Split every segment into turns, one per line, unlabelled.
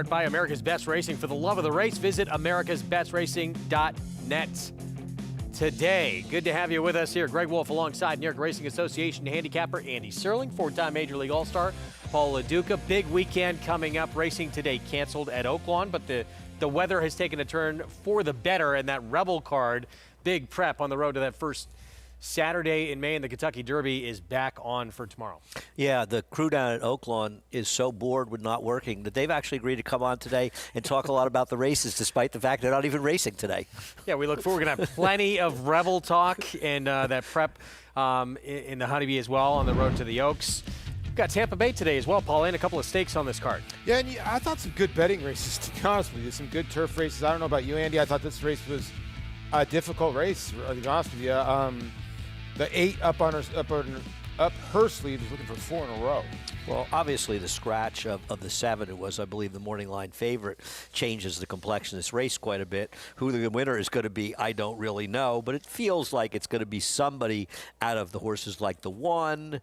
By America's Best Racing. For the love of the race, visit americasbestracing.net today. Good to have you with us here. Greg Wolf alongside New York Racing Association handicapper Andy Serling, four-time Major League All-Star Paul LaDuca. Big weekend coming up. Racing today canceled at Oaklawn, but the weather has taken a turn for the better, and that Rebel card, big prep on the road to that first Saturday in May in the Kentucky Derby is back on for tomorrow.
Yeah, the crew down at Oaklawn is so bored with not working that they've actually agreed to come on today and talk a lot about the races, despite the fact they're not even racing today.
Yeah, we look forward. We're going to have plenty of Rebel talk and that prep in the Honeybee as well on the road to the Oaks. We've got Tampa Bay today as well, Paul, and a couple of stakes on this card.
Yeah, and I thought some good betting races, to be honest with you. Some good turf races. I don't know about you, Andy. I thought this race was a difficult race, to be honest with you. The 8 up her sleeve is looking for 4 in a row.
Well, obviously the scratch of the 7, it was, I believe, the morning line favorite, changes the complexion of this race quite a bit. Who the winner is going to be, I don't really know, but it feels like it's going to be somebody out of the horses like the 1,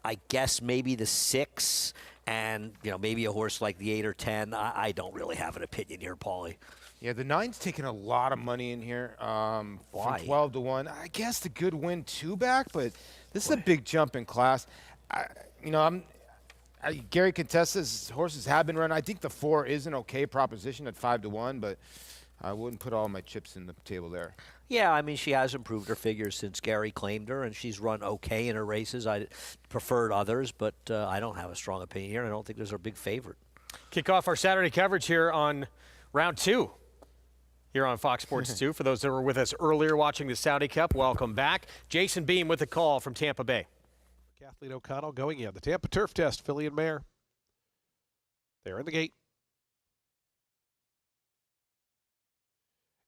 I guess maybe the 6, and maybe a horse like the 8 or 10. I don't really have an opinion here, Paulie.
Yeah, the 9's taking a lot of money in here.
Why?
From 12 to 1. I guess the good win 2 back, but this is a big jump in class. Gary Contessa's horses have been run. I think the 4 is an okay proposition at 5 to 1, but I wouldn't put all my chips in the table there.
Yeah, I mean, she has improved her figures since Gary claimed her, and she's run okay in her races. I preferred others, but I don't have a strong opinion here, and I don't think there's a big favorite.
Kick off our Saturday coverage here on round 2. Here on Fox Sports 2. For those that were with us earlier watching the Saudi Cup, welcome back. Jason Beam with the call from Tampa Bay.
Kathleen O'Connell going in. The Tampa Turf Test, filly and mare. They're in the gate.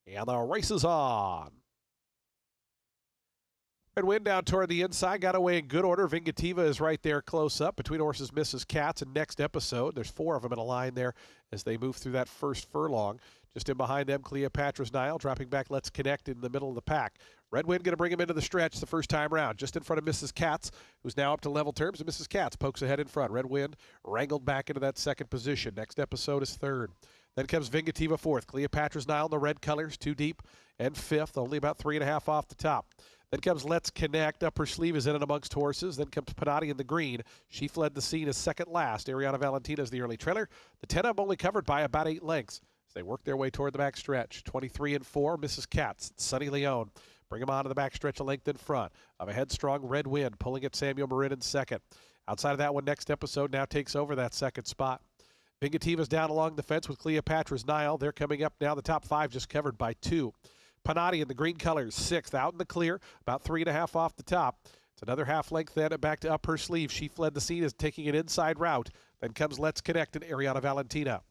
And the race is on. Red Wind down toward the inside, got away in good order. Vingativa is right there close up between horses Mrs. Katz and Next Episode. There's 4 of them in a line there as they move through that first furlong. Just in behind them, Cleopatra's Nile, dropping back Let's Connect in the middle of the pack. Red Wind going to bring him into the stretch the first time round, just in front of Mrs. Katz, who's now up to level terms, and Mrs. Katz pokes ahead in front. Red Wind wrangled back into that second position. Next Episode is 3rd. Then comes Vingativa 4th. Cleopatra's Nile in the red colors, 2 deep, and 5th, only about 3.5 off the top. Then comes Let's Connect. Up her sleeve is in and amongst horses. Then comes Panati in the green. She fled the scene as second last. Ariana Valentina is the early trailer. The 10 of them only covered by about 8 lengths. As they work their way toward the back stretch. 23 and 4, Mrs. Katz, Sunny Leone. Bring them on to the back stretch a length in front of a headstrong Red Wind, pulling at Samuel Marin in second. Outside of that one, Next Episode now takes over that second spot. Vingativa's down along the fence with Cleopatra's Nile. They're coming up now. The top 5 just covered by 2. Panati in the green colors, 6th, out in the clear, about 3.5 off the top. It's another half length then back to up her sleeve. She fled the scene as taking an inside route. Then comes Let's Connect and Ariana Valentina.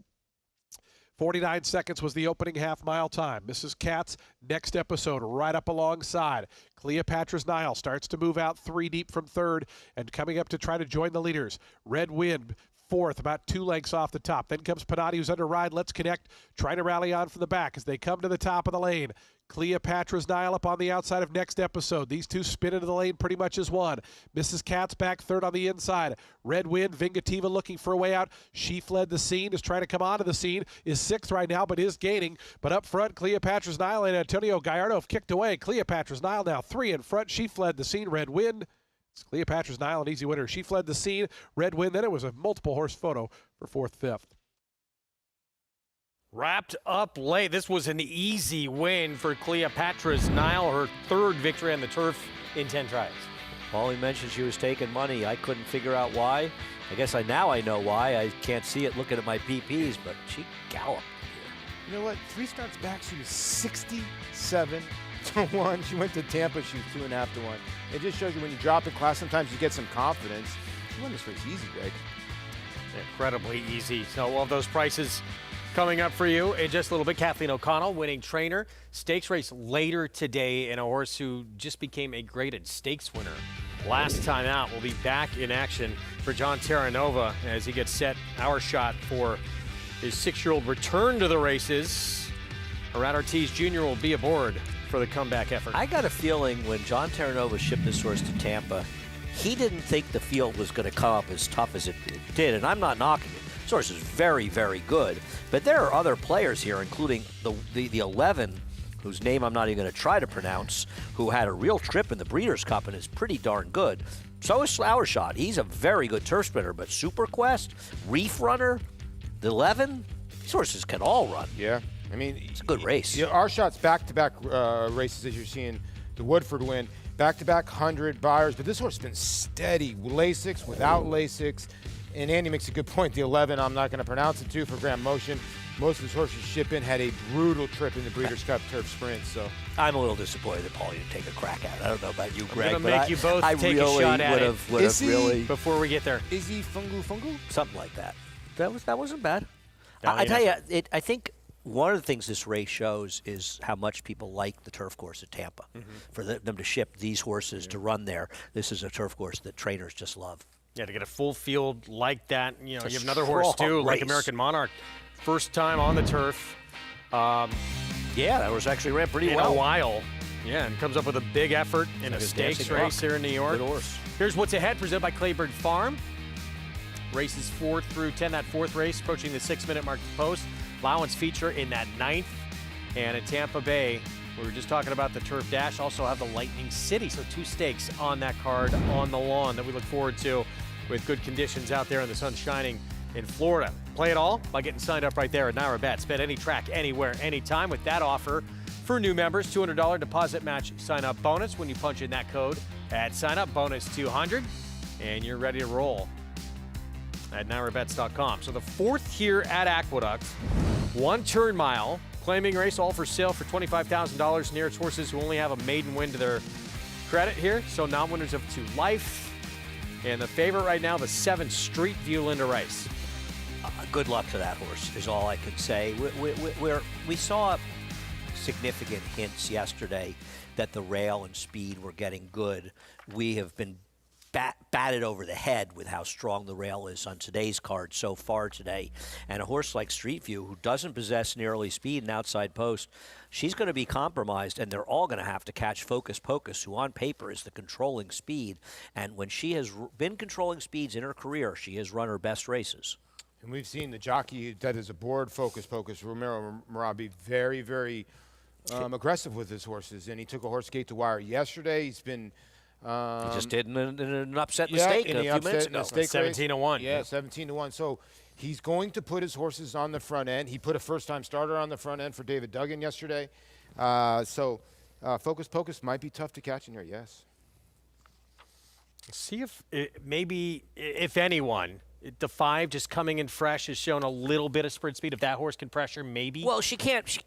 49 seconds was the opening half-mile time. Mrs. Katz, Next Episode, right up alongside. Cleopatra's Nile starts to move out 3 deep from 3rd and coming up to try to join the leaders. Red Wind, 4th, about 2 lengths off the top. Then comes Panati, who's under ride. Let's Connect, trying to rally on from the back as they come to the top of the lane. Cleopatra's Nile up on the outside of Next Episode. These 2 spin into the lane pretty much as one. Mrs. Katz back 3rd on the inside. Red Wind, Vingativa looking for a way out. She fled the scene, is trying to come onto the scene, is 6th right now, but is gaining. But up front, Cleopatra's Nile and Antonio Gallardo have kicked away. Cleopatra's Nile now 3 in front. She fled the scene. Red Wind. It's Cleopatra's Nile, an easy winner. She fled the scene. Red Wind. Then it was a multiple horse photo for 4th, 5th.
Wrapped up late. This was an easy win for Cleopatra's Nile, her 3rd victory on the turf in 10 tries.
Paulie mentioned she was taking money. I couldn't figure out why. I guess now I know why. I can't see it looking at my PPs, but she galloped.
You know what? 3 starts back, she was 67 to 1. She went to Tampa, she was 2.5 to 1. It just shows you when you drop in class, sometimes you get some confidence. You won this race easy, Greg.
Incredibly easy. So all of those prices coming up for you in just a little bit. Kathleen O'Connell, winning trainer. Stakes race later today, and a horse who just became a graded stakes winner last time out will be back in action for John Terranova as he gets set our shot for his 6-year-old return to the races. Arad Ortiz Jr. will be aboard for the comeback effort.
I got a feeling when John Terranova shipped this horse to Tampa, he didn't think the field was going to come up as tough as it did, and I'm not knocking it. This horse is very, very good. But there are other players here, including the 11, whose name I'm not even going to try to pronounce, who had a real trip in the Breeders' Cup and is pretty darn good. So is Flower Shot. He's a very good turf sprinter, but Super Quest, Reef Runner, the 11, these horses can all run.
Yeah. I mean,
it's a good race.
Yeah, our shots back-to-back races, as you're seeing the Woodford win, back-to-back 100 buyers, but this horse has been steady, Lasix, without Lasix. And Andy makes a good point. The 11, I'm not going to pronounce it too, for Grand Motion. Most of his horses ship in had a brutal trip in the Breeders' Cup Turf Sprint. So
I'm a little disappointed that Paul didn't take a crack at it. I don't know about you, Greg.
I'm going to make you both take a shot at it.
Really,
before we get there.
Is he fungu?
Something like that. That wasn't bad.
No,
I tell you, I think one of the things this race shows is how much people like the turf course at Tampa. For them to ship these horses to run there, this is a turf course that trainers just love.
Yeah, to get a full field like that. You know, you have another
strong
horse too, like
race.
American Monarch. First time on the turf.
Yeah, that horse actually ran pretty
in
well.
a while. Yeah, and comes up with a big effort in a stakes race here in New York.
Good horse.
Here's what's ahead, presented by Claybird Farm. Races 4 through 10, that fourth race, approaching the 6-minute mark to post. Allowance feature in that 9th. And at Tampa Bay, we were just talking about the Turf Dash, also have the Lightning City. So 2 stakes on that card on the lawn that we look forward to with good conditions out there and the sun shining in Florida. Play it all by getting signed up right there at Naira Bets. Bet any track, anywhere, anytime with that offer for new members. $200 deposit match sign-up bonus when you punch in that code at sign-up, bonus 200, and you're ready to roll at NairaBets.com. So the fourth here at Aqueduct, 1 turn mile, claiming race, all for sale for $25,000. Nearest horses who only have a maiden win to their credit here. So non-winners of 2 life. And the favorite right now, the 7 Street View Linda Rice.
Good luck to that horse is all I could say. We saw significant hints yesterday that the rail and speed were getting good. We have been batted over the head with how strong the rail is on today's card so far today. And a horse like Street View, who doesn't possess nearly speed and outside post, she's going to be compromised, and they're all going to have to catch Focus Pocus, who on paper is the controlling speed. And when she has been controlling speeds in her career, she has run her best races.
And we've seen the jockey that is aboard Focus Pocus, Romero Marabi, very, very aggressive with his horses. And he took a horse gate to wire yesterday. He's been...
he just did an upset mistake a few minutes ago.
17-1.
Yeah, 17-1. So he's going to put his horses on the front end. He put a first-time starter on the front end for David Duggan yesterday. Focus Pocus might be tough to catch in here, yes.
See if maybe, if anyone, the 5 just coming in fresh has shown a little bit of sprint speed. If that horse can pressure, maybe.
Well, she can't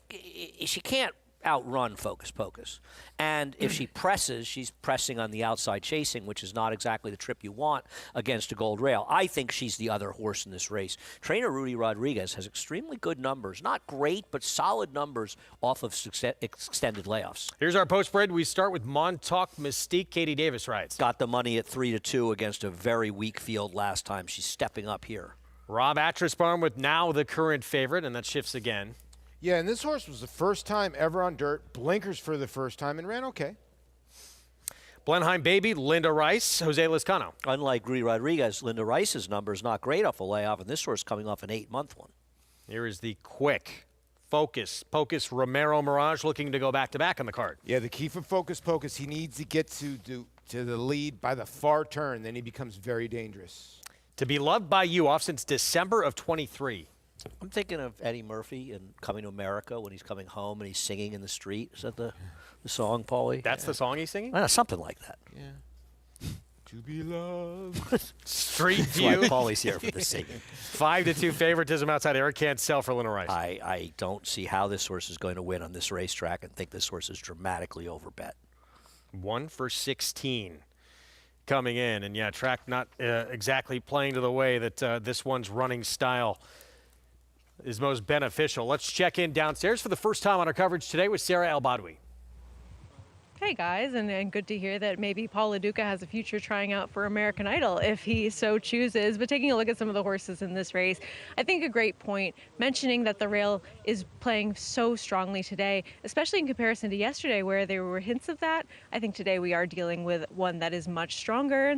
outrun Focus Pocus. And if she presses, she's pressing on the outside chasing, which is not exactly the trip you want against a gold rail. I think she's the other horse in this race. Trainer Rudy Rodriguez has extremely good numbers. Not great, but solid numbers off of extended layoffs.
Here's our post spread. We start with Montauk Mystique. Katie Davis rides.
Got the money at 3-2 against a very weak field last time. She's stepping up here.
Rob Atrisbaum with now the current favorite, and that shifts again.
Yeah, and this horse was the first time ever on dirt, blinkers for the first time, and ran okay.
Blenheim Baby, Linda Rice, Jose Lezcano.
Unlike Rudy Rodriguez, Linda Rice's number is not great off a layoff, and this horse coming off an 8-month one.
Here is the quick Focus Pocus Romero Mirage looking to go back-to-back on the card.
Yeah, the key for Focus Pocus, he needs to get to the lead by the far turn, then he becomes very dangerous.
To be loved by you off since December of 23.
I'm thinking of Eddie Murphy and Coming to America when he's coming home and he's singing in the street. Is that the song, Paulie?
That's the song he's singing?
Something like that.
Yeah. To be loved.
Street
That's why
View.
Paulie's here for the singing.
5-2 favoritism outside Eric can't sell for Linda Rice.
I don't see how this horse is going to win on this racetrack and think this horse is dramatically overbet.
1 for 16 coming in. And, yeah, track not exactly playing to the way that this one's running style is most beneficial. Let's check in downstairs for the first time on our coverage today with Sarah El-Badwi.
Hey guys, and good to hear that maybe Paul LaDuca has a future trying out for American Idol if he so chooses. But taking a look at some of the horses in this race, I think a great point mentioning that the rail is playing so strongly today, especially in comparison to yesterday where there were hints of that. I think today we are dealing with one that is much stronger.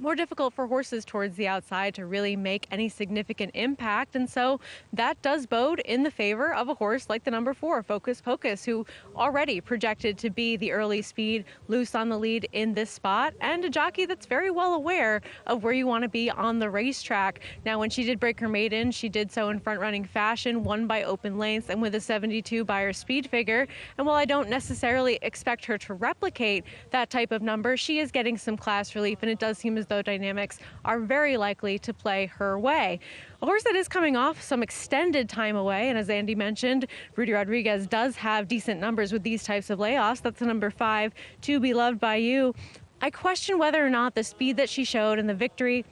more difficult for horses towards the outside to really make any significant impact. And so that does bode in the favor of a horse like the number 4, Focus Pocus, who already projected to be the early speed, loose on the lead in this spot, and a jockey that's very well aware of where you want to be on the racetrack. Now, when she did break her maiden, she did so in front-running fashion, won by open lengths and with a 72 by her speed figure. And while I don't necessarily expect her to replicate that type of number, she is getting some class relief, and it does seem as though dynamics are very likely to play her way. A horse that is coming off some extended time away, and as Andy mentioned, Rudy Rodriguez does have decent numbers with these types of layoffs. That's the number 5, To Be Loved by You. I question whether or not the speed that she showed in the victory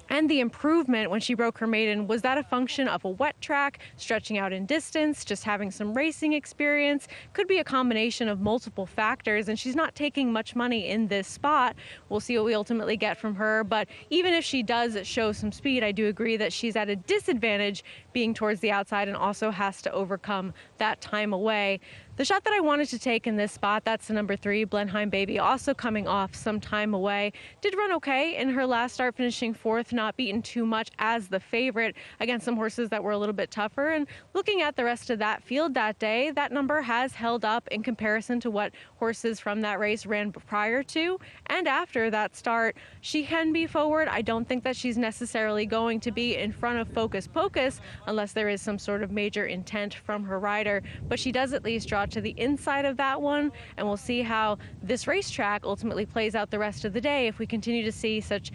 and the improvement when she broke her maiden, was that a function of a wet track, stretching out in distance, just having some racing experience? Could be a combination of multiple factors, and she's not taking much money in this spot. We'll see what we ultimately get from her, but even if she does show some speed, I do agree that she's at a disadvantage being towards the outside and also has to overcome that time away. The shot that I wanted to take in this spot, that's the number 3, Blenheim Baby, also coming off some time away. Did run okay in her last start, finishing 4th, not beaten too much as the favorite against some horses that were a little bit tougher. And looking at the rest of that field that day, that number has held up in comparison to what horses from that race ran prior to and after that start. She can be forward. I don't think that she's necessarily going to be in front of Focus Pocus unless there is some sort of major intent from her rider, but she does at least draw to the inside of that one, and we'll see how this racetrack ultimately plays out the rest of the day if we continue to see such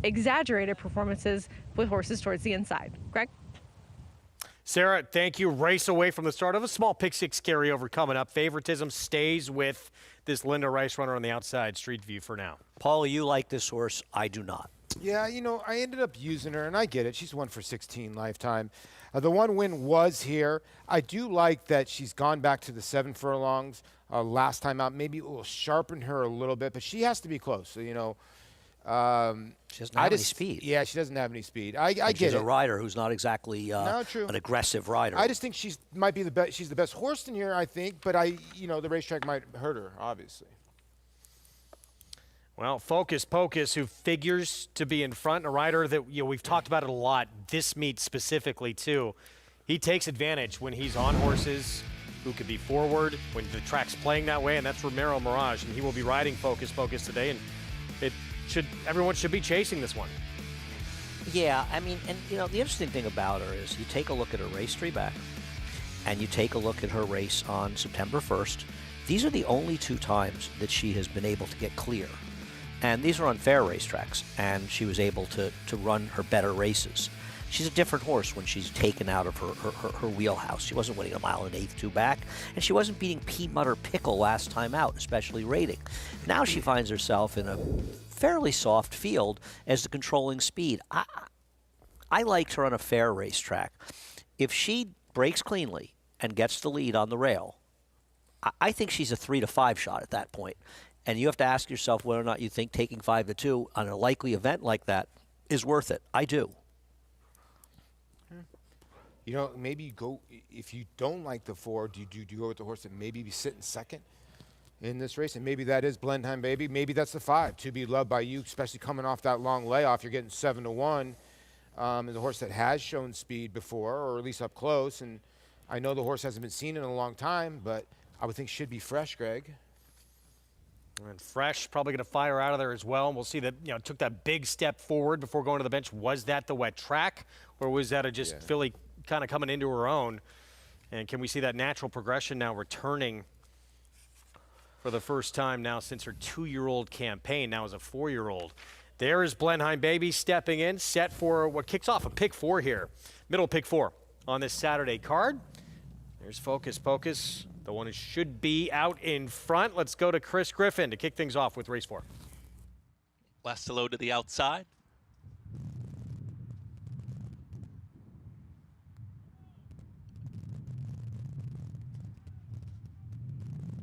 exaggerated performances with horses towards the inside. Greg?
Sarah, thank you. Race away from the start of a small pick 6 carryover coming up. Favoritism stays with this Linda Rice runner on the outside, Street View for now.
Paul, you like this horse. I do not.
Yeah, you know, I ended up using her, and I get it. She's 1 for 16 lifetime. The one win was here. I do like that she's gone back to the 7 furlongs last time out. Maybe it will sharpen her a little bit, but she has to be close. So, you know.
She doesn't have any speed.
Yeah, she doesn't have any speed. I get
she's
it.
a rider who's not exactly an aggressive rider.
I just think might be the best. She's the best horse in here, I think. But the racetrack might hurt her, obviously.
Well, Focus Pocus, who figures to be in front, a rider that we've talked about it a lot, this meet specifically too. He takes advantage when he's on horses who could be forward, when the track's playing that way, and that's Romero Mirage, and he will be riding Focus Pocus today, and everyone should be chasing this one.
Yeah, I mean, and the interesting thing about her is you take a look at her race tree back, and you take a look at her race on September 1st. These are the only 2 times that she has been able to get clear. And these are unfair racetracks, and she was able to run her better races. She's a different horse when she's taken out of her wheelhouse. She wasn't winning a mile and 1/8 2 back, and she wasn't beating Peanut or Pickle last time out, especially rating. Now she finds herself in a fairly soft field as the controlling speed. I liked her on a fair racetrack. If she breaks cleanly and gets the lead on the rail, I think she's a 3 to 5 shot at that point. And you have to ask yourself whether or not you think taking 5 to 2 on a likely event like that is worth it. I do.
You know, maybe you go, if you don't like the 4, do you go with the horse that maybe be sitting second in this race? And maybe that is Blenheim Baby. Maybe that's the 5, To Be Loved by You, especially coming off that long layoff. You're getting 7 to 1. And the horse that has shown speed before, or at least up close. And I know the horse hasn't been seen in a long time, but I would think should be fresh, Greg.
And Fresh probably going to fire out of there as well. And we'll see that, took that big step forward before going to the bench. Was that the wet track, or was that just Philly kind of coming into her own? And can we see that natural progression now returning for the first time now since her 2-year-old campaign, now as a 4-year-old? There is Blenheim Baby stepping in, set for what kicks off a pick 4 here. Middle pick 4 on this Saturday card. There's Focus Pocus, the one who should be out in front. Let's go to Chris Griffin to kick things off with race 4.
Last to load to the outside.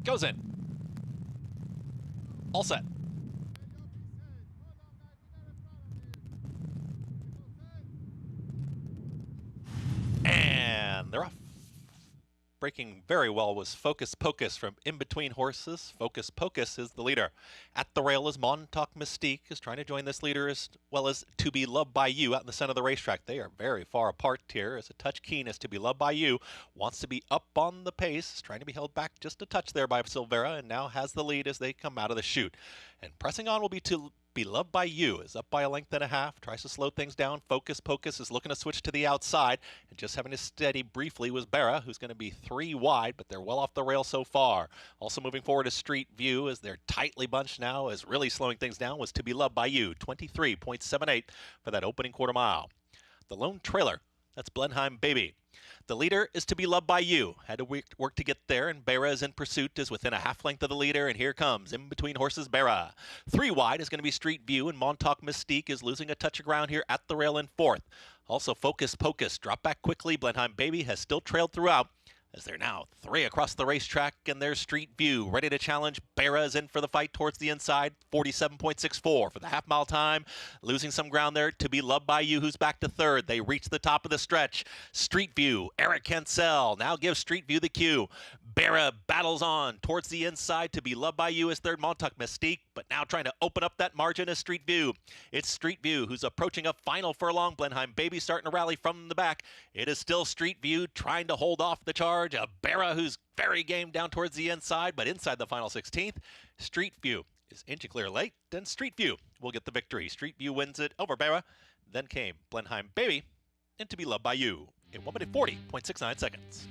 Goes in. All set. And they're off. Breaking very well was Focus Pocus from in between horses. Focus Pocus is the leader. At the rail is Montauk Mystique, is trying to join this leader, as well as To Be Loved by You out in the center of the racetrack. They are very far apart here. As a touch keen as To Be Loved by You wants to be up on the pace, is trying to be held back just a touch there by Silvera, and now has the lead as they come out of the chute. And pressing on will be To Be Loved by You, is up by a length and a half, tries to slow things down. Focus Pocus is looking to switch to the outside, and just having to steady briefly was Barra, who's going to be 3 wide, but they're well off the rail so far. Also moving forward is Street View, as they're tightly bunched now, as really slowing things down was To Be Loved by You, 23.78 for that opening quarter mile. The lone trailer, that's Blenheim Baby. The leader is To Be Loved by You. Had to work to get there, and Barra is in pursuit, is within a half length of the leader, and here comes in between horses Barra. 3 wide is going to be Street View, and Montauk Mystique is losing a touch of ground here at the rail in 4th. Also Focus Pocus drop back quickly. Blenheim Baby has still trailed throughout, as they're now 3 across the racetrack, and there's Street View ready to challenge. Barra is in for the fight towards the inside, 47.64 for the half-mile time. Losing some ground there, To Be Loved by You, who's back to 3rd. They reach the top of the stretch. Street View, Eric Cancel now gives Street View the cue. Barra battles on towards the inside. To Be Loved by You is 3rd. Montauk Mystique, but now trying to open up that margin is Street View. It's Street View who's approaching a final furlong. Blenheim Baby starting to rally from the back. It is still Street View trying to hold off the charge. A Barra who's very game down towards the inside, but inside the final 16th. Street View is inching clear late, then Street View will get the victory. Street View wins it over Barra. Then came Blenheim Baby and To Be Loved by You in 1 minute 40.69 seconds.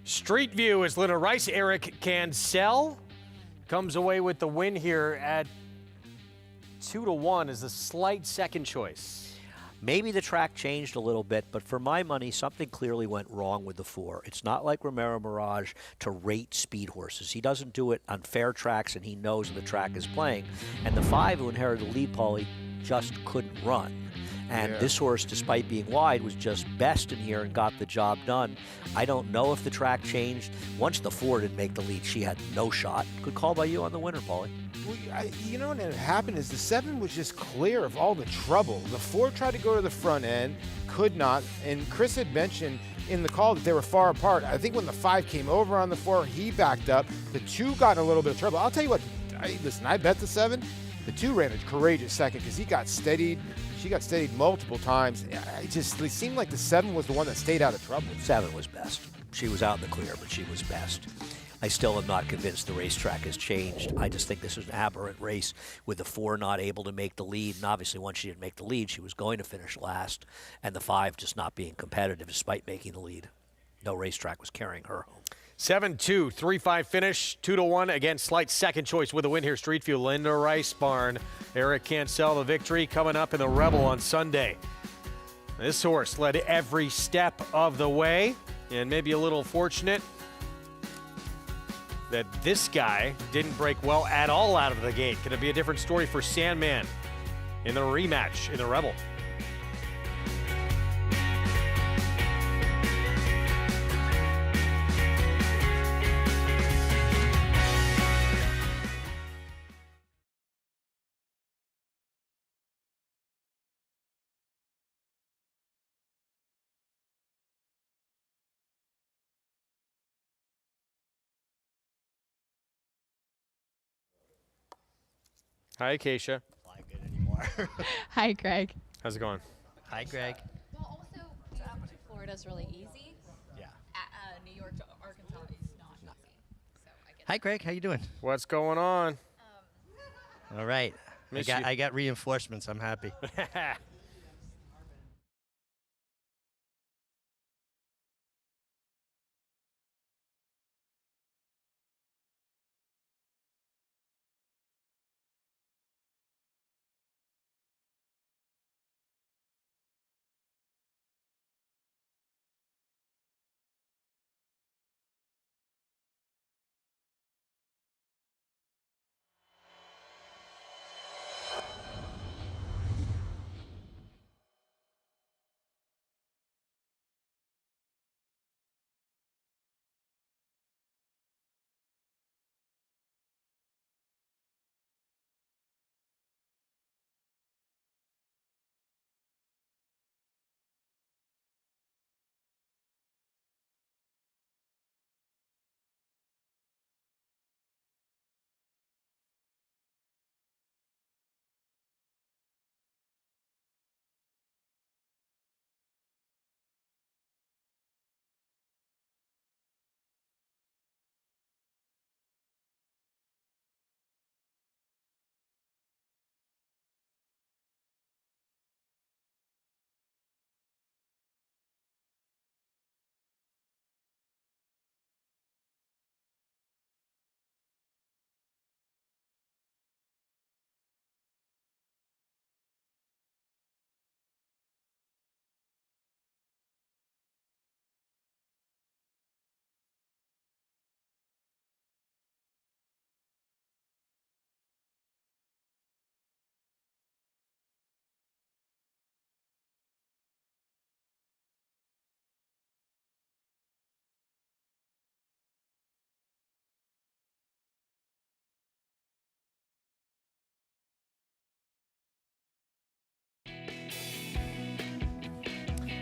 Street View is Linda Rice. Eric Cancel comes away with the win here at 2-1 as a slight second choice.
Maybe the track changed a little bit, but for my money, something clearly went wrong with the 4. It's not like Romero Mirage to rate speed horses. He doesn't do it on fair tracks, and he knows the track is playing. And the 5, who inherited the lead, Paulie, just couldn't run. And this horse, despite being wide, was just best in here and got the job done. I don't know if the track changed. Once the 4 didn't make the lead, she had no shot. Good call by you on the winner, Paulie.
Well, you know what happened is the 7 was just clear of all the trouble. The 4 tried to go to the front end, could not. And Chris had mentioned in the call that they were far apart. I think when the 5 came over on the 4, he backed up. The 2 got in a little bit of trouble. I'll tell you what, listen, I bet the 7. The 2 ran a courageous second because he got steadied. She got steadied multiple times. It seemed like the 7 was the one that stayed out of trouble.
7 was best. She was out in the clear, but she was best. I still am not convinced the racetrack has changed. I just think this was an aberrant race with the 4 not able to make the lead. And obviously, once she didn't make the lead, she was going to finish last. And the 5 just not being competitive despite making the lead. No racetrack was carrying her home.
7-2, 3-5 finish, 2-1. Again, slight second choice with a win here. Street View, Linda Rice Barn. Eric Cancel, the victory coming up in the Rebel on Sunday. This horse led every step of the way, and maybe a little fortunate that this guy didn't break well at all out of the gate. Could it be a different story for Sandman in the rematch in the Rebel? Hi, Acacia.
Fly good anymore.
Hi, Greg.
How's it going?
Hi, Greg.
Well, also, Florida's really easy.
Yeah.
New York to Arkansas is not easy. So I get
Hi, Greg. How you doing?
What's going on?
All right.
Miss you.
I got reinforcements. I'm happy.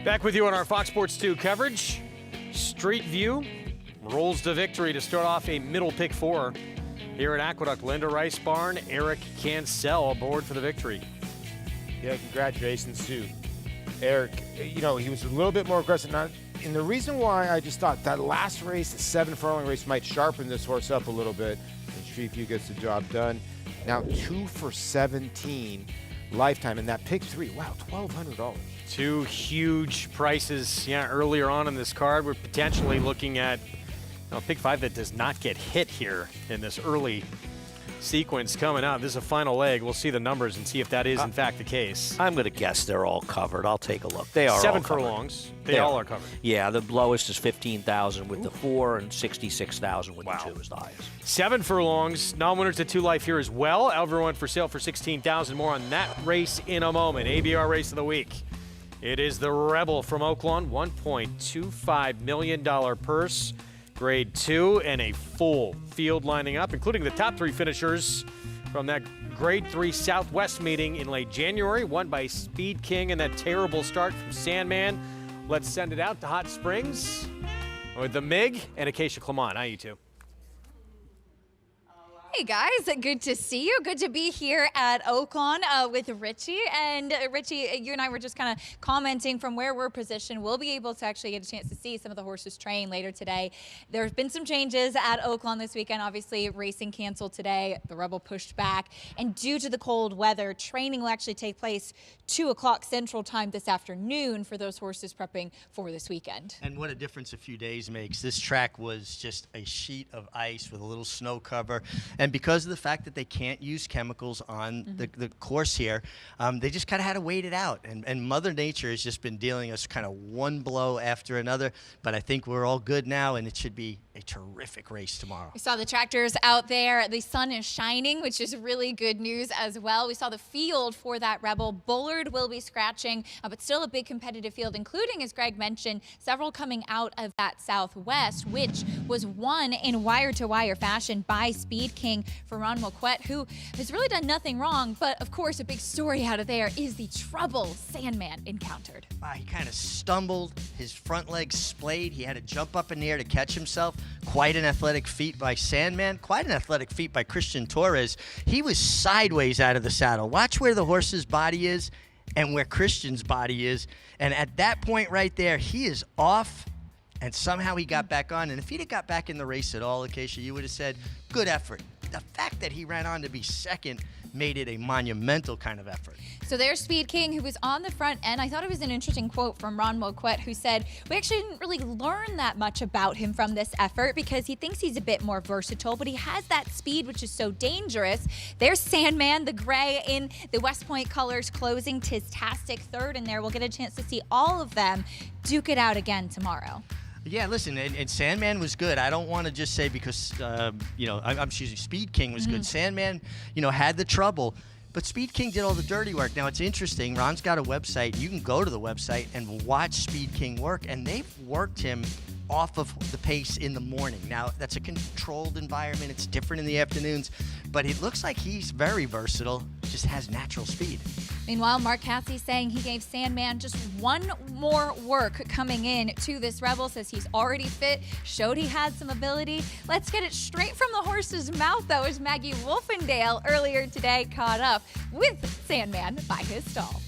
Back with you on our Fox Sports 2 coverage. Street View rolls to victory to start off a middle pick 4 here at Aqueduct. Linda Rice Barn, Eric Cancel aboard for the victory.
Yeah, congratulations to Eric. You know, he was a little bit more aggressive. And the reason why I just thought that last race, the 7 furlong race, might sharpen this horse up a little bit. And Street View gets the job done. Now 2 for 17 lifetime. And that pick 3, wow, $1,200.
2 huge prices, earlier on in this card. We're potentially looking at pick 5 that does not get hit here in this early sequence coming out. This is a final leg. We'll see the numbers and see if that is in fact the case.
I'm going to guess they're all covered. I'll take a look. They are
7
all covered.
furlongs. They all are covered.
Yeah, the lowest is 15,000 with the 4 and 66,000 with the 2 is the highest.
7 furlongs. Non-winners at 2 Life here as well. Everyone for sale for 16,000. More on that race in a moment. ABR race of the week. It is the Rebel from Oaklawn. $1.25 million purse. Grade 2 and a full field lining up, including the top 3 finishers from that Grade 3 Southwest meeting in late January, won by Speed King and that terrible start from Sandman. Let's send it out to Hot Springs with the MiG and Acacia Clement. How you two?
Hey guys, good to see you. Good to be here at Oaklawn with Richie. And Richie, you and I were just kind of commenting from where we're positioned. We'll be able to actually get a chance to see some of the horses train later today. There's been some changes at Oaklawn this weekend. Obviously, racing canceled today. The Rebel pushed back. And due to the cold weather, training will actually take place 2 o'clock Central Time this afternoon for those horses prepping for this weekend.
And what a difference a few days makes. This track was just a sheet of ice with a little snow cover. And because of the fact that they can't use chemicals on the course here, they just kind of had to wait it out. And Mother Nature has just been dealing us kind of one blow after another. But I think we're all good now, and it should be a terrific race tomorrow.
We saw the tractors out there. The sun is shining, which is really good news as well. We saw the field for that Rebel. Bullard will be scratching, but still a big competitive field, including, as Greg mentioned, several coming out of that Southwest, which was won in wire-to-wire fashion by Speed King for Ron Moquette, who has really done nothing wrong. But, of course, a big story out of there is the trouble Sandman encountered.
He kind of stumbled. His front legs splayed. He had to jump up in the air to catch himself. Quite an athletic feat by Sandman. Quite an athletic feat by Christian Torres. He was sideways out of the saddle. Watch where the horse's body is and where Christian's body is. And at that point right there, he is off, and somehow he got back on. And if he'd have got back in the race at all, Acacia, you would have said, good effort. The fact that he ran on to be second made it a monumental kind of effort.
So there's Speed King, who was on the front end. I thought it was an interesting quote from Ron Moquette, who said, we actually didn't really learn that much about him from this effort because he thinks he's a bit more versatile, but he has that speed, which is so dangerous. There's Sandman, the gray in the West Point colors, closing Tistastic third in there. We'll get a chance to see all of them duke it out again tomorrow.
Yeah, listen, and Sandman was good. I don't want to just say because, Speed King was good. Sandman, had the trouble. But Speed King did all the dirty work. Now, it's interesting. Ron's got a website. You can go to the website and watch Speed King work, and they've worked him off of the pace in the morning. Now, that's a controlled environment. It's different in the afternoons, but it looks like he's very versatile, just has natural speed.
Meanwhile, Mark Cassey saying he gave Sandman just one more work coming in to this Rebel, says he's already fit, showed he had some ability. Let's get it straight from the horse's mouth, though, as Maggie Wolfendale earlier today caught up with Sandman by his stall.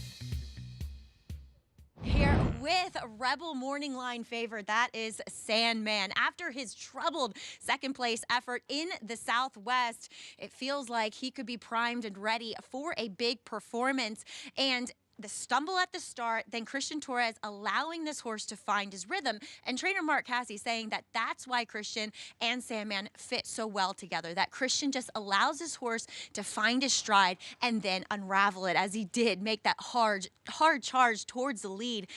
Here with Rebel morning line favorite, that is Sandman. After his troubled second place effort in the Southwest, it feels like he could be primed and ready for a big performance. And the stumble at the start, then Christian Torres allowing this horse to find his rhythm. And trainer Mark Cassey saying that that's why Christian and Sandman fit so well together, that Christian just allows his horse to find his stride and then unravel it, as he did make that hard charge towards the lead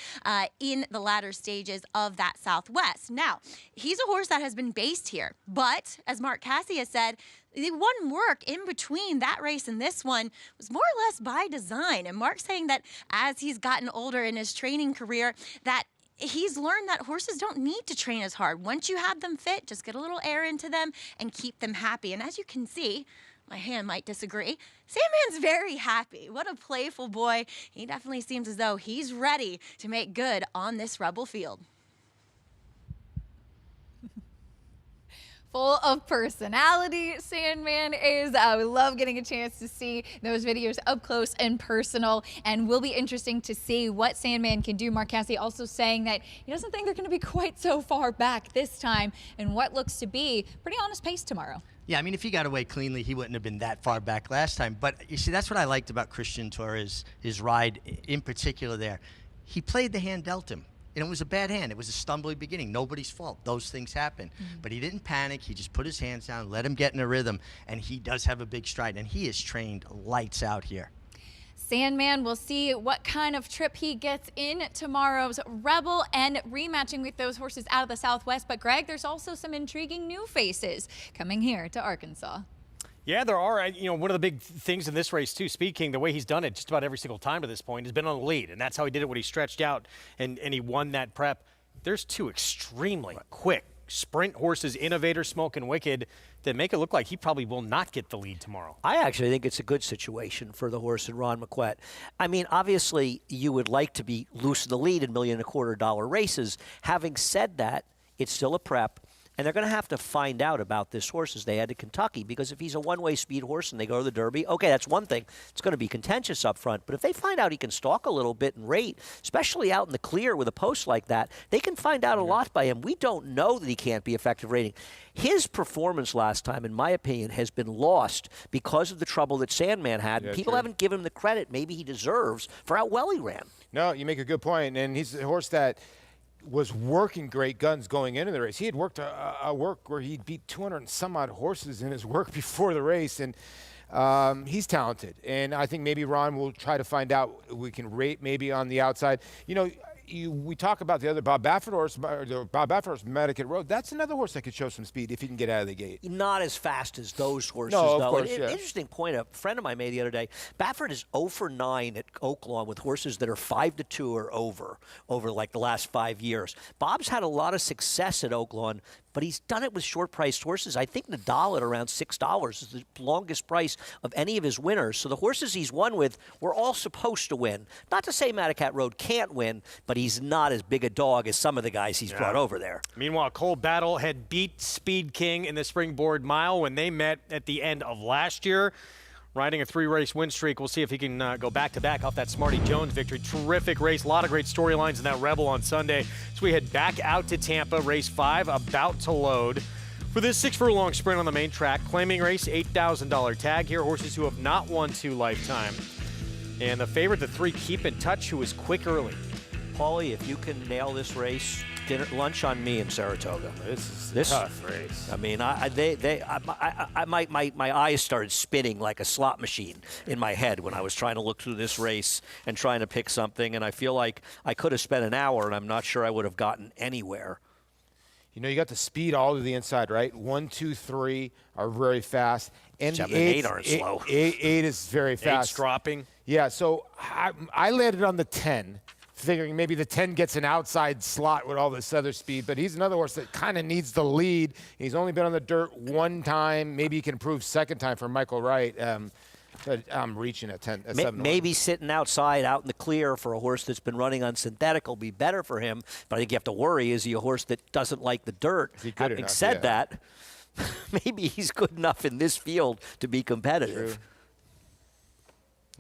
in the latter stages of that Southwest. Now, he's a horse that has been based here, but as Mark Cassey has said, the one work in between that race and this one was more or less by design. And Mark's saying that as he's gotten older in his training career, that he's learned that horses don't need to train as hard. Once you have them fit, just get a little air into them and keep them happy. And as you can see, my hand might disagree. Sandman's very happy. What a playful boy. He definitely seems as though he's ready to make good on this Rebel field.
Full of personality, Sandman is. We love getting a chance to see those videos up close and personal, and will be interesting to see what Sandman can do. Mark Cassidy also saying that he doesn't think they're going to be quite so far back this time in what looks to be pretty honest pace tomorrow.
Yeah, I mean, if he got away cleanly, he wouldn't have been that far back last time. But you see, that's what I liked about Christian Torres, his ride in particular there. He played the hand dealt him. And it was a bad hand. It was a stumbling beginning. Nobody's fault. Those things happen. But he didn't panic. He just put his hands down, let him get in a rhythm. And he does have a big stride. And he is trained lights out here.
Sandman, we'll see what kind of trip he gets in tomorrow's Rebel and rematching with those horses out of the Southwest. But Greg, there's also some intriguing new faces coming here to Arkansas.
Yeah, there are. You know, one of the big things in this race, too, speaking, the way he's done it just about every single time to this point, has been on the lead. And that's how he did it when he stretched out and he won that prep. There's two extremely quick sprint horses, Innovator, Smoke, and Wicked, that make it look like he probably will not get the lead tomorrow.
I actually think it's a good situation for the horse and Ron McQuett. I mean, obviously, you would like to be loose in the lead in $1.25 million races. Having said that, it's still a prep. And they're going to have to find out about this horse as they head to Kentucky, because if he's a one-way speed horse and they go to the Derby, okay, that's one thing. It's going to be contentious up front. But if they find out he can stalk a little bit and rate, especially out in the clear with a post like that, they can find out a lot by him. We don't know that he can't be effective rating. His performance last time, in my opinion, has been lost because of the trouble that Sandman had.
Yeah,
people haven't given him the credit maybe he deserves for how well he ran.
No, you make a good point. And he's a horse that was working great guns going into the race. He had worked a work where he beat 200 and some odd horses in his work before the race, and he's talented. And I think maybe Ron will try to find out. We can rate maybe on the outside. You know, we talk about the other Bob Baffert horse, the Bob Baffert horse, Medicaid Road. That's another horse that could show some speed if he can get out of the gate.
Not as fast as those horses,
no,
though.
Of course, yeah.
Interesting point a friend of mine made the other day. Baffert is 0 for 9 at Oaklawn with horses that are 5-2 or over like the last 5 years. Bob's had a lot of success at Oaklawn, but he's done it with short-priced horses. I think Nadal at around $6 is the longest price of any of his winners. So the horses he's won with were all supposed to win. Not to say Medicaid Road can't win, but he's not as big a dog as some of the guys he's brought over there.
Meanwhile, Cole Battle had beat Speed King in the Springboard Mile when they met at the end of last year. Riding a 3-race win streak. We'll see if he can go back-to-back off that Smarty Jones victory. Terrific race. A lot of great storylines in that Rebel on Sunday. So we head back out to Tampa. Race 5 about to load. For this 6-furlong sprint on the main track, claiming race, $8,000 tag here. Horses who have not won 2 lifetime. And the favorite, the 3, Keep in Touch, who was quick early.
Paulie, if you can nail this race, lunch on me in Saratoga.
This is a tough race.
I mean, my eyes started spinning like a slot machine in my head when I was trying to look through this race and trying to pick something, and I feel like I could have spent an hour, and I'm not sure I would have gotten anywhere.
You know, you got the speed all to the inside, right? 1, 2, 3 are very fast. And
7 and 8 aren't slow.
8 is very fast.
8's dropping.
Yeah, so I landed on the 10. Figuring maybe the 10 gets an outside slot with all this other speed, but he's another horse that kind of needs the lead. He's only been on the dirt 1 time. Maybe he can improve second time for Michael Wright. But I'm reaching at 10. At 7
maybe sitting outside, out in the clear for a horse that's been running on synthetic will be better for him. But I think you have to worry, is he a horse that doesn't like the dirt?
Is he good
Having
enough?
said that, maybe he's good enough in this field to be competitive.
True.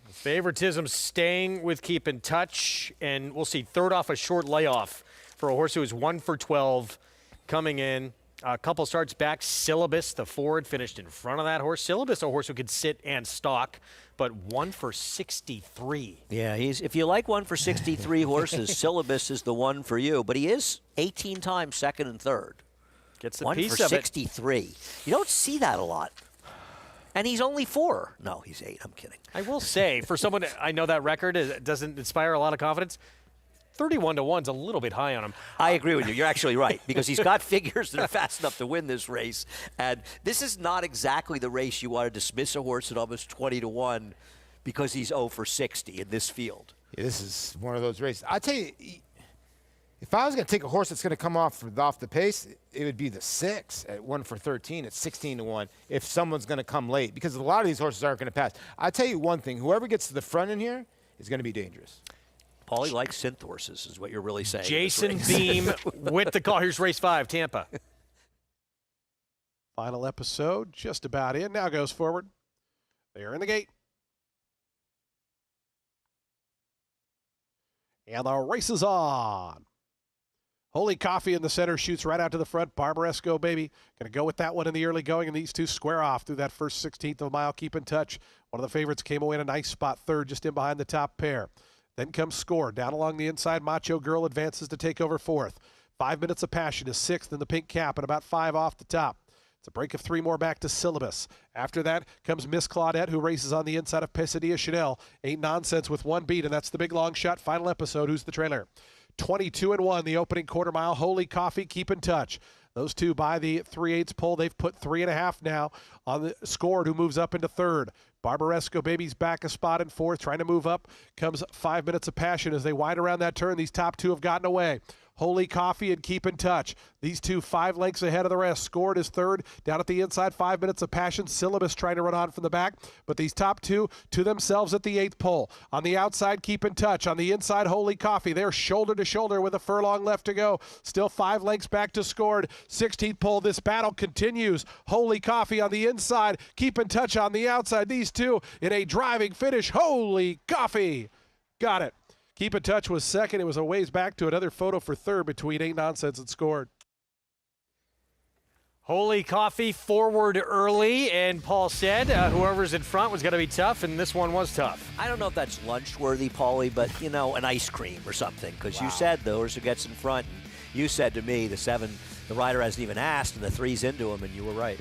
Favoritism staying with Keep in Touch, and we'll see 3rd off a short layoff for a horse who is 1 for 12 coming in. A couple starts back, Syllabus, the forward, finished in front of that horse. Syllabus, a horse who could sit and stalk, but 1 for 63.
Yeah, if you like 1 for 63 horses, Syllabus is the one for you. But he is 18 times 2nd and 3rd.
Gets a
1
piece
for
of
63. You don't see that a lot. And he's only 4. No, he's 8. I'm kidding.
I will say, for someone, I know that record doesn't inspire a lot of confidence. 31 to 1's a little bit high on him.
I agree with you. You're actually right, because he's got figures that are fast enough to win this race. And this is not exactly the race you want to dismiss a horse at almost 20 to 1 because he's 0 for 60 in this field.
Yeah, this is one of those races. I tell you, If I was going to take a horse that's going to come off the pace, it would be the 6 at 1 for 13. It's 16-1 if someone's going to come late, because a lot of these horses aren't going to pass. I tell you one thing: whoever gets to the front in here is going to be dangerous.
Paulie likes synth horses, is what you're really saying.
Jason Beam with the call. Here's race 5, Tampa.
Final episode just about in. Now goes forward. They are in the gate. And the race is on. Holy Coffee in the center, shoots right out to the front. Barbaresco, baby. Going to go with that one in the early going, and these two square off through that first 16th of a mile. Keep in touch. One of the favorites came away in a nice spot, third, just in behind the top pair. Then comes Score. Down along the inside, Macho Girl advances to take over fourth. 5 Minutes of Passion is sixth in the pink cap and about 5 off the top. It's a break of 3 more back to Syllabus. After that comes Miss Claudette, who races on the inside of Pesadilla Chanel. Ain't Nonsense with 1 beat, and that's the big long shot. Final episode. Who's the trailer? 22-1, the opening quarter mile. Holy Coffee, Keep in Touch. Those two by the 3/8 pole. They've put 3.5 now on the Scored, who moves up into third. Barbaresco, baby's back a spot in fourth, trying to move up. Comes 5 Minutes of Passion as they wind around that turn. These top two have gotten away. Holy Coffee and Keep in Touch. These two 5 lengths ahead of the rest. Scored is third. Down at the inside, 5 Minutes of Passion. Syllabus trying to run on from the back. But these top two to themselves at the 8th pole. On the outside, Keep in Touch. On the inside, Holy Coffee. They're shoulder to shoulder with a furlong left to go. Still 5 lengths back to Scored. 16th pole. This battle continues. Holy Coffee on the inside. Keep in Touch on the outside. These two in a driving finish. Holy Coffee. Got it. Keep in Touch was second. It was a ways back to another photo for third between Ain't Nonsense and Scored.
Holy Coffee forward early, and Paul said whoever's in front was going to be tough, and this one was tough.
I don't know if that's lunch-worthy, Paulie, but, you know, an ice cream or something, because you said the horse who gets in front, and you said to me the 7, the rider hasn't even asked, and the 3's into him, and you were right.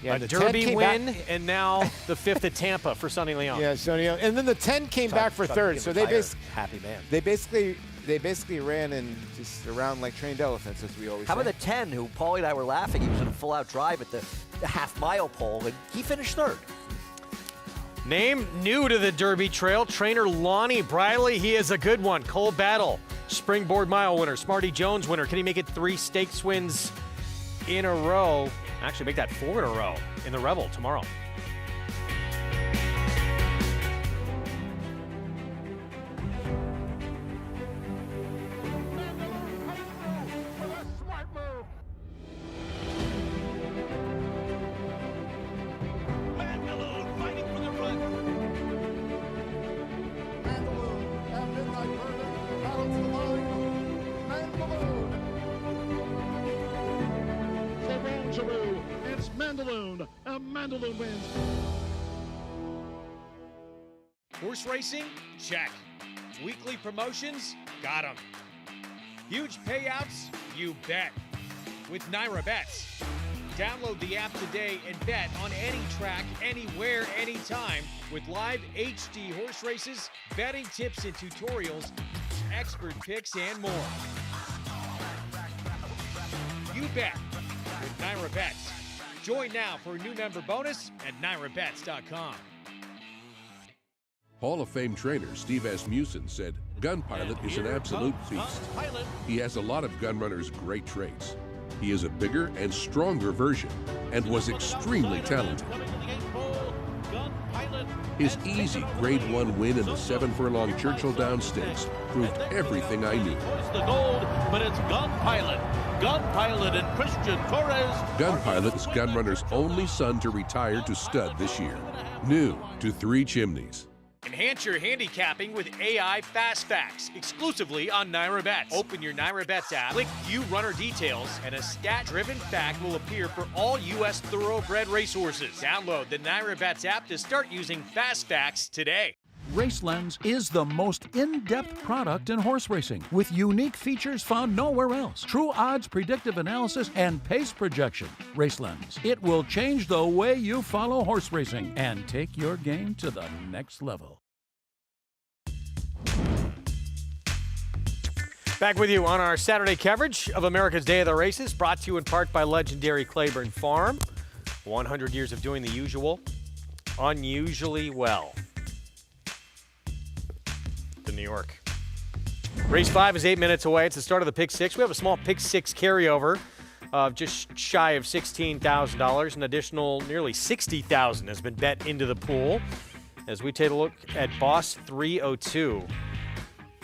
Yeah,
a Derby win, and now the 5th at Tampa for Sonny Leon.
Yeah, Sonny Leon. And then the 10 came back for third. So they
happy man.
They basically ran in just around like trained elephants, as we always say.
How about the 10, who Paulie and I were laughing? He was in a full-out drive at the half-mile pole, and he finished third.
Name new to the Derby Trail, trainer Lonnie Bryley. He is a good one. Cole Battle, Springboard Mile winner. Smarty Jones winner. Can he make it 3 stakes wins in a row? Actually make that 4 in a row in the Rebel tomorrow.
It's Mandaloon. Mandaloon wins.
Horse racing? Check. Weekly promotions? Got 'em. Huge payouts? You bet. With Naira Bets. Download the app today and bet on any track, anywhere, anytime with live HD horse races, betting tips and tutorials, expert picks, and more. You bet with Naira Bets. Join now for a new member bonus at NairaBets.com.
Hall of Fame trainer Steve Asmussen said, Gun Pilot is an absolute beast. He has a lot of gun runners' great traits. He is a bigger and stronger version and was extremely talented. His easy Grade 1 win in the 7 furlong Churchill Downs Stakes proved everything I knew.
It's the gold, but it's Gun Pilot. Gun Pilot and Christian Torres.
Gun Pilot is Gun Runner's only son to retire to stud this year. New to 3 Chimneys.
Enhance your handicapping with AI Fast Facts, exclusively on Naira Bets. Open your Naira Bets app, click View Runner Details, and a stat-driven fact will appear for all U.S. thoroughbred racehorses. Download the Naira Bets app to start using Fast Facts today.
RaceLens is the most in-depth product in horse racing, with unique features found nowhere else. True odds, predictive analysis, and pace projection. RaceLens. It will change the way you follow horse racing and take your game to the next level.
Back with you on our Saturday coverage of America's Day of the Races, brought to you in part by legendary Claiborne Farm. 100 years of doing the usual, unusually well. To New York. Race 5 is 8 minutes away. It's the start of the Pick 6. We have a small Pick 6 carryover of just shy of $16,000. An additional nearly $60,000 has been bet into the pool as we take a look at Boss 302.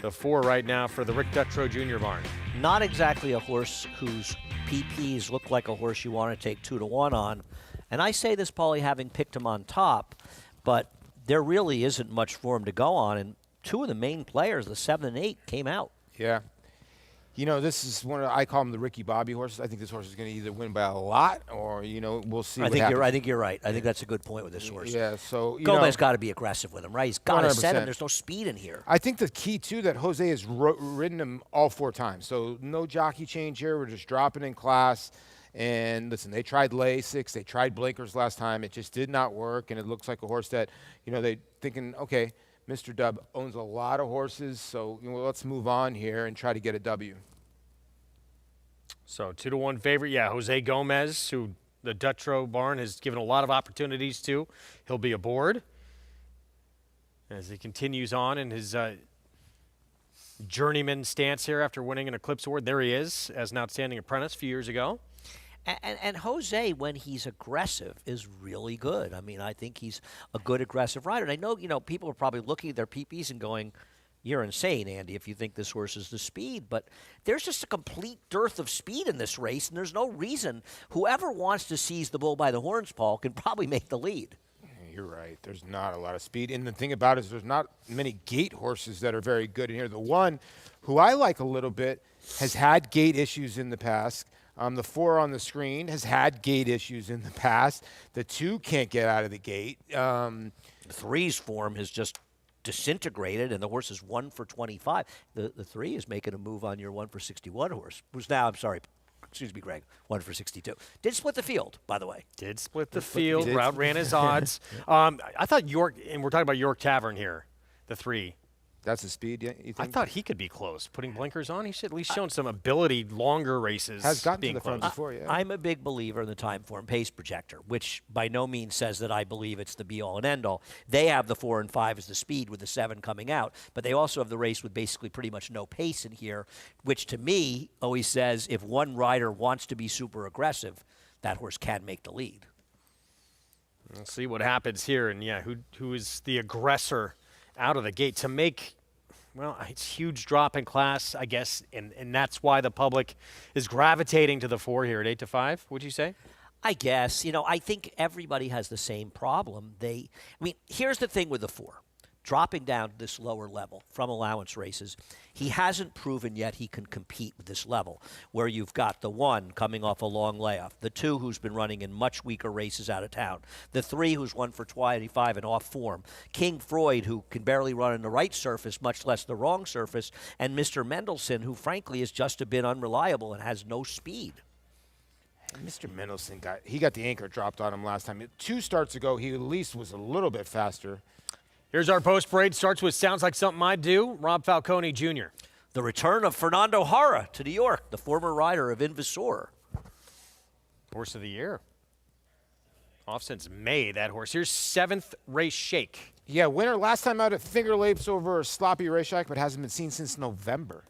The 4 right now for the Rick Dutrow Jr. barn.
Not exactly a horse whose PPs look like a horse you want to take 2-1 on. And I say this, Paulie, having picked him on top, but there really isn't much for him to go on. And 2 of the main players, the 7 and 8, came out.
Yeah. You know, this is I call him the Ricky Bobby horses. I think this horse is going to either win by a lot or, we'll see what happens.
I think you're right. I think that's a good point with this horse.
Yeah, so,
Gomez got to be aggressive with him, right? He's got
100%.
a 7. There's no speed in here.
I think the key, too, that Jose has ridden him all 4 times. So no jockey change here. We're just dropping in class. And, listen, they tried Lasix. They tried blinkers last time. It just did not work. And it looks like a horse that, they thinking, okay, Mr. Dub owns a lot of horses. So, let's move on here and try to get a W.
So 2-1 favorite, yeah, Jose Gomez, who the Dutrow barn has given a lot of opportunities to. He'll be aboard as he continues on in his journeyman stance here after winning an Eclipse Award. There he is as an outstanding apprentice a few years ago.
And Jose, when he's aggressive, is really good. I mean, I think he's a good aggressive rider. And I know, people are probably looking at their PPs and going, you're insane, Andy, if you think this horse is the speed. But there's just a complete dearth of speed in this race, and there's no reason. Whoever wants to seize the bull by the horns, Paul, can probably make the lead.
You're right. There's not a lot of speed. And the thing about it is there's not many gate horses that are very good in here. The one who I like a little bit has had gate issues in the past. The 4 on the screen has had gate issues in the past. The 2 can't get out of the gate.
The 3's form has just disintegrated, and the horse is 1 for 25. The 3 is making a move on your 1 for 61 horse, who's now, excuse me, Greg, 1 for 62. Did split the field, by the way.
Did split the field. Route ran his odds. I thought York, and we're talking about York Tavern here, the 3.
That's the speed, yeah, you think?
I thought he could be close. Putting blinkers on, he should at least shown some ability, longer races.
Has gotten
being
to the front
close.
before, yeah.
I'm a big believer in the time form pace projector, which by no means says that I believe it's the be-all and end-all. They have the 4 and 5 as the speed with the 7 coming out, but they also have the race with basically pretty much no pace in here, which to me always says if one rider wants to be super aggressive, that horse can make the lead.
We'll see what happens here, and yeah, who is the aggressor out of the gate to make. Well, it's huge drop in class, I guess, and that's why the public is gravitating to the 4 here at 8-5, would you say?
I guess. I think everybody has the same problem. Here's the thing with the 4. Dropping down to this lower level from allowance races, he hasn't proven yet he can compete with this level, where you've got the 1 coming off a long layoff, the 2 who's been running in much weaker races out of town, the 3 who's 1 for 25 and off form, King Freud, who can barely run on the right surface, much less the wrong surface, and Mr. Mendelssohn, who frankly is just a bit unreliable and has no speed.
Mr. Mendelssohn got the anchor dropped on him last time. 2 starts ago, he at least was a little bit faster.
Here's our post parade. Starts with Sounds Like Something I'd Do, Rob Falcone Jr.
The return of Fernando Jara to New York, the former rider of Invisor.
Horse of the year. Off since May, that horse. Here's 7th Race Shake.
Yeah, winner last time out at Finger Lapes over a sloppy racetrack, but hasn't been seen since November.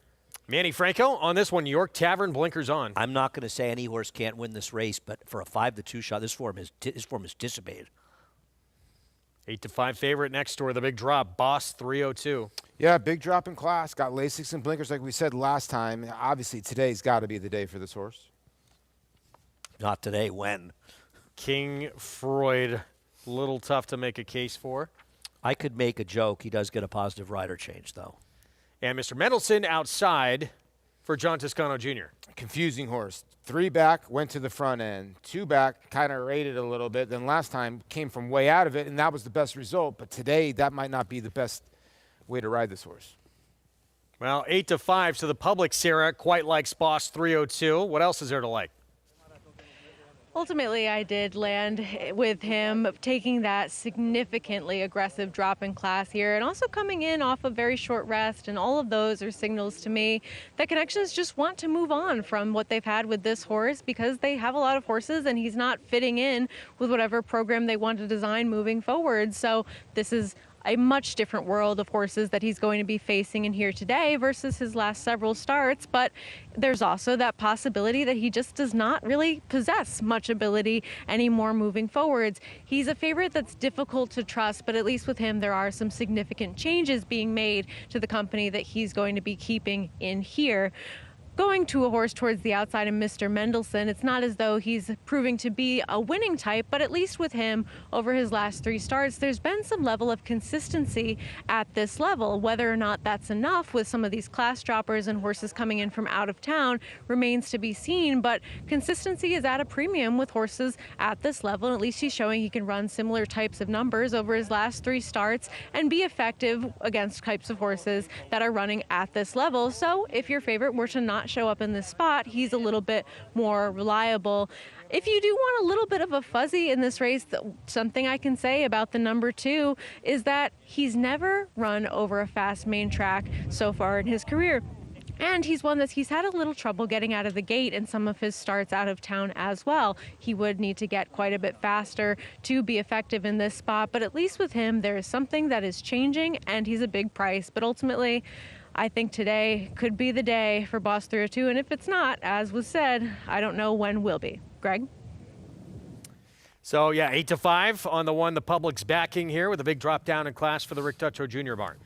Manny Franco on this one, York Tavern, blinkers on.
I'm not going to say any horse can't win this race, but for a 5-2 shot, his form is dissipated.
8-5 favorite next door, the big drop, Boss 302.
Yeah, big drop in class. Got Lasix and blinkers like we said last time. Obviously, today's got to be the day for this horse.
Not today, when?
King Freud, a little tough to make a case for.
I could make a joke. He does get a positive rider change, though.
And Mr. Mendelssohn outside for John Toscano Jr.
Confusing horse. 3 back, went to the front end. 2 back, kind of rated a little bit. Then last time came from way out of it, and that was the best result. But today, that might not be the best way to ride this horse.
Well, 8-5, so the public, Sarah, quite likes Boss 302. What else is there to like?
Ultimately, I did land with him taking that significantly aggressive drop in class here and also coming in off a very short rest. And all of those are signals to me that Connections just want to move on from what they've had with this horse because they have a lot of horses and he's not fitting in with whatever program they want to design moving forward. So this is a much different world of horses that he's going to be facing in here today versus his last several starts. But there's also that possibility that he just does not really possess much ability anymore moving forwards. He's a favorite that's difficult to trust, but at least with him, there are some significant changes being made to the company that he's going to be keeping in here. Going to a horse towards the outside of Mr. Mendelssohn, it's not as though he's proving to be a winning type, but at least with him over his last 3 starts, there's been some level of consistency at this level. Whether or not that's enough with some of these class droppers and horses coming in from out of town remains to be seen, but consistency is at a premium with horses at this level. And at least he's showing he can run similar types of numbers over his last 3 starts and be effective against types of horses that are running at this level. So if your favorite were to not show up in this spot, he's a little bit more reliable. If you do want a little bit of a fuzzy in this race, something I can say about the number 2 is that he's never run over a fast main track so far in his career. And he's one that he's had a little trouble getting out of the gate in some of his starts out of town as well. He would need to get quite a bit faster to be effective in this spot, but at least with him, there is something that is changing, and he's a big price. But ultimately, I think today could be the day for Boss 302, and if it's not, as was said, I don't know when will be. Greg?
So, yeah, 8-5 on the one the public's backing here with a big drop down in class for the Rick Dutrow Jr. barn.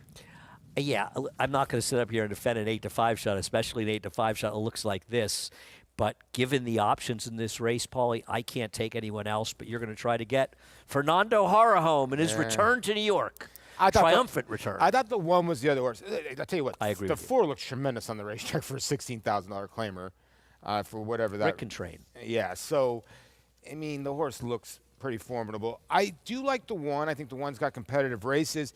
Yeah, I'm not going to sit up here and defend an 8-5 shot, especially an 8-5 shot that looks like this. But given the options in this race, Paulie, I can't take anyone else. But you're going to try to get Fernando Jara home in his return to New York. Triumphant return.
I thought the 1 was the other horse. I'll tell you what.
I agree.
The 4 looks tremendous on the racetrack for a $16,000 claimer, for whatever that.
Rick can train.
Yeah. So, I mean, the horse looks pretty formidable. I do like the 1. I think the 1's got competitive races.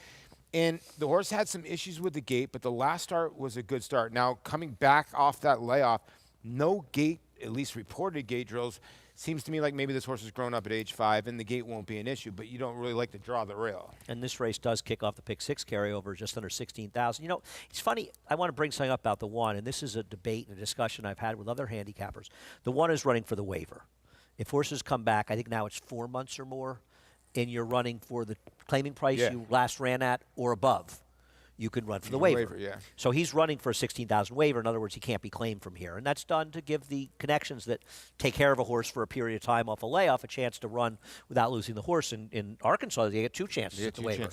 And the horse had some issues with the gate, but the last start was a good start. Now, coming back off that layoff, no gate, at least reported gate drills, seems to me like maybe this horse has grown up at age 5 and the gate won't be an issue, but you don't really like to draw the rail.
And this race does kick off the pick 6 carryover just under 16,000. You know, it's funny. I want to bring something up about the 1, and this is a debate and a discussion I've had with other handicappers. The 1 is running for the waiver. If horses come back, I think now it's 4 months or more, and you're running for the claiming price you last ran at or above, you can run for the waiver. So he's running for a 16,000 waiver. In other words, he can't be claimed from here. And that's done to give the connections that take care of a horse for a period of time off a layoff a chance to run without losing the horse. In Arkansas, they get 2 chances at the waiver.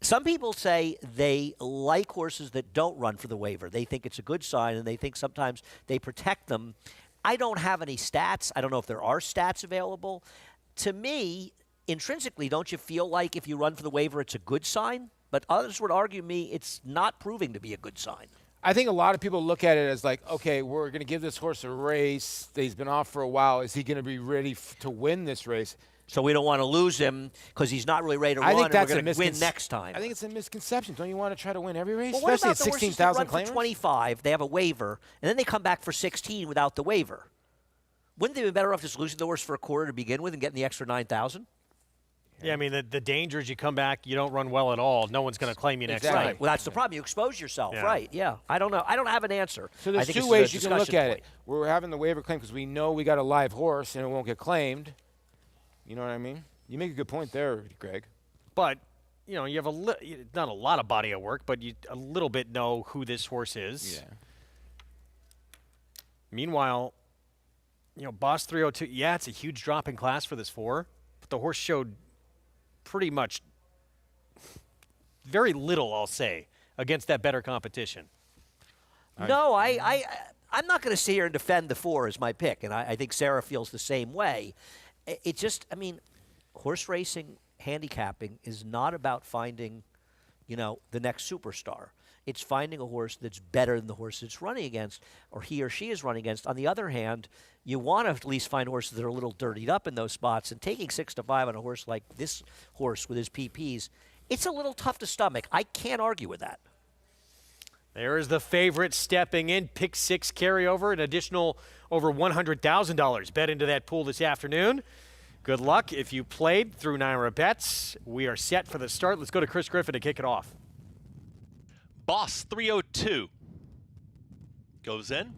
Some people say they like horses that don't run for the waiver. They think it's a good sign, and they think sometimes they protect them. I don't have any stats. I don't know if there are stats available. To me, intrinsically, don't you feel like if you run for the waiver, it's a good sign? But others would argue me it's not proving to be a good sign.
I think a lot of people look at it as like, okay, we're going to give this horse a race. He's been off for a while. Is he going to be ready to win this race?
So we don't want to lose him because he's not really ready to run, and we're going to win next time.
I think it's a misconception. Don't you want to try to win every race?
Well, what
especially
about
at
the
16,000
horses that run for 25, they have a waiver, and then they come back for 16 without the waiver? Wouldn't they be better off just losing the horse for a quarter to begin with and getting the extra 9,000?
Yeah, I mean, the danger is you come back, you don't run well at all. No one's going to claim you next time.
Right. Well, that's the problem. You expose yourself, right? Yeah. I don't know. I don't have an answer.
So there's 2 ways you can look at it. We're having the waiver claim because we know we got a live horse and it won't get claimed. You know what I mean? You make a good point there, Greg.
But, you know, you have not a lot of body of work, but you a little bit know who this horse is.
Yeah.
Meanwhile, you know, Boss 302, yeah, it's a huge drop in class for this 4, but the horse showed pretty much very little, I'll say, against that better competition.
No, I'm not going to sit here and defend the 4 as my pick, and I think Sarah feels the same way. It just, I mean, horse racing, handicapping is not about finding, you know, the next superstar. It's finding a horse that's better than the horse it's running against, or he or she is running against. On the other hand, you want to at least find horses that are a little dirtied up in those spots. And taking 6-5 on a horse like this horse with his PPs, it's a little tough to stomach. I can't argue with that.
There is the favorite stepping in, pick 6 carryover, an additional over $100,000 bet into that pool this afternoon. Good luck if you played through Naira Bets. We are set for the start. Let's go to Chris Griffin to kick it off.
Boss 302 goes in.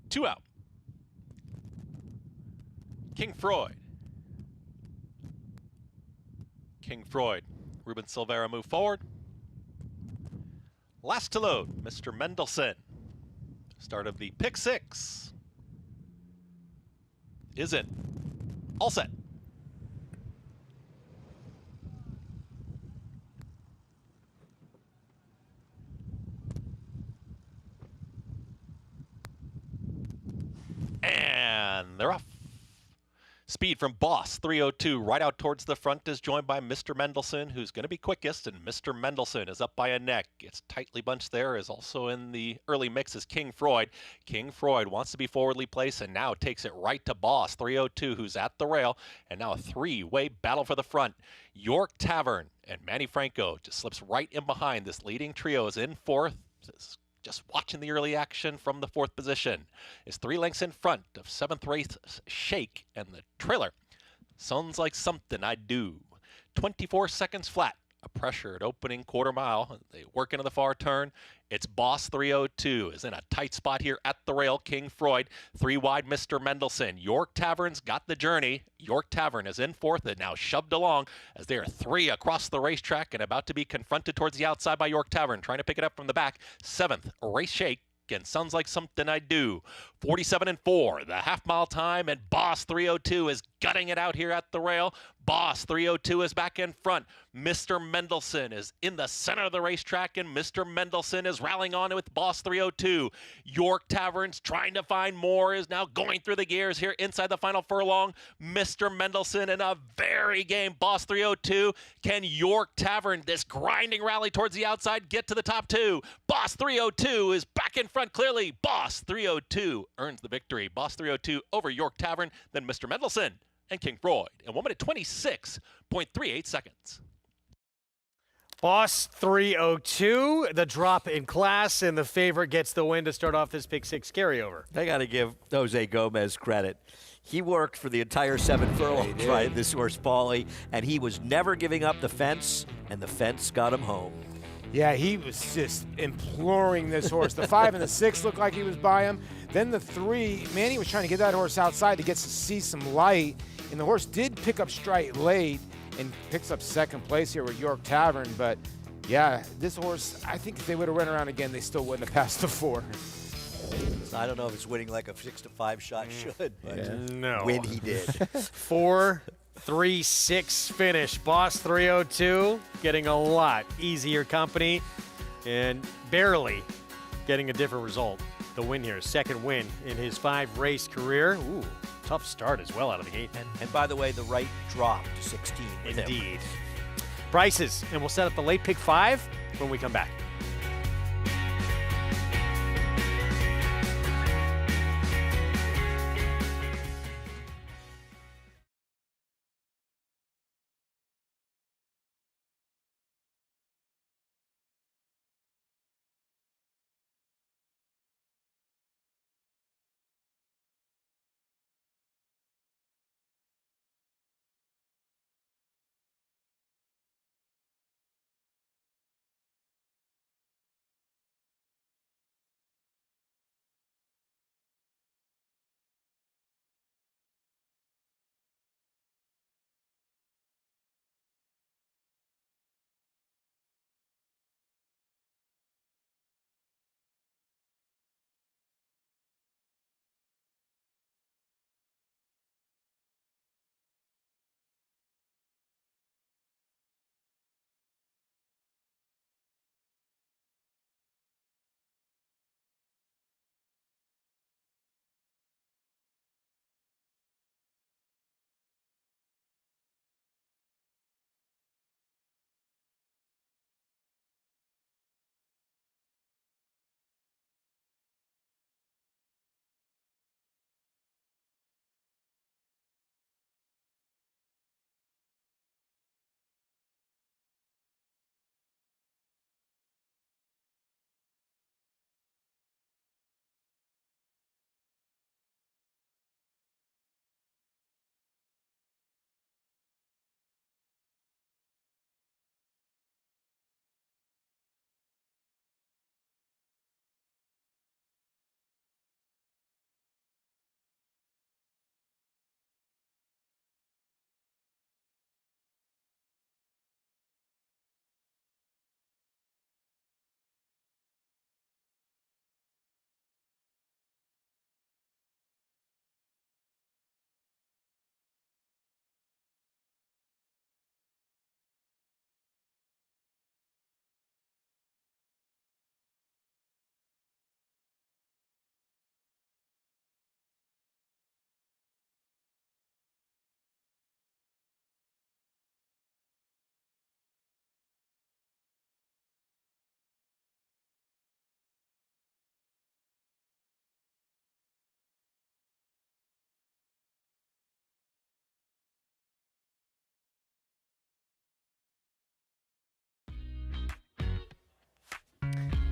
2 out. King Freud. King Freud. Ruben Silvera move forward. Last to load, Mr. Mendelssohn. Start of the pick 6 is in. All set. And they're off. Speed from Boss 302 right out towards the front is joined by Mr. Mendelssohn, who's going to be quickest, and Mr. Mendelssohn is up by a neck. It's tightly bunched there, is also in the early mix is King Freud. King Freud wants to be forwardly placed and now takes it right to Boss 302, who's at the rail, and now a three-way battle for the front. York Tavern and Manny Franco just slips right in behind. This leading trio is in fourth. Just watching the early action from the fourth position is 3 lengths in front of 7th race Shake, and the trailer sounds like something I do. 24 seconds flat. A pressured opening quarter mile. They work into the far turn. It's Boss 302 is in a tight spot here at the rail. King Freud, 3 wide, Mr. Mendelssohn. York Tavern's got the journey. York Tavern is in fourth and now shoved along as they are 3 across the racetrack and about to be confronted towards the outside by York Tavern, trying to pick it up from the back. 7th, Race Shake. And sounds like something I do. 47 and 4, the half-mile time, and Boss 302 is gutting it out here at the rail. Boss 302 is back in front. Mr. Mendelssohn is in the center of the racetrack, and Mr. Mendelssohn is rallying on with Boss 302. York Tavern's trying to find more, is now going through the gears here inside the final furlong. Mr. Mendelssohn in a very game Boss 302. Can York Tavern, this grinding rally towards the outside, get to the top 2? Boss 302 is back in front clearly. Boss 302 earns the victory. Boss 302 over York Tavern, then Mr. Mendelssohn and King Freud in 1 minute 26.38 seconds.
Boss 302, the drop in class, and the favorite gets the win to start off this pick 6 carryover.
They got to give Jose Gomez credit. He worked for the entire 7 furlongs, right, this horse, Paulie, and he was never giving up the fence, and the fence got him home.
Yeah, he was just imploring this horse. The 5 and the 6 looked like he was by him. Then the 3, Manny was trying to get that horse outside to get to see some light, and the horse did pick up straight late and picks up 2nd place here with York Tavern. But yeah, this horse, I think if they would have run around again, they still wouldn't have passed the 4.
I don't know if it's winning like a 6-5 shot should, but
no.
win he did.
4-3-6 finish. Boss 302 getting a lot easier company and barely getting a different result. The win here, 2nd win in his 5-race career. Ooh, tough start as well out of the gate.
And by the way, the right drop to 16.
Indeed. Prices, and we'll set up the late pick 5 when we come back.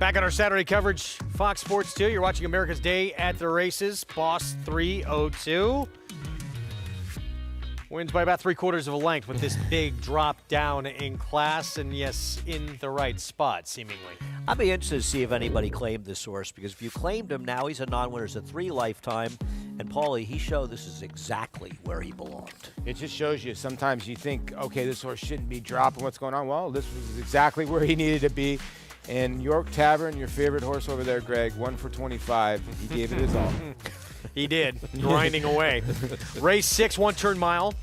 Back on our Saturday coverage, Fox Sports 2. You're watching America's Day at the Races. Boss 302 wins by about 3/4 of a length with this big drop down in class, and yes, in the right spot, seemingly.
I'd be interested to see if anybody claimed this horse, because if you claimed him now, he's a non-winner. It's a 3 lifetime. And Paulie, he showed this is exactly where he belonged.
It just shows you sometimes you think, okay, this horse shouldn't be dropping. What's going on? Well, this was exactly where he needed to be. And York Tavern, your favorite horse over there, Greg, 1 for 25. He gave it his all.
He did, grinding away. Race 6, 1-turn mile.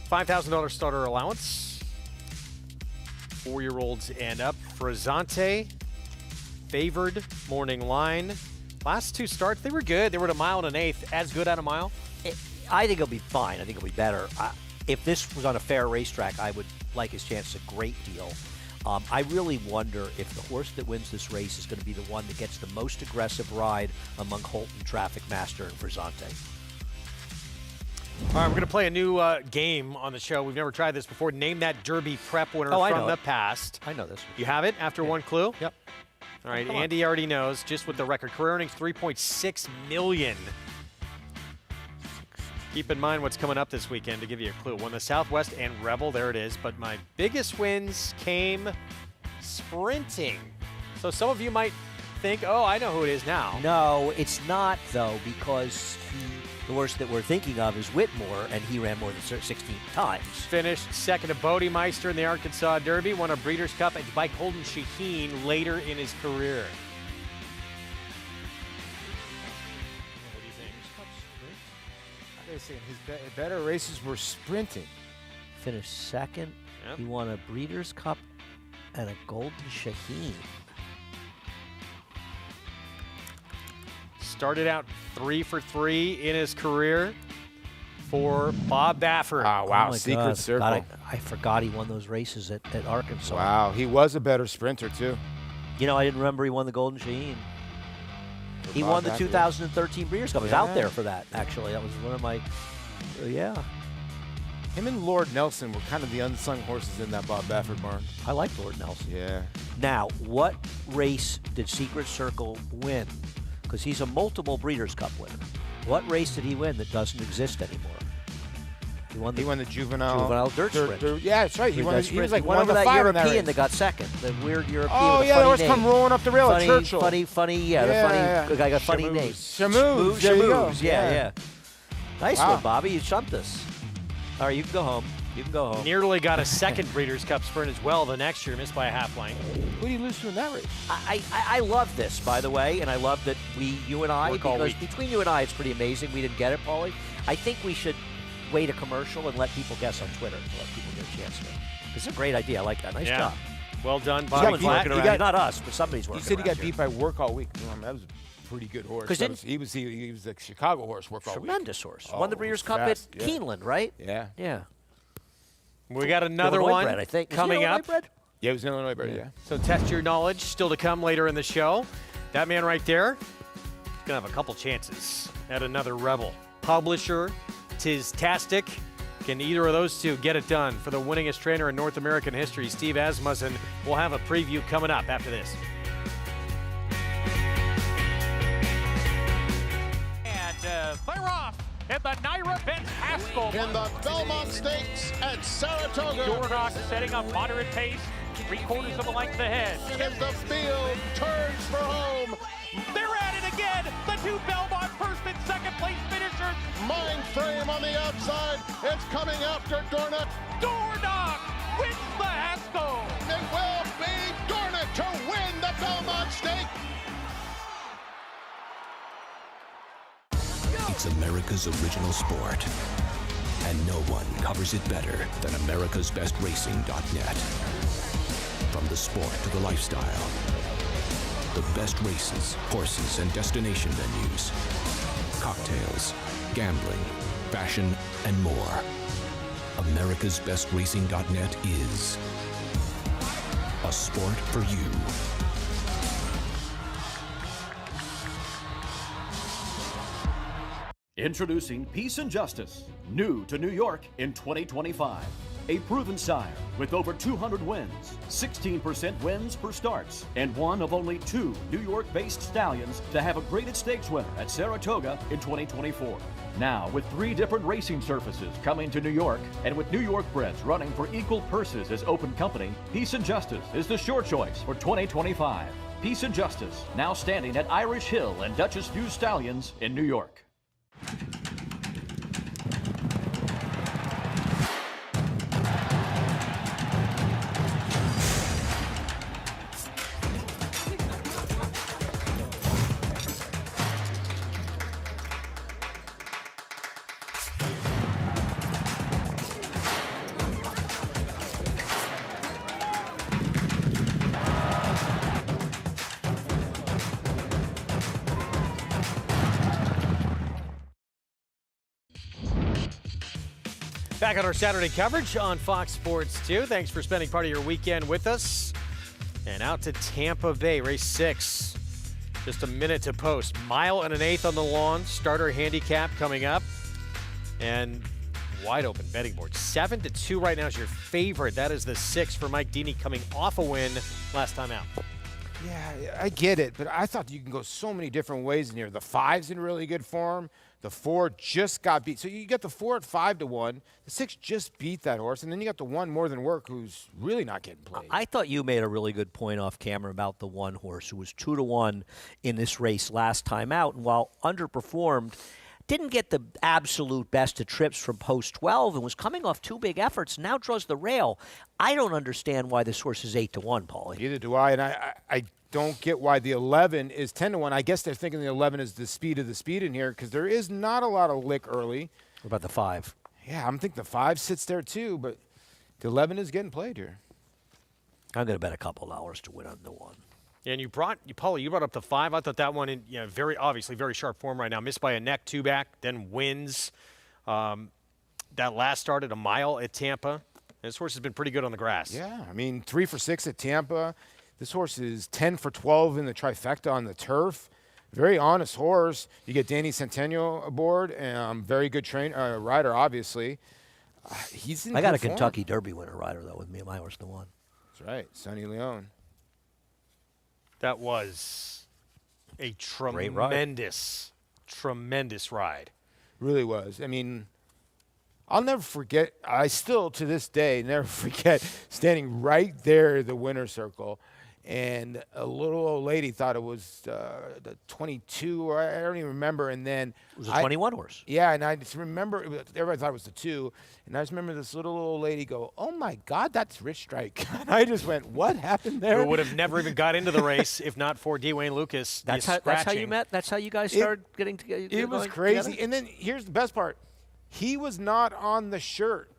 $5,000 starter allowance. 4-year-olds and up. Frizzante, favored, morning line. Last 2 starts, they were good. They were at 1 1/8. As good at a mile?
I think he'll be fine. I think he'll be better. If this was on a fair racetrack, I would like his chance a great deal. I really wonder if the horse that wins this race is going to be the one that gets the most aggressive ride among Holton, Traffic Master, and Frizzante.
All right, we're going to play a new game on the show. We've never tried this before. Name that Derby prep winner from the past.
I know this.
You have it after one clue?
Yep.
All right, Andy already knows, just with the record. Career earnings, $3.6 million. Keep in mind what's coming up this weekend to give you a clue. Won the Southwest and Rebel, there it is. But my biggest wins came sprinting. So some of you might think, oh, I know who it is now.
No, it's not, though, because the horse that we're thinking of is Whitmore, and he ran more than 16 times.
Finished second to Bodemeister in the Arkansas Derby, won a Breeders' Cup by Golden Shaheen later in his career. What do you think?
They're saying his better races were sprinting.
Finished second.
Yep.
He won a Breeders' Cup and a Golden Shaheen.
Started out 3 for 3 in his career for Bob Baffert.
Oh, wow.
Oh my
Secret
God.
Circle.
God, I forgot he won those races at Arkansas.
Wow. He was a better sprinter, too.
You know, I didn't remember he won the Golden Shaheen. He
Bob
won the
Baffert.
2013 Breeders' Cup. I was
Yeah.
out there for that, actually. That was one of my, yeah.
Him and Lord Nelson were kind of the unsung horses in that Bob Baffert barn.
I like Lord Nelson.
Yeah.
Now, what race did Secret Circle win? Because he's a multiple Breeders' Cup winner. What race did he win that doesn't exist anymore? He won
the juvenile
dirt sprint.
Yeah, that's right. He was like one of
Whatever
the
that
5 in that
European
race.
that got second. The weird European
Oh,
with a
yeah,
funny
the horse
name.
come rolling up the rail at
Funny,
Churchill.
funny, the funny guy got funny
Shamoos.
name.
Shamoos. There you go.
Yeah. Nice
Wow.
one, Bobby. You chumped us. All right, you can go home. You can go home.
Nearly got a second Breeders' Cup sprint as well the next year, missed by a half length.
Who did he lose to in that race?
I love this, by the way, and I love that you and I,
Work all
because
week.
between you and I, it's pretty amazing we didn't get it, Paulie. I think we should wait a commercial and let people guess on Twitter to let people get a chance to. This is a great idea. I like that. Nice job.
Well done,
Someone's
Bobby Flatt.
working around. Not us, but somebody's
You
working
said he got
around here.
beat by Work All Week. That was a pretty good horse.
'Cause
He was a Chicago horse. Work All Week.
Tremendous horse.
Oh,
Won the Breeders' Cup
fast,
at
yeah.
Keeneland, right?
Yeah.
Yeah.
We got another
Illinois
one
bred, I think. Is he
coming
Illinois
up.
bred?
Yeah, it was an Illinois bird, yeah.
So test your knowledge. Still to come later in the show. That man right there is going to have a couple chances at another Rebel. Publisher, Tis-tastic. Can either of those two get it done for the winningest trainer in North American history, Steve Asmussen? We'll have a preview coming up after this.
And clear off in the Naira Benz Haskell.
In the Belmont Stakes at Saratoga.
Dornock setting up moderate pace, 3/4 of a length ahead.
As the field turns for home.
They're at it again. The two Belmont first and second place finishers.
Mind frame on the outside. It's coming after Dornock.
Dornock wins the Haskell.
It will be Dornock to win the Belmont Stake.
It's America's original sport, and no one covers it better than americasbestracing.net. From the sport to the lifestyle, the best races, horses, and destination venues, cocktails, gambling, fashion, and more. americasbestracing.net is a sport for you.
Introducing Peace and Justice, new to New York in 2025. a proven sire with over 200 wins, 16% wins per starts, and one of only 2 New York-based stallions to have a graded stakes winner at Saratoga in 2024. Now, with 3 different racing surfaces coming to New York, and with New York breds running for equal purses as open company, Peace and Justice is the sure choice for 2025. Peace and Justice, now standing at Irish Hill and Duchess View Stallions in New York.
Back on our Saturday coverage on Fox Sports 2. Thanks for spending part of your weekend with us. And out to Tampa Bay, race 6. Just a minute to post. 1 1/8 on the lawn. Starter handicap coming up. And wide open betting board. 7-2 right now is your favorite. That is the 6 for Mike Deeney coming off a win last time out.
Yeah, I get it, but I thought you can go so many different ways in here. The 5's in really good form. The 4 just got beat. So you get the 4 at 5-1. The 6 just beat that horse. And then you got the 1 More Than Work, who's really not getting played.
I thought you made a really good point off camera about the 1 horse who was 2-1 in this race last time out. And while underperformed, didn't get the absolute best of trips from post 12 and was coming off 2 big efforts, now draws the rail. I don't understand why this horse is 8-1, Paulie.
Neither do I. And I don't get why the 11 is 10-1. I guess they're thinking the 11 is the speed of the speed in here because there is not a lot of lick early.
What about the 5?
Yeah, I'm thinking the 5 sits there too, but the 11 is getting played here.
I'm going to bet a couple dollars to win on the 1.
And Paulie, you brought up the 5. I thought that one in very obviously very sharp form right now. Missed by a neck 2 back, then wins. That last start at a mile at Tampa. This horse has been pretty good on the grass.
Yeah, I mean 3 for 6 at Tampa. This horse is 10 for 12 in the trifecta on the turf. Very honest horse. You get Danny Centennial aboard, and very good rider, obviously. He's in
I got a
form.
Kentucky Derby winner rider, though, with me and my horse, the 1.
That's right, Sonny Leone.
That was a tremendous ride.
Really was. I mean, I'll never forget, I still to this day never forget standing right there at the winner's circle. And a little old lady thought it was the 22, or I don't even remember. And then
it was a 21 horse.
Yeah, and I just remember everybody thought it was the 2, and I just remember this little old lady go, "Oh my God, that's Rich Strike!" And I just went, "What happened there?"
Who would have never even got into the race if not for Dwayne Lucas.
That's how you met. That's how you guys started getting together.
It was crazy. And then here's the best part: he was not on the shirt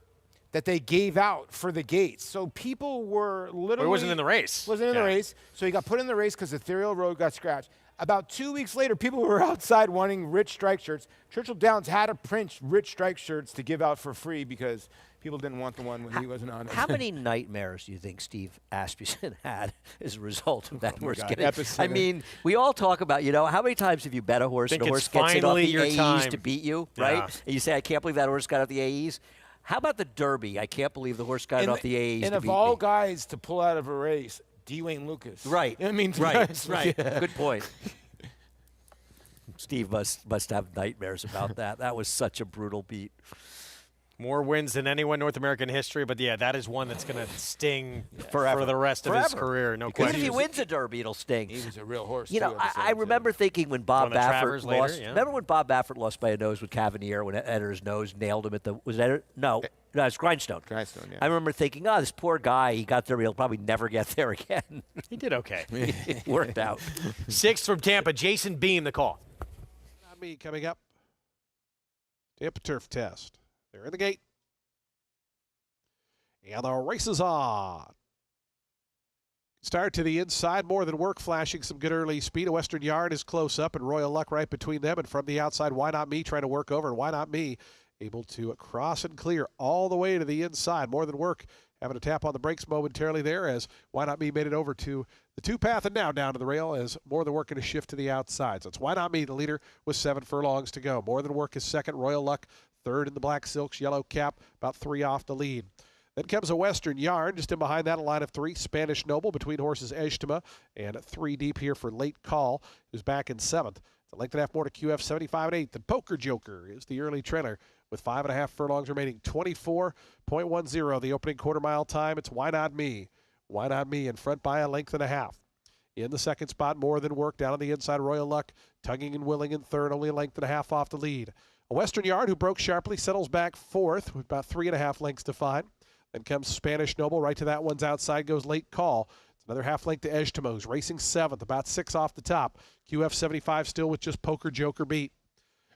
that they gave out for the gates. So people were literally...
He wasn't in the race.
Wasn't in the race. So he got put in the race because Ethereal Road got scratched. About 2 weeks later, people were outside wanting Rich Strike shirts. Churchill Downs had to print Rich Strike shirts to give out for free because people didn't want the one when he wasn't on it.
How many nightmares do you think Steve Asmussen had as a rolls of that horse getting?
Epicenter.
I mean, we all talk about, how many times have you bet a horse and the horse gets it off the AEs to beat you, right?
Yeah.
And you say, I can't believe that horse got off the AEs. How about the Derby? I can't believe the horse got it off the AEs
and
to
of
beat
all
me.
guys to pull out of a race, Dwayne Lucas.
Right.
I mean,
right.
Yeah.
Good point. Steve must have nightmares about that. That was such a brutal beat.
More wins than anyone in North American history, but yeah, that is one that's going to sting
Forever.
for the rest of his career. No
Because
question.
if he wins a Derby, it'll sting.
He was a real horse.
I remember thinking when Bob
Won the
Baffert
Travers
lost.
later, yeah.
Remember when Bob Baffert lost by a nose with Cavanier when Edder's nose nailed him at the No, it's Grindstone.
Grindstone, yeah.
I remember thinking, this poor guy, he got there, he'll probably never get there again.
He did okay.
It worked out.
6 from Tampa, Jason Beam, the call.
Not me coming up. Tampa Turf Test. They're in the gate. And the race is on. Start to the inside, More Than Work, flashing some good early speed. A Western Yard is close up, and Royal Luck right between them. And from the outside, Why Not Me trying to work over, and Why Not Me able to cross and clear all the way to the inside. More Than Work having a tap on the brakes momentarily there as Why Not Me made it over to the 2-path and now down to the rail as More Than Work going to shift to the outside. So it's Why Not Me, the leader, with 7 furlongs to go. More Than Work is second, Royal Luck third in the black silks, yellow cap, about 3 off the lead. Then comes a Western Yarn. Just in behind that, a line of 3. Spanish Noble between horses Ejtema and 3 deep here for Late Call, who's back in 7th. It's a length and a half more to QF 75 and 8th. And Poker Joker is the early trailer with 5.5 furlongs remaining. 24.10 the opening quarter mile time. It's Why Not Me? Why Not Me in front by a length and a half. In the second spot, More Than Work down on the inside. Royal Luck tugging and willing in third, only a length and a half off the lead. A Western Yard who broke sharply settles back 4th with about 3.5 lengths to find. Then comes Spanish Noble. Right to that one's outside goes Late Call. It's another half length to Ejtema, who's racing 7th, about 6 off the top. QF 75 still with just Poker Joker beat.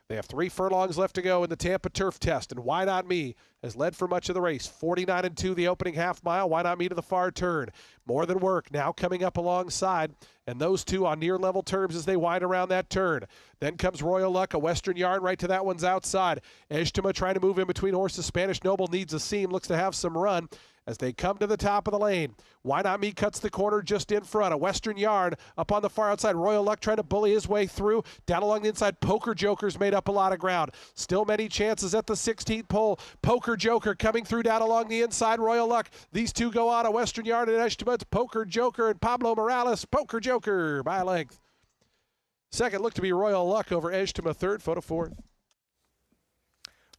They have 3 furlongs left to go in the Tampa Turf Test, and Why Not Me has led for much of the race. 49-2 the opening half mile. Why Not Me to the far turn. More Than Work now coming up alongside, and those two on near level terms as they wind around that turn. Then comes Royal Luck, a Western Yarn right to that one's outside. Ejtema trying to move in between horses. Spanish Noble needs a seam, looks to have some run as they come to the top of the lane. Why Not Me cuts the corner just in front. A Western Yarn up on the far outside. Royal Luck trying to bully his way through. Down along the inside, Poker Joker's made up a lot of ground. Still many chances at the 16th pole. Poker Joker coming through down along the inside. Royal Luck. These two go on. A Western Yarn and Ejtema. It's Poker Joker and Pablo Morales. Poker Joker by a length. Second look to be Royal Luck over Ejtema. Third, photo 4th.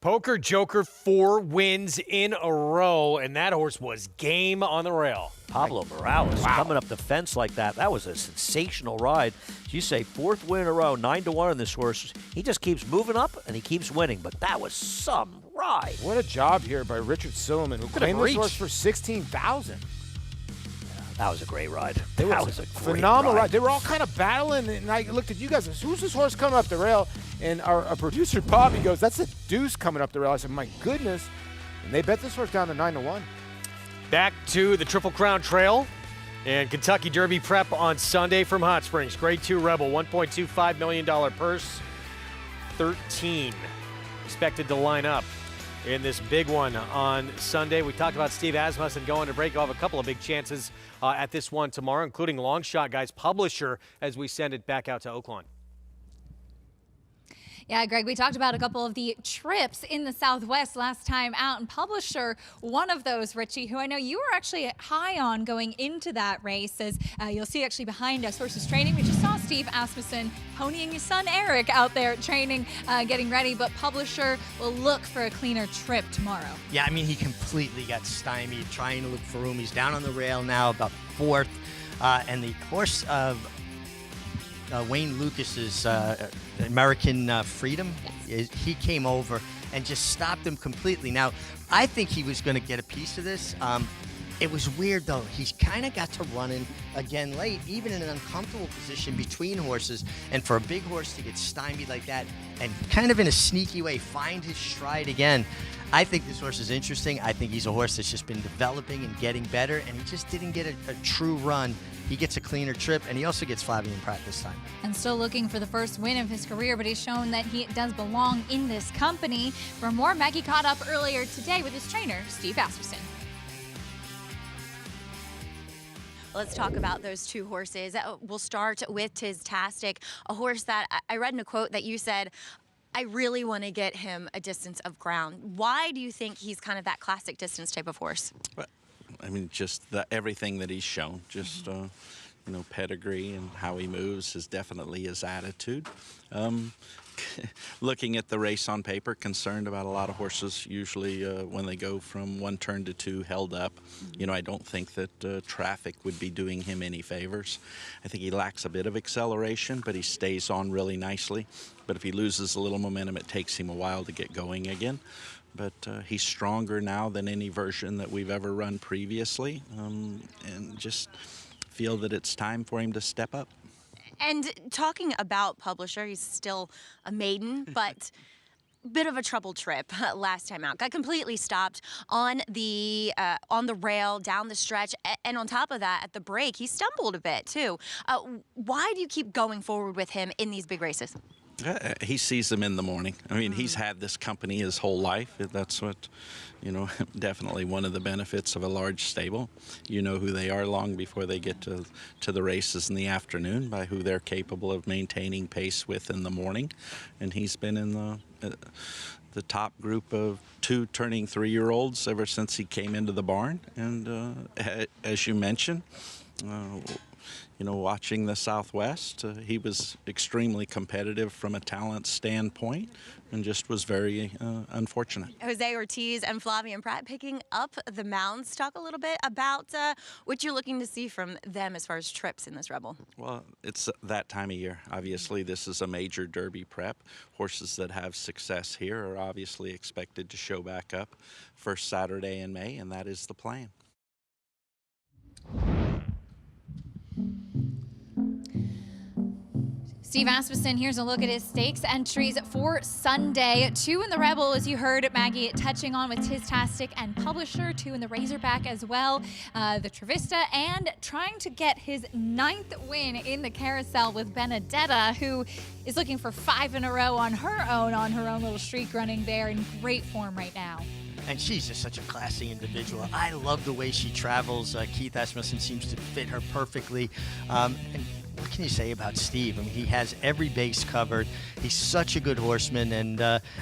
Poker Joker, 4 wins in a row, and that horse was game on the rail.
Pablo Morales coming up the fence like that. That was a sensational ride. You say 4th win in a row, 9-1 on this horse. He just keeps moving up and he keeps winning, but that was some ride.
What a job here by Richard Silliman, who claimed this horse for $16,000.
That was a great ride.
That
was a great
phenomenal
ride.
ride. They were all kind of battling, and I looked at you guys. I said, who's this horse coming up the rail? And our producer, Bobby, goes, that's a Deuce coming up the rail. I said, my goodness. And they bet this horse down to 9-1.
Back to the Triple Crown Trail and Kentucky Derby prep on Sunday from Hot Springs. Grade 2 Rebel, $1.25 million purse. 13 expected to line up in this big one on Sunday. We talked about Steve Asmussen going to break. We'll have a couple of big chances at this one tomorrow, including long shot guys Publisher as we send it back out to Oaklawn.
Yeah, Greg, we talked about a couple of the trips in the Southwest last time out, and Publisher, one of those, Richie, who I know you were actually high on going into that race, as you'll see actually behind us, horses training. We just saw Steve Asmussen ponying his son Eric out there training, getting ready, but Publisher will look for a cleaner trip tomorrow.
Yeah, I mean, he completely got stymied trying to look for room. He's down on the rail now, about 4th, and the horse of Wayne Lucas's American Freedom, he came over and just stopped him completely. Now, I think he was going to get a piece of this. It was weird, though. He's kind of got to run in again late, even in an uncomfortable position between horses. And for a big horse to get stymied like that and kind of in a sneaky way find his stride again, I think this horse is interesting. I think he's a horse that's just been developing and getting better, and he just didn't get a true run. He gets a cleaner trip, and he also gets Flavian Pratt this time.
And still looking for the first win of his career, but he's shown that he does belong in this company. For more, Maggie caught up earlier today with his trainer, Steve Asmussen.
Let's talk about those 2 horses. We'll start with Tiztastic, a horse that I read in a quote that you said, I really want to get him a distance of ground. Why do you think he's kind of that classic distance type of horse?
I mean, just everything that he's shown, just pedigree and how he moves is definitely his attitude. Looking at the race on paper, concerned about a lot of horses usually when they go from 1 turn to 2 held up. I don't think that traffic would be doing him any favors. I think he lacks a bit of acceleration, but he stays on really nicely. But if he loses a little momentum, it takes him a while to get going again. But he's stronger now than any version that we've ever run previously, and just feel that it's time for him to step up.
And talking about Publisher, he's still a maiden, but bit of a troubled trip last time out. Got completely stopped on the rail down the stretch, and on top of that, at the break, he stumbled a bit too. Why do you keep going forward with him in these big races?
He sees them in the morning. I mean, he's had this company his whole life. That's what, definitely one of the benefits of a large stable. You know who they are long before they get to the races in the afternoon by who they're capable of maintaining pace with in the morning. And he's been in the top group of 2 turning 3-year-olds ever since he came into the barn. And as you mentioned, watching the Southwest, he was extremely competitive from a talent standpoint and just was very unfortunate.
Jose Ortiz and Flavien Prat picking up the mounts. Talk a little bit about what you're looking to see from them as far as trips in this Rebel.
Well, it's that time of year. Obviously, this is a major Derby prep. Horses that have success here are obviously expected to show back up first Saturday in May, and that is the plan.
Steve Asmussen, here's a look at his stakes entries for Sunday. 2 in the Rebel, as you heard Maggie touching on with Tiztastic and Publisher. 2 in the Razorback as well. The Trevista, and trying to get his 9th win in the Carousel with Benedetta, who is looking for 5 in a row on her own little streak running there, in great form right now.
And she's just such a classy individual. I love the way she travels. Keith Asmussen seems to fit her perfectly. And what can you say about Steve? I mean, he has every base covered. He's such a good horseman, and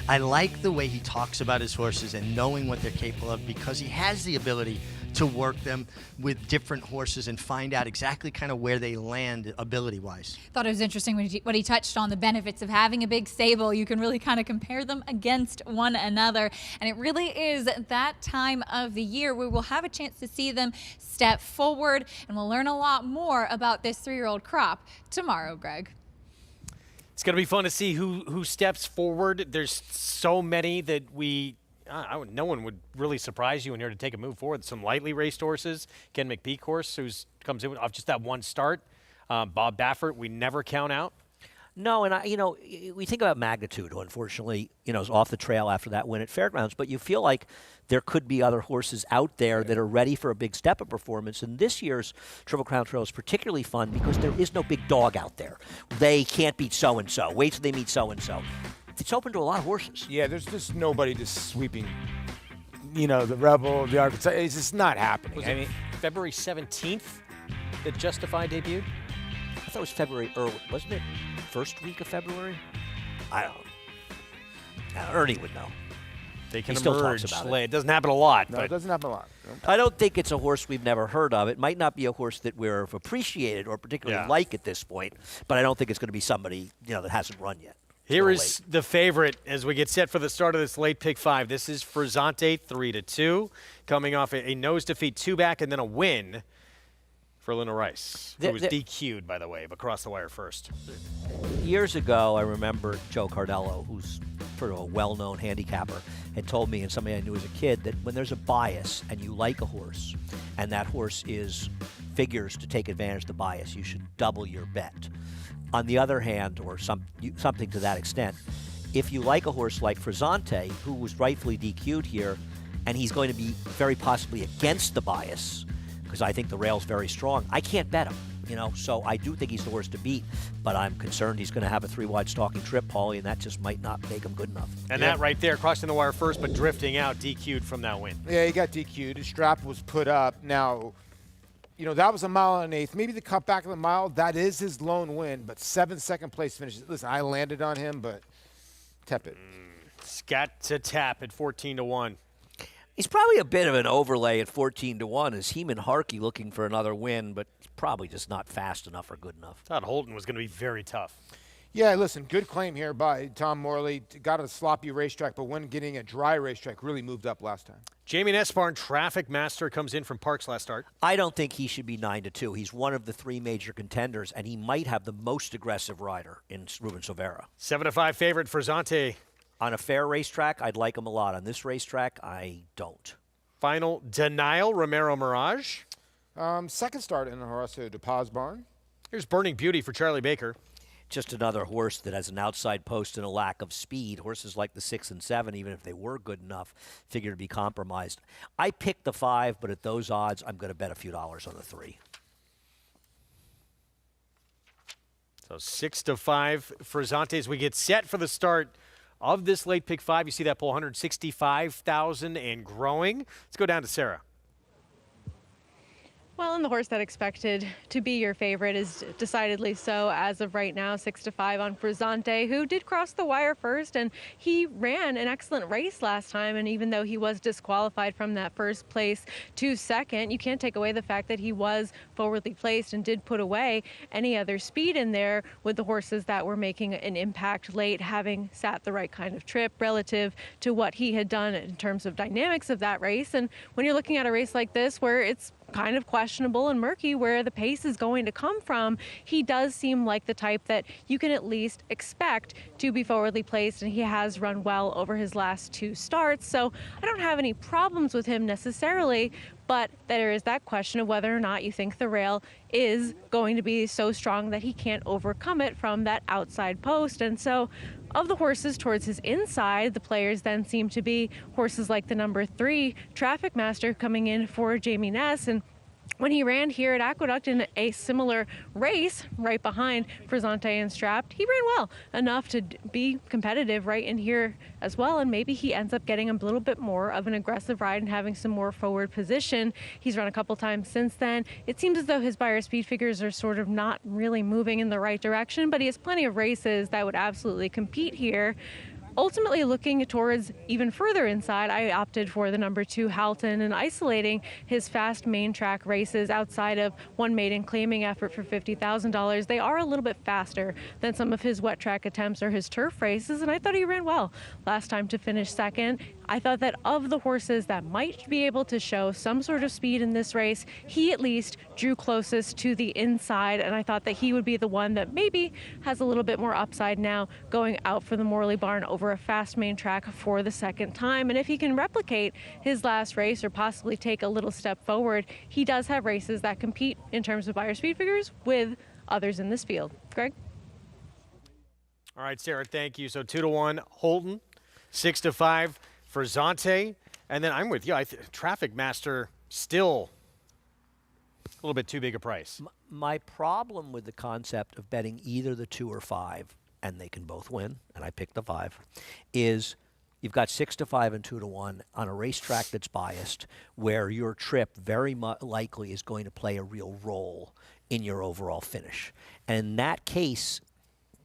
I like the way he talks about his horses and knowing what they're capable of, because he has the ability to work them with different horses and find out exactly kind of where they land ability-wise.
Thought it was interesting what he touched on, the benefits of having a big stable. You can really kind of compare them against one another, and it really is that time of the year where we'll have a chance to see them step forward, and we'll learn a lot more about this 3-year-old crop tomorrow, Greg.
It's going to be fun to see who steps forward. There's so many that no one would really surprise you in here to take a move forward. Some lightly raced horses. Ken McPeak horse, who comes in off just that one start. Bob Baffert, we never count out.
No, and we think about Magnitude, who unfortunately, is off the trail after that win at Fairgrounds, but you feel like there could be other horses out there that are ready for a big step-up performance. And this year's Triple Crown Trail is particularly fun because there is no big dog out there. They can't beat so-and-so. Wait till they meet so-and-so. It's open to a lot of horses.
Yeah, there's just nobody just sweeping, the Rebel, the Arkansas. It's just not happening.
Was it February 17th that Justify debuted?
I thought it was February early, wasn't it? First week of February? I don't know. Ernie would know.
They can
he still
emerge
talks about
late. It doesn't happen a lot.
No,
but
it doesn't happen a lot.
I don't think it's a horse we've never heard of. It might not be a horse that we're appreciated or particularly like at this point, but I don't think it's going to be somebody that hasn't run yet.
Here is the favorite as we get set for the start of this late pick 5. This is Frizzante, 3-2, coming off a nose defeat, 2-back, and then a win for Luna Rice, who was DQ'd, by the way, but crossed the wire first.
Years ago, I remember Joe Cardello, who's sort of a well-known handicapper, had told me, and somebody I knew as a kid, that when there's a bias and you like a horse, and that horse figures to take advantage of the bias, you should double your bet. On the other hand, or something to that extent, if you like a horse like Frizzante, who was rightfully DQ'd here, and he's going to be very possibly against the bias, because I think the rail's very strong, I can't bet him. So I do think he's the horse to beat, but I'm concerned he's going to have a 3-wide stalking trip, Paulie, and that just might not make him good enough.
And that right there, crossing the wire first, but drifting out, DQ'd from that win.
Yeah, he got DQ'd. His strap was put up. Now, that was a mile and an eighth. Maybe the cut back of the mile, that is his lone win, but 7 second place finishes. Listen, I landed on him, but tepid.
Scat to tap at 14-1.
He's probably a bit of an overlay at 14-1. Is Heeman Harkey looking for another win, but he's probably just not fast enough or good enough.
Thought Holton was going to be very tough.
Yeah, listen, good claim here by Tom Morley. Got a sloppy racetrack, but when getting a dry racetrack, really moved up last time.
Jamie Nesbarn, Traffic Master, comes in from Parks last start.
I don't think he should be 9-2. He's one of the 3 major contenders, and he might have the most aggressive rider in Ruben Silvera.
7-5 favorite for Frizzante.
On a fair racetrack, I'd like him a lot. On this racetrack, I don't.
Final Denial, Romero Mirage.
Second start in the Horacio de Paz barn.
Here's Burning Beauty for Charlie Baker.
Just another horse that has an outside post and a lack of speed. Horses like the 6 and 7, even if they were good enough, figure to be compromised. I picked the 5, but at those odds, I'm going to bet a few dollars on the 3.
So 6-5 for Zante as we get set for the start of this late pick 5. You see that poll, 165,000 and growing. Let's go down to Sarah.
Well, and the horse that expected to be your favorite is decidedly so as of right now, 6-5 on Frisante, who did cross the wire first, and he ran an excellent race last time. And even though he was disqualified from that first place to second, you can't take away the fact that he was forwardly placed and did put away any other speed in there with the horses that were making an impact late, having sat the right kind of trip relative to what he had done in terms of dynamics of that race. And when you're looking at a race like this where it's kind of questionable and murky where the pace is going to come from, he does seem like the type that you can at least expect to be forwardly placed, and he has run well over his last 2 starts. So I don't have any problems with him necessarily, but there is that question of whether or not you think the rail is going to be so strong that he can't overcome it from that outside post. And so of the horses towards his inside, the players then seem to be horses like the number 3 Traffic Master coming in for Jamie Ness. And when he ran here at Aqueduct in a similar race right behind Frisante and Strapped, he ran well enough to be competitive right in here as well. And maybe he ends up getting a little bit more of an aggressive ride and having some more forward position. He's run a couple times since then. It seems as though his buyer speed figures are sort of not really moving in the right direction, but he has plenty of races that would absolutely compete here. Ultimately, looking towards even further inside, I opted for the number 2 Halton and isolating his fast main track races outside of one maiden claiming effort for $50,000. They are a little bit faster than some of his wet track attempts or his turf races, and I thought he ran well last time to finish second. I thought that of the horses that might be able to show some sort of speed in this race, he at least drew closest to the inside, and I thought that he would be the one that maybe has a little bit more upside now going out for the Morley Barn over a fast main track for the second time. And if he can replicate his last race or possibly take a little step forward, he does have races that compete in terms of buyer speed figures with others in this field. Greg?
All right, Sarah, thank you. So 2-1 Holton, 6-5 for Zante. And then I'm with you. Traffic Master still a little bit too big a price.
My problem with the concept of betting either the 2 or 5, and they can both win, and I picked the 5, is you've got 6-5 and 2-1 on a racetrack that's biased, where your trip very likely is going to play a real role in your overall finish. And in that case,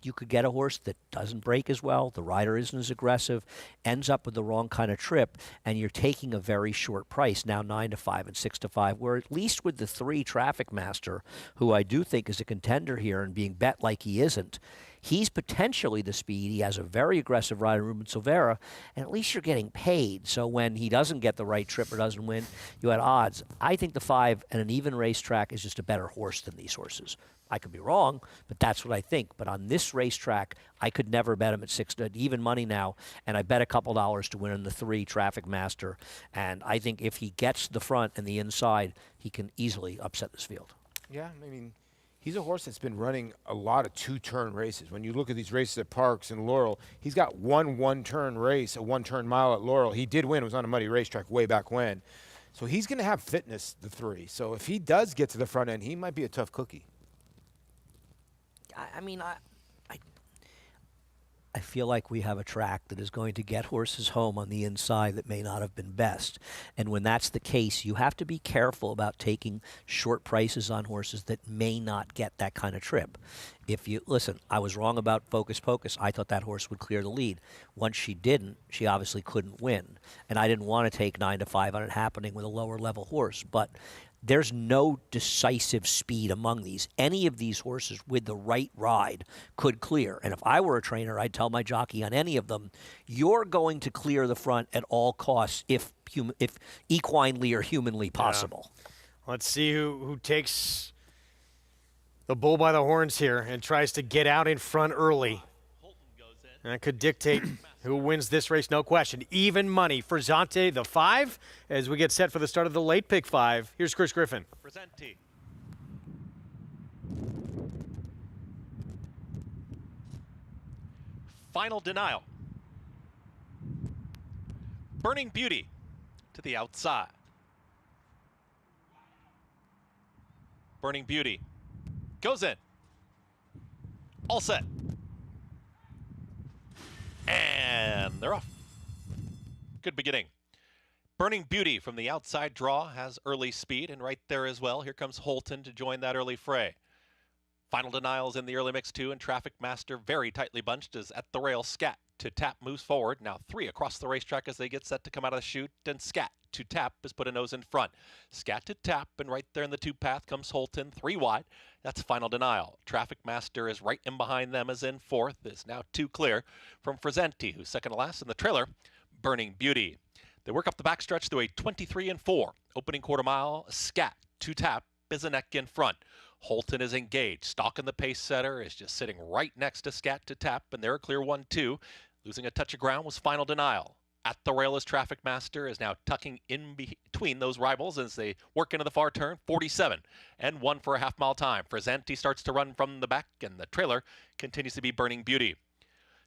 you could get a horse that doesn't break as well, the rider isn't as aggressive, ends up with the wrong kind of trip, and you're taking a very short price, now 9-5 and 6-5, where at least with the 3 Traffic Master, who I do think is a contender here and being bet like he isn't, he's potentially the speed. He has a very aggressive rider, Ruben Silvera, and at least you're getting paid. So when he doesn't get the right trip or doesn't win, you had odds. I think the 5 and an even racetrack is just a better horse than these horses. I could be wrong, but that's what I think. But on this racetrack, I could never bet him at 6 even money now, and I bet a couple dollars to win in the 3 Traffic Master. And I think if he gets the front and the inside, he can easily upset this field.
Yeah, I mean, he's a horse that's been running a lot of 2-turn races. When you look at these races at Parks and Laurel, he's got one turn race, a 1-turn mile at Laurel. He did win. It was on a muddy racetrack way back when. So he's going to have fitness, the 3. So if he does get to the front end, he might be a tough cookie.
I feel like we have a track that is going to get horses home on the inside that may not have been best. And when that's the case, you have to be careful about taking short prices on horses that may not get that kind of trip. If you listen, I was wrong about Focus Pocus. I thought that horse would clear the lead. Once she didn't, she obviously couldn't win. And I didn't want to take 9-5 on it happening with a lower level horse. But there's no decisive speed among these. Any of these horses with the right ride could clear. And if I were a trainer, I'd tell my jockey on any of them, you're going to clear the front at all costs if equinely or humanly possible.
Yeah. Let's see who takes the bull by the horns here and tries to get out in front early. And that could dictate who wins this race, no question. Even money for Zante, the 5, as we get set for the start of the late pick 5. Here's Chris Griffin.
Presente. Final denial. Burning Beauty to the outside. Burning Beauty goes in. All set. And they're off. Good beginning. Burning Beauty from the outside draw has early speed, and right there as well, here comes Holton to join that early fray. Final Denials in the early mix too, and Traffic Master very tightly bunched as At the Rail. Scat to Tap moves forward. Now 3 across the racetrack as they get set to come out of the chute, and Scat to Tap has put a nose in front. Scat to Tap, and right there in the 2 path comes Holton, 3 wide. That's Final Denial. Traffic Master is right in behind them as in 4th. Is now 2 clear from Frasenti, who's second to last in the trailer. Burning Beauty. They work up the backstretch through a 23 and 4. Opening quarter mile, Scat to Tap is a neck in front. Holton is engaged. Stalking the pace setter is just sitting right next to Scat to Tap, and they're a clear 1-2. Losing a touch of ground was Final Denial. At the Rail is Traffic Master is now tucking in between those rivals as they work into the far turn. 47 and 1 for a half-mile time. Frasenti starts to run from the back, and the trailer continues to be Burning Beauty.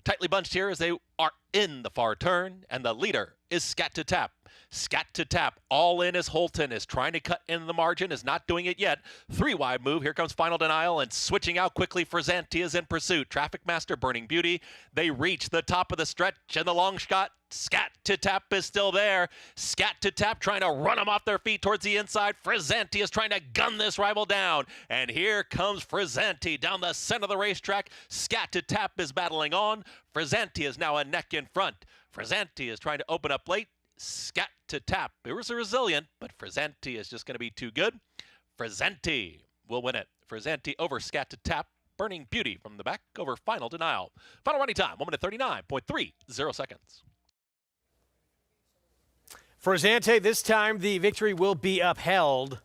Tightly bunched here as they are in the far turn, and the leader is Scat to Tap. Scat to Tap, all in as Holton is trying to cut in the margin, is not doing it yet. 3 wide move, here comes Final Denial, and switching out quickly, Frasenti is in pursuit. Traffic Master, Burning Beauty, they reach the top of the stretch, and the long shot, Scat to Tap is still there. Scat to Tap trying to run them off their feet towards the inside. Frasenti is trying to gun this rival down, and here comes Frasenti down the center of the racetrack. Scat to Tap is battling on. Frasenti is now a neck in front. Frasenti is trying to open up late. Scat to Tap. It was resilient, but Frasenti is just going to be too good. Frasenti will win it. Frasenti over Scat to Tap. Burning Beauty from the back over Final Denial. Final running time, 1 minute 39.30 seconds.
Frasenti, this time the victory will be upheld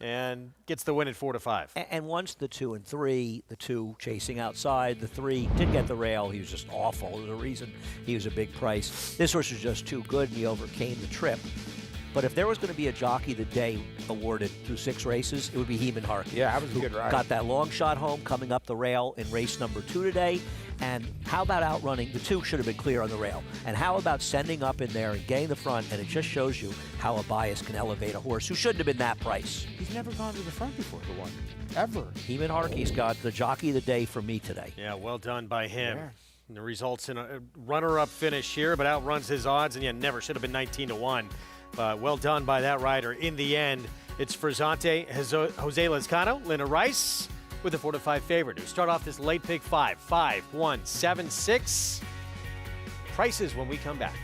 and gets the win at 4-5.
And once the 2 and 3, the 2 chasing outside, the 3 did get the rail. He was just awful. There's a reason he was a big price. This horse was just too good, and he overcame the trip. But if there was going to be a Jockey of the Day awarded through 6 races, it would be Heman Harkey.
Yeah, that was a good ride.
Got that long shot home coming up the rail in race number 2 today. And how about outrunning? The 2 should have been clear on the rail. And how about sending up in there and getting the front? And it just shows you how a bias can elevate a horse who shouldn't have been that price.
He's never gone to the front before for one, ever.
Heman Harkey's got the Jockey of the Day for me today.
Yeah, well done by him.
Yeah.
And the results in a runner-up finish here, but outruns his odds, and yeah, never should have been 19-1. Well done by that rider. In the end, it's Frasenti, Jose Lezcano, Lena Rice with a 4-5 favorite, who start off this late pick 5, 1, 7, 6. Prices when we come back.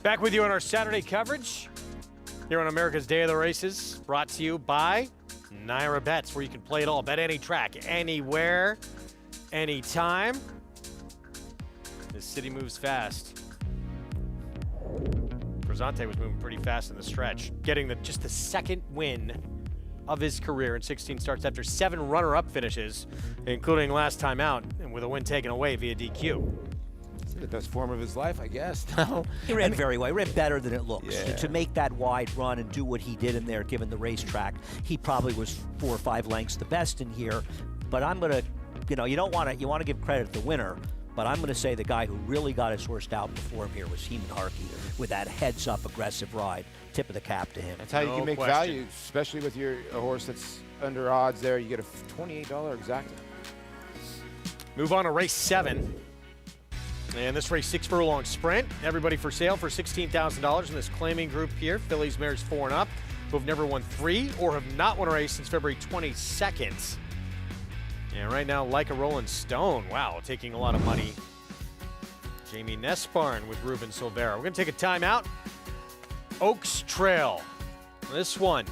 Back with you on our Saturday coverage here on America's Day of the Races, brought to you by Naira Bets, where you can play it all. Bet any track, anywhere, anytime. This city moves fast. Cruzante was moving pretty fast in the stretch, getting just the second win of his career in 16 starts after 7 runner-up finishes, including last time out, and with a win taken away via DQ.
It's the best form of his life, I guess.
He ran very well. He ran better than it looks.
Yeah.
To make that wide run and do what he did in there, given the racetrack, he probably was 4 or 5 lengths the best in here. But I'm going to, you want to give credit to the winner. But I'm going to say the guy who really got his horse out before him here was Heeman Harkey with that heads-up aggressive ride. Tip of the cap to him.
That's how you can make value, especially with a horse that's under odds there. You get a $28 exacta.
Move on to race 7. And this race, 6 furlong sprint. Everybody for sale for $16,000 in this claiming group here. Fillies, mares 4 and up, who have never won 3 or have not won a race since February 22nd. And right now, like a Rolling Stone. Wow, taking a lot of money. Jamie Nesbarn with Ruben Silvera. We're going to take a timeout. Oaks Trail. This one,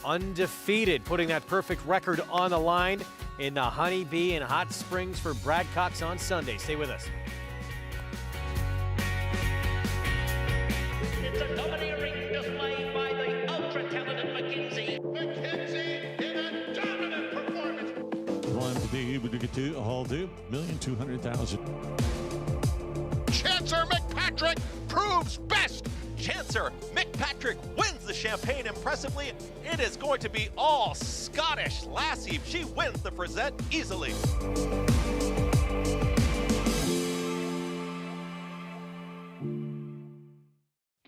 undefeated, putting that perfect record on the line in the Honeybee in Hot Springs for Brad Cox on Sunday. Stay with us.
It's a domineering display by the ultra-talented McKenzie. McKenzie in a dominant performance.
One to be able to get to a whole $1,200,000.
Chancer McPatrick proves best.
Chancer McPatrick wins the Champagne impressively. It is going to be all Scottish Lassie. She wins the Frisette easily.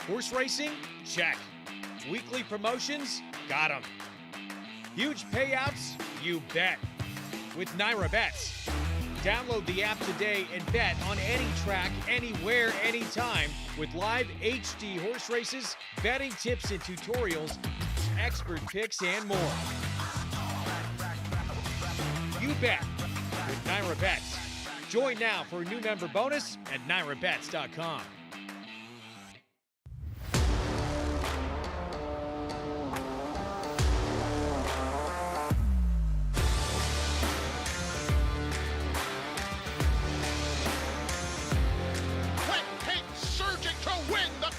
Horse racing? Check. Weekly promotions? Got them. Huge payouts? You bet. With Naira Bets. Download the app today and bet on any track, anywhere, anytime with live HD horse races, betting tips and tutorials, expert picks, and more. You bet with Naira Bets. Join now for a new member bonus at nairabets.com.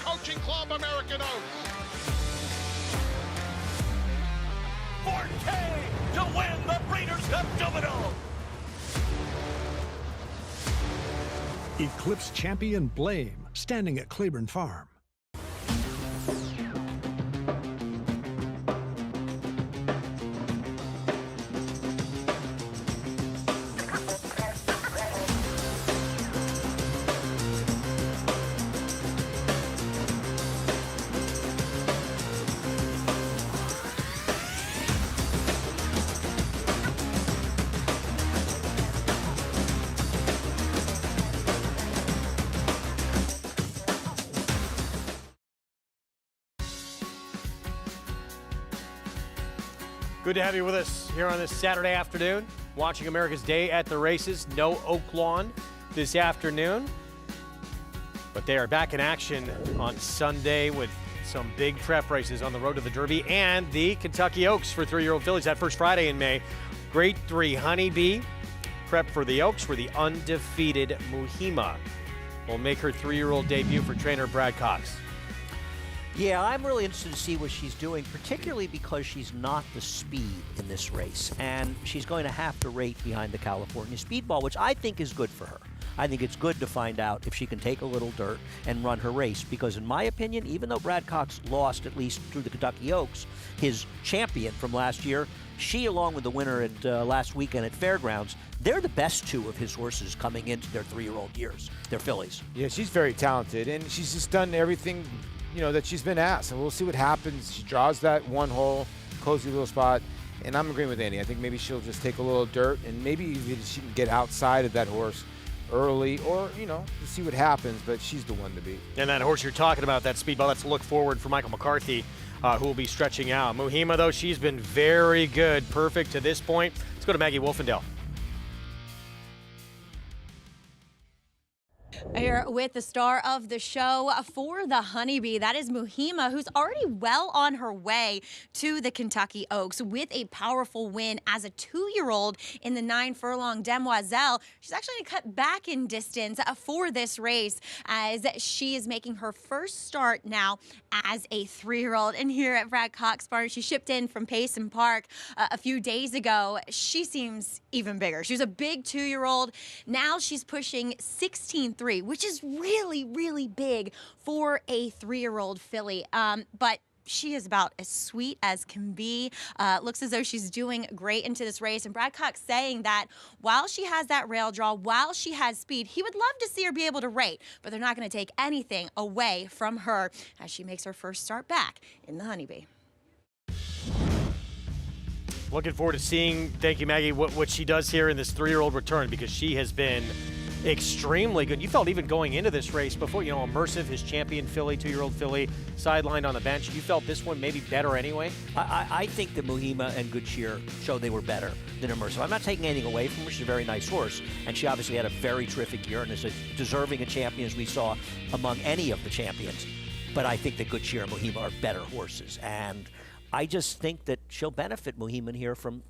Coaching Club American Oaks.
Forte to win the Breeders' Cup Juvenile.
Eclipse champion Blame, standing at Claiborne Farm.
Good to have you with us here on this Saturday afternoon, watching America's Day at the Races. No Oaklawn this afternoon, but they are back in action on Sunday with some big prep races on the road to the Derby and the Kentucky Oaks for 3-year-old fillies that first Friday in May. Grade 3 Honeybee prep for the Oaks, where the undefeated Muhima will make her 3-year-old debut for trainer Brad Cox.
Yeah, I'm really interested to see what she's doing, particularly because she's not the speed in this race. And she's going to have to rate behind the California Speedball, which I think is good for her. I think it's good to find out if she can take a little dirt and run her race, because in my opinion, even though Brad Cox lost, at least through the Kentucky Oaks, his champion from last year, she, along with the winner at last weekend at Fairgrounds, they're the best 2 of his horses coming into their 3-year-old years. They're fillies.
Yeah, she's very talented, and she's just done everything that she's been asked, and we'll see what happens. She draws that one hole, cozy little spot, and I'm agreeing with Andy. I think maybe she'll just take a little dirt, and maybe she can get outside of that horse early, or, we'll see what happens, but she's the one to beat.
And that horse you're talking about, that Speedball, that's a look forward for Michael McCarthy, who will be stretching out. Muhima, though, she's been very good, perfect to this point. Let's go to Maggie Wolfendale.
Here with the star of the show for the Honeybee, that is Muhima, who's already well on her way to the Kentucky Oaks with a powerful win as a 2-year-old in the 9 furlong Demoiselle. She's actually going to cut back in distance for this race as she is making her first start now as a 3-year-old. And here at Brad Cox Barn, she shipped in from Payson Park a few days ago. She seems even bigger. She was a big 2-year-old. Now she's pushing 16.3, which is really, really big for a 3-year-old filly. But she is about as sweet as can be. Looks as though she's doing great into this race. And Brad Cox saying that while she has that rail draw, while she has speed, he would love to see her be able to rate, but they're not going to take anything away from her as she makes her first start back in the Honeybee.
Looking forward to seeing, thank you, Maggie, what she does here in this 3-year-old return, because she has been extremely good. You felt even going into this race before, Immersive, his champion filly, 2-year-old filly, sidelined on the bench. You felt this one maybe better anyway?
I think that Muhima and Good Cheer showed they were better than Immersive. I'm not taking anything away from her. She's a very nice horse, and she obviously had a very terrific year and is deserving a champion, as we saw among any of the champions. But I think that Good Cheer and Muhima are better horses, and I just think that she'll benefit Muhima here from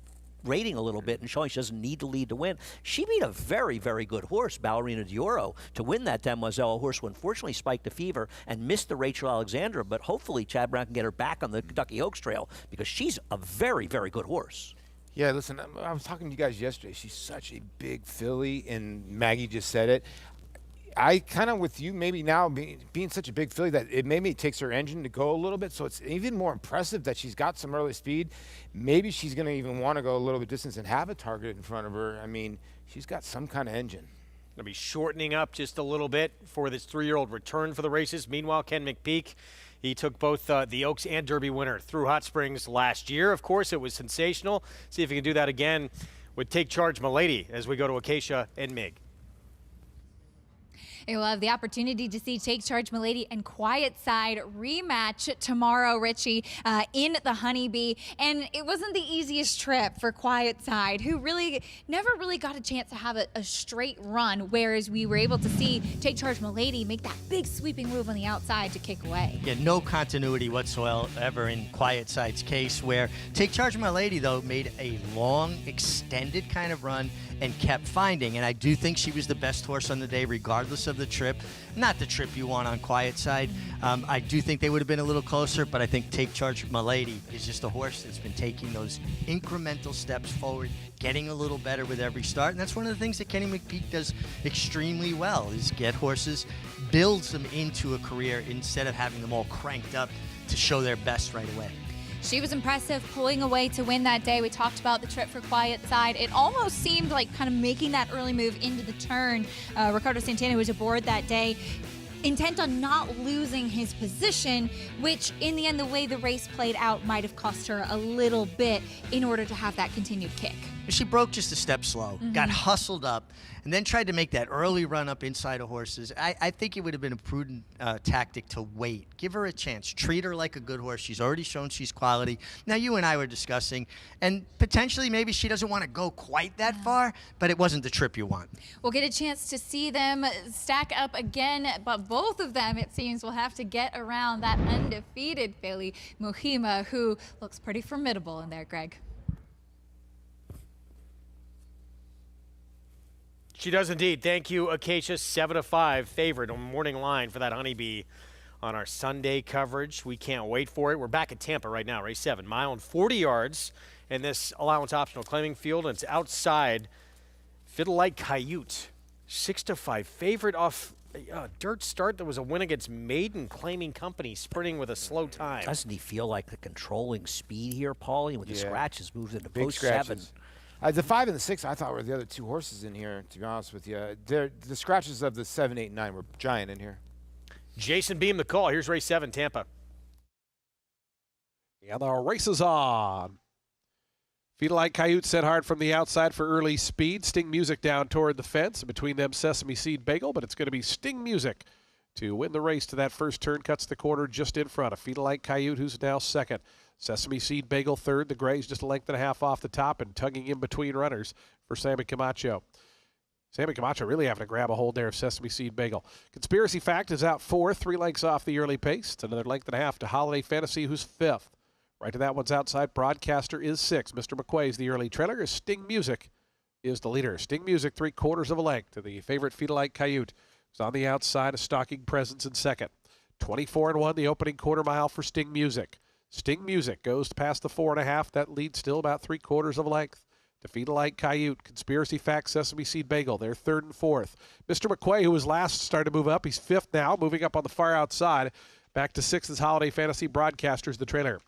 rating a little bit and showing she doesn't need to lead to win. She beat a very, very good horse, Ballerina d'Oro, to win that Demoiselle, a horse who unfortunately spiked a fever and missed the Rachel Alexandra, but hopefully Chad Brown can get her back on the Kentucky Oaks Trail because she's a very, very good horse.
Yeah, listen, I was talking to you guys yesterday. She's such a big filly, and Maggie just said it. I kind of with you maybe now being such a big filly that it maybe takes her engine to go a little bit, so it's even more impressive that she's got some early speed. Maybe she's going to even want to go a little bit distance and have a target in front of her. I mean, she's got some kind of engine.
Going to be shortening up just a little bit for this 3-year-old return for the races. Meanwhile, Ken McPeak, he took both the Oaks and Derby winner through Hot Springs last year. Of course, it was sensational. See if he can do that again with Take Charge Milady as we go to Acacia and Mig.
And we'll have the opportunity to see Take Charge Milady and Quiet Side rematch tomorrow, Richie, in the Honeybee. And it wasn't the easiest trip for Quiet Side, who really never really got a chance to have a straight run, whereas we were able to see Take Charge Milady make that big sweeping move on the outside to kick away.
Yeah, no continuity whatsoever in Quiet Side's case, where Take Charge Milady, though, made a long, extended kind of run and kept finding. And I do think she was the best horse on the day, regardless of the trip. Not the trip you want on Quiet Side. I do think they would have been a little closer, but I think Take Charge Milady is just a horse that's been taking those incremental steps forward, getting a little better with every start. And that's one of the things that Kenny McPeak does extremely well, is get horses, builds them into a career instead of having them all cranked up to show their best right away.
She was impressive pulling away to win that day. We talked about the trip for Quiet Side. It almost seemed like kind of making that early move into the turn. Ricardo Santana was aboard that day, intent on not losing his position, which in the end, the way the race played out might have cost her a little bit in order to have that continued kick.
She broke just a step slow, got hustled up, and then tried to make that early run up inside of horses. I think it would have been a prudent tactic to wait. Give her a chance. Treat her like a good horse. She's already shown she's quality. Now, you and I were discussing, and potentially maybe she doesn't want to go quite that far, but it wasn't the trip you want.
We'll get a chance to see them stack up again, but both of them, it seems, will have to get around that undefeated filly, Muhima, who looks pretty formidable in there, Greg.
She does indeed. Thank you, Acacia. 7-5 favorite on morning line for that Honeybee on our Sunday coverage. We can't wait for it. We're back at Tampa right now, race 7, mile and 40 yards in this allowance optional claiming field, and it's outside Fiddle Like Coyote. 6-5 favorite off a dirt start. There was a win against Maiden Claiming Company, sprinting with a slow time.
Doesn't he feel like the controlling speed here, Paulie, with the scratches moved into
Big
post
scratches.
7?
The 5 and the 6, I thought, were the other two horses in here, to be honest with you. The scratches of the 7, 8, and 9 were giant in here.
Jason Beam the call. Here's race 7, Tampa.
Yeah, the race is on. Feel Like Coyote set hard from the outside for early speed. Sting Music down toward the fence. And between them, Sesame Seed Bagel. But it's going to be Sting Music to win the race to that first turn. Cuts the corner just in front of Feel Like Coyote, who's now second. Sesame Seed Bagel third. The Grays just a length and a half off the top and tugging in between runners for Sammy Camacho. Sammy Camacho really having to grab a hold there of Sesame Seed Bagel. Conspiracy Fact is out 4, 3 lengths off the early pace. It's another length and a half to Holiday Fantasy, who's 5th. Right to that one's outside. Broadcaster is 6. Mr. McQuay's the early trailer. As Sting Music is the leader. Sting Music 3/4 of a length to the favorite Feet-Alike Coyote. It's on the outside, a stalking presence in second. 24-1 the opening quarter mile for Sting Music. Sting Music goes past the 4.5. That lead still about 3/4 of a length. To Feet-Alike Coyote, Conspiracy Fact, Sesame Seed Bagel. They're 3rd and 4th. Mr. McQuay, who was last, started to move up. He's 5th now, moving up on the far outside. Back to 6th is Holiday Fantasy. Broadcasters the trailer.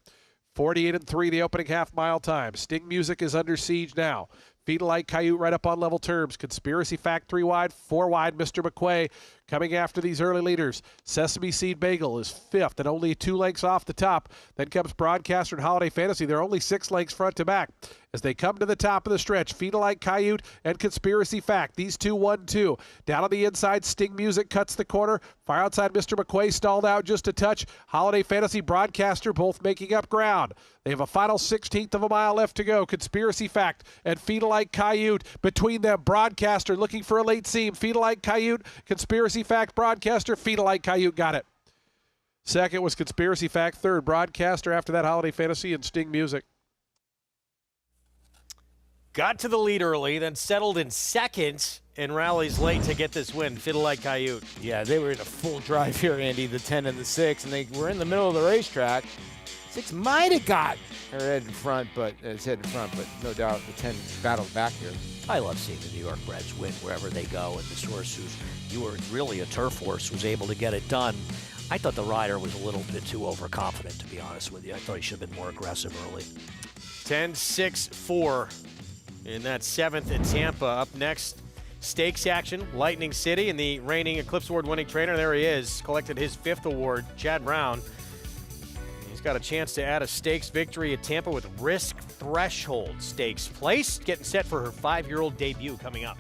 48-3 the opening half-mile time. Sting Music is under siege now. Feet-Alike Coyote right up on level terms. Conspiracy Fact 3 wide, 4 wide. Mr. McQuay coming after these early leaders. Sesame Seed Bagel is 5th and only 2 lengths off the top. Then comes Broadcaster and Holiday Fantasy. They're only 6 lengths front to back. As they come to the top of the stretch, Feet-Alike Coyote and Conspiracy Fact. These two 1-2. Down on the inside, Sting Music cuts the corner. Far outside, Mr. McQuay stalled out just a touch. Holiday Fantasy, Broadcaster both making up ground. They have a final 16th of a mile left to go. Conspiracy Fact and Feet-Alike Coyote between them. Broadcaster looking for a late seam. Feet-Alike Coyote, Conspiracy Fact, Broadcaster. Feet-Alike Coyote got it. Second was Conspiracy Fact. Third, Broadcaster. After that, Holiday Fantasy and Sting Music.
Got to the lead early, then settled in second and rallies late to get this win. Feet-Alike Coyote.
Yeah, they were in a full drive here, Andy, the 10 and the 6, and they were in the middle of the racetrack. 6 might have got her head in front, but no doubt the 10 battled back here.
I love seeing the New York breds win wherever they go, and this horse, you were really a turf horse, was able to get it done. I thought the rider was a little bit too overconfident, to be honest with you. I thought he should have been more aggressive early.
10-6-4 in that 7th at Tampa. Up next, stakes action, Lightning City, and the reigning Eclipse Award winning trainer, there he is, collected his 5th award, Chad Brown. He's got a chance to add a stakes victory at Tampa with Risk Threshold Stakes Place, getting set for her 5-year-old debut coming up.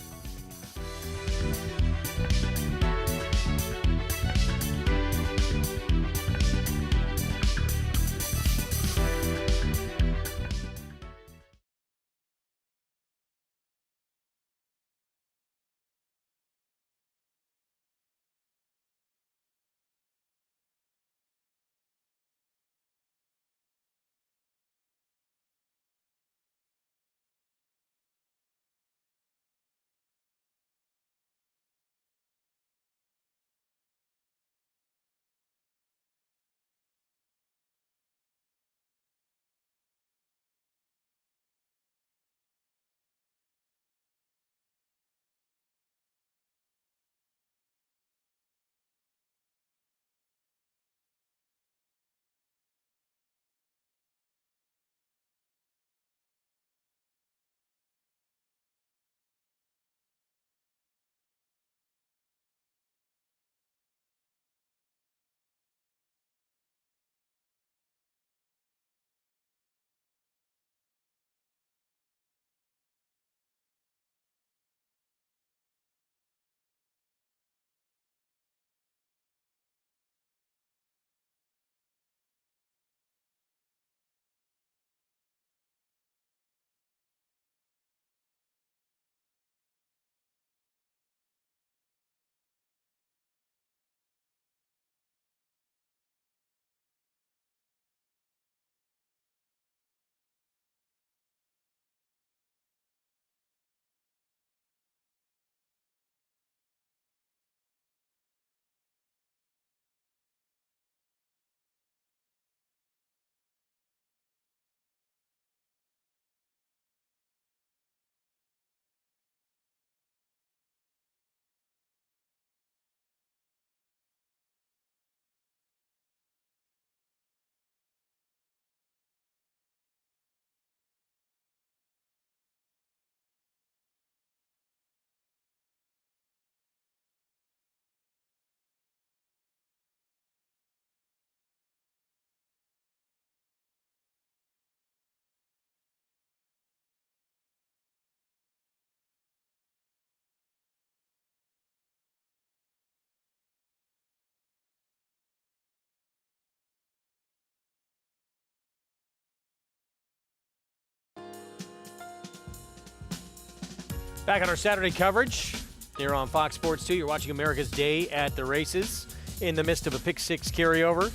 Back on our Saturday coverage, Here on Fox Sports 2, you're watching America's Day at the Races in the midst of a pick six carryover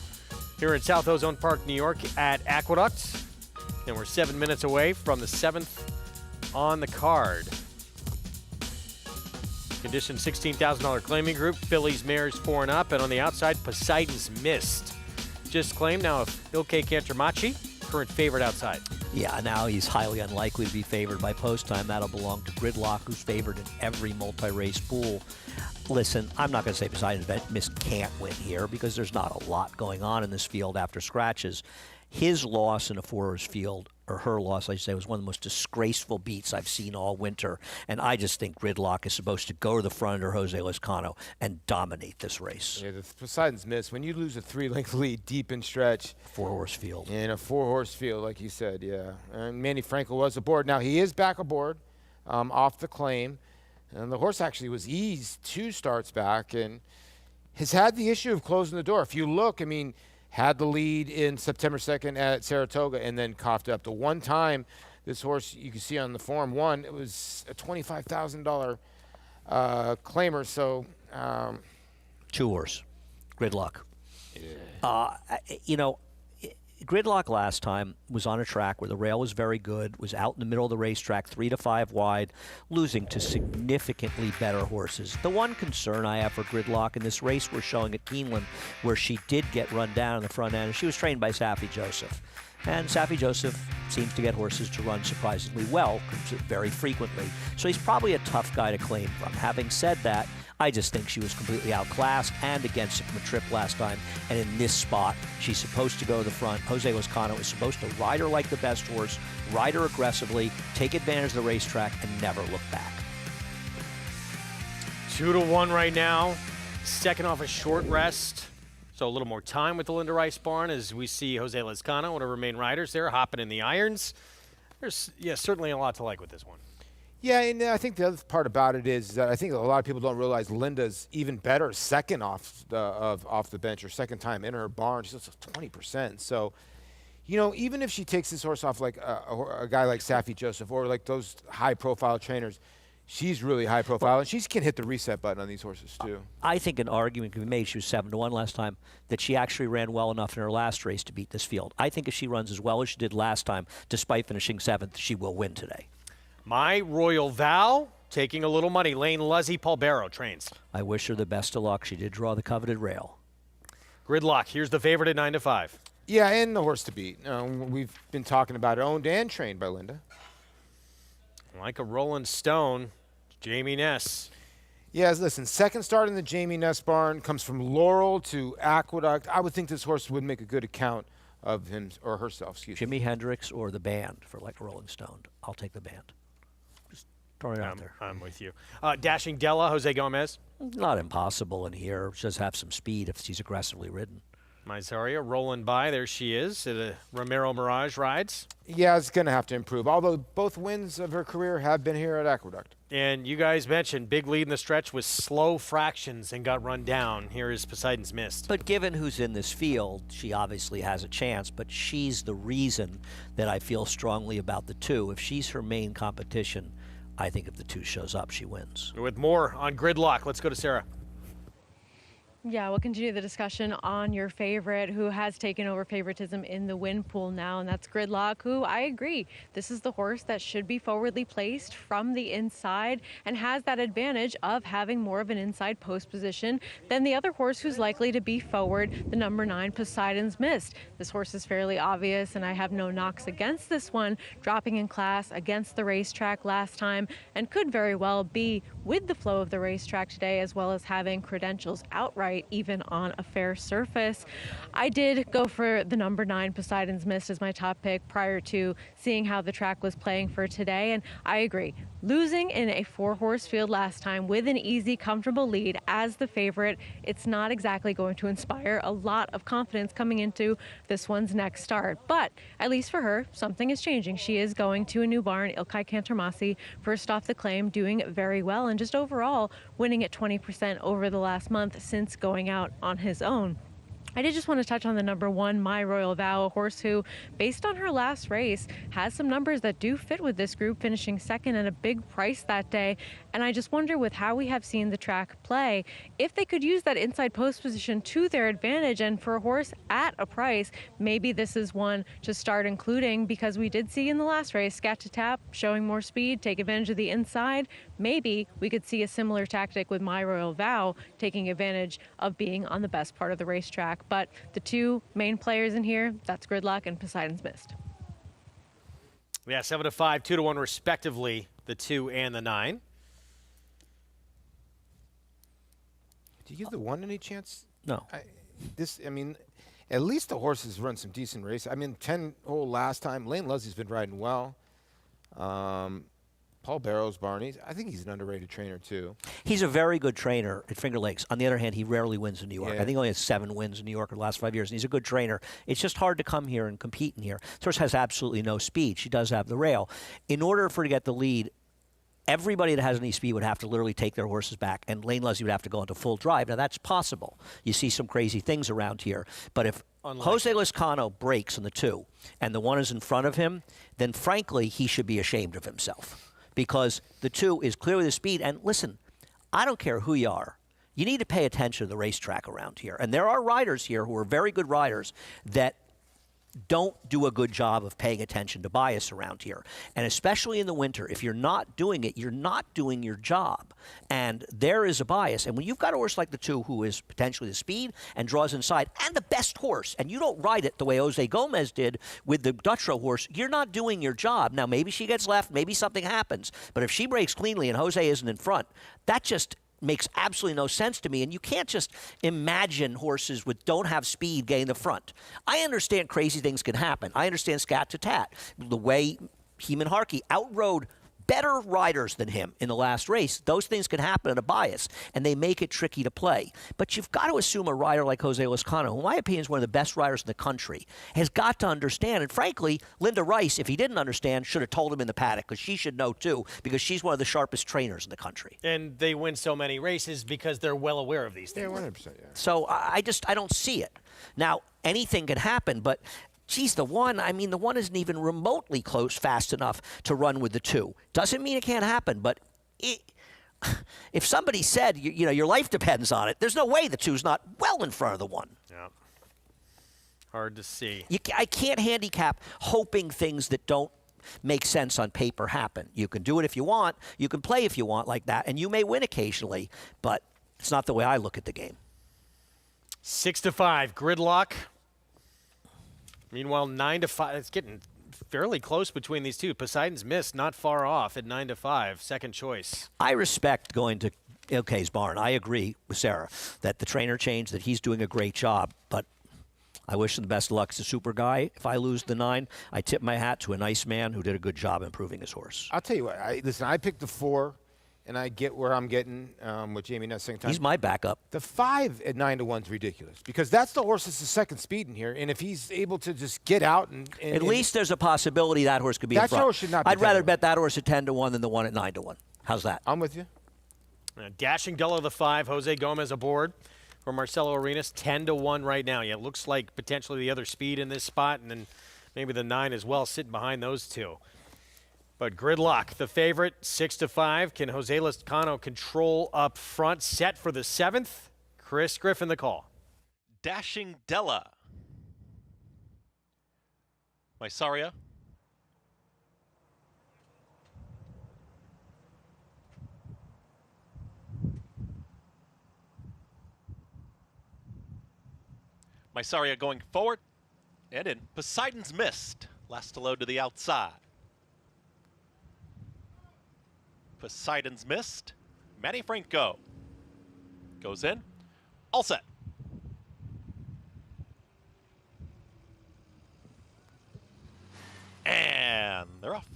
here at South Ozone Park, New York at Aqueduct. And we're 7 minutes away from the 7th on the card. Condition $16,000 claiming group, fillies, mares 4 and up, and on the outside, Poseidon's Mist. Just claimed now Ilkay Cantermachi, current favorite outside.
Yeah, now he's highly unlikely to be favored by post time. That'll belong to Gridlock, who's favored in every multi-race pool. Listen, I'm not going to say Poseidon's Mist can't win here because there's not a lot going on in this field after scratches. His loss in a 4-horse field, or her loss, I should say, was one of the most disgraceful beats I've seen all winter. And I just think Gridlock is supposed to go to the front under Jose Lezcano and dominate this race.
Yeah, the Poseidon's Mist, when you lose a 3-length lead deep in stretch.
4-horse field.
In a 4-horse field, like you said, yeah. And Manny Franco was aboard. Now, he is back aboard off the claim. And the horse actually was eased 2 starts back and has had the issue of closing the door. If you look, I mean, had the lead in September 2nd at Saratoga and then coughed up. The one time this horse, you can see on the form, won, it was a $25,000 claimer. So,
2-horse, Gridlock. You know, Gridlock last time was on a track where the rail was very good, was out in the middle of the racetrack, 3 to 5 wide, losing to significantly better horses. The one concern I have for Gridlock in this race we're showing at Keeneland, where she did get run down in the front end, and she was trained by Safi Joseph. And Safi Joseph seems to get horses to run surprisingly well, very frequently. So he's probably a tough guy to claim from. Having said that, I just think she was completely outclassed and against it from a trip last time. And in this spot, she's supposed to go to the front. Jose Lezcano is supposed to ride her like the best horse, ride her aggressively, take advantage of the racetrack, and never look back.
2-1 right now. Second off a short rest. So a little more time with the Linda Rice barn as we see Jose Lezcano, one of her main riders there, hopping in the irons. There's certainly a lot to like with this one.
Yeah, and I think the other part about it is that I think a lot of people don't realize Linda's even better second off the bench, or second time in her barn. She's 20%. So, you know, even if she takes this horse off like a guy like Safi Joseph or like those high-profile trainers, she's really high-profile, and she can hit the reset button on these horses too.
I think an argument can be made. She was 7-1 last time. That she actually ran well enough in her last race to beat this field. I think if she runs as well as she did last time, despite finishing 7th, she will win today.
My Royal Vow, taking a little money. Lane Luzzy, Paul Barrow trains.
I wish her the best of luck. She did draw the coveted rail.
Gridlock, here's the favorite at 9-5.
Yeah, and the horse to beat. We've been talking about it. Owned and trained by Linda.
Like a Rolling Stone, Jamie Ness.
Yeah, listen, second start in the Jamie Ness barn, comes from Laurel to Aqueduct. I would think this horse would make a good account of him or herself.
Jimi Hendrix or the band for like Rolling Stone. I'll take the band. Just throw it out there.
I'm with you. Dashing Della, Jose Gomez.
Not impossible in here. She does have some speed if she's aggressively ridden.
Myzaria rolling by. There she is at a Romero Mirage rides.
Yeah, it's going to have to improve, although both wins of her career have been here at Aqueduct.
And you guys mentioned big lead in the stretch with slow fractions and got run down. Here is Poseidon's Mist.
But given who's in this field, she obviously has a chance, but she's the reason that I feel strongly about the 2. If she's her main competition, I think if the 2 shows up, she wins.
With more on Gridlock, let's go to Sarah.
Yeah, we'll continue the discussion on your favorite who has taken over favoritism in the win pool now, and that's Gridlock, who I agree, this is the horse that should be forwardly placed from the inside and has that advantage of having more of an inside post position than the other horse who's likely to be forward, the number 9 Poseidon's Mist. This horse is fairly obvious, and I have no knocks against this one, dropping in class against the racetrack last time, and could very well be with the flow of the racetrack today, as well as having credentials outright even on a fair surface. I did go for the number 9 Poseidon's Mist as my top pick prior to seeing how the track was playing for today, and I agree. Losing in a 4-horse field last time with an easy, comfortable lead as the favorite, it's not exactly going to inspire a lot of confidence coming into this one's next start. But at least for her, something is changing. She is going to a new barn, Ilkay Cantermachi, first off the claim, doing very well, and just overall winning at 20% over the last month since going out on his own. I did just want to touch on the number 1, My Royal Vow, a horse who, based on her last race, has some numbers that do fit with this group, finishing second and a big price that day. And I just wonder, with how we have seen the track play, if they could use that inside post position to their advantage. And for a horse at a price, maybe this is one to start including, because we did see in the last race, Scat to Tap showing more speed, take advantage of the inside. Maybe we could see a similar tactic with My Royal Vow, taking advantage of being on the best part of the racetrack. But the two main players in here, that's Gridlock and Poseidon's Mist.
Yeah, 7-5, 2-1 respectively, the 2 and the 9.
Do you give the 1 any chance?
No.
I mean, at least the horses run some decent races. I mean, 10-hole last time. Lane Leslie's been riding well. Paul Barrows, Barney. I think he's an underrated trainer, too.
He's a very good trainer at Finger Lakes. On the other hand, he rarely wins in New York.
Yeah.
I think he only has 7 wins in New York in the last 5 years, and he's a good trainer. It's just hard to come here and compete in here. This horse has absolutely no speed. She does have the rail. In order for her to get the lead, everybody that has any speed would have to literally take their horses back, and Lane Leslie would have to go into full drive. Now, that's possible. You see some crazy things around here. But if Jose Lezcano breaks on the 2 and the 1 is in front of him, then, frankly, he should be ashamed of himself, because the 2 is clearly the speed. And listen, I don't care who you are. You need to pay attention to the racetrack around here. And there are riders here who are very good riders that don't do a good job of paying attention to bias around here. And especially in the winter, if you're not doing it, you're not doing your job. And there is a bias. And when you've got a horse like the 2 who is potentially the speed and draws inside and the best horse, and you don't ride it the way Jose Gomez did with the Dutrow horse, you're not doing your job. Now, maybe she gets left, maybe something happens. But if she breaks cleanly and Jose isn't in front, that just makes absolutely no sense to me. And you can't just imagine horses with don't have speed getting the front. I understand crazy things can happen. I understand Scat to Tat. The way Heeman Harkey outrode better riders than him in the last race, those things can happen in a bias, and they make it tricky to play. But you've got to assume a rider like Jose Lezcano, who in my opinion is one of the best riders in the country, has got to understand. And frankly, Linda Rice, if he didn't understand, should have told him in the paddock, because she should know too, because she's one of the sharpest trainers in the country.
And they win so many races because they're well aware of these things.
Yeah, 100%, yeah.
So I don't see it. Now, anything can happen, but geez, the 1 isn't even remotely close fast enough to run with the 2. Doesn't mean it can't happen, but if somebody said, your life depends on it, there's no way the 2's not well in front of the 1.
Yeah. Hard to see.
I can't handicap hoping things that don't make sense on paper happen. You can do it if you want. You can play if you want like that, and you may win occasionally, but it's not the way I look at the game.
6-5, Gridlock. Meanwhile, 9-5. It's getting fairly close between these two. Poseidon's Mist not far off at 9-5. Second choice.
I respect going to Ilkay's barn. I agree with Sarah that the trainer changed, that he's doing a great job. But I wish him the best of luck. He's a super guy. If I lose the 9, I tip my hat to a nice man who did a good job improving his horse.
I'll tell you what. I picked the 4. And I get where I'm getting with Jamie Nessing time.
He's my backup.
The 5 at 9-1 is ridiculous, because that's the horse that's the second speed in here. And if he's able to just get out and
at least there's a possibility that horse could be in front.
That horse should not be
I'd rather bet that horse at 10-1 than the 1 at 9-1. How's that?
I'm with you.
Dashing Dello, the 5. Jose Gomez aboard for Marcelo Arenas. 10-1 right now. Yeah, it looks like potentially the other speed in this spot, and then maybe the 9 as well, sitting behind those 2. But Gridlock, the favorite, 6-5. Can Jose Lezcano control up front? Set for the 7th. Chris Griffin, the call.
Dashing Della. Mysaria. Mysaria going forward and in. Poseidon's Mist. Last to load to the outside. Poseidon's Mist. Manny Franco goes in. All set. And they're off.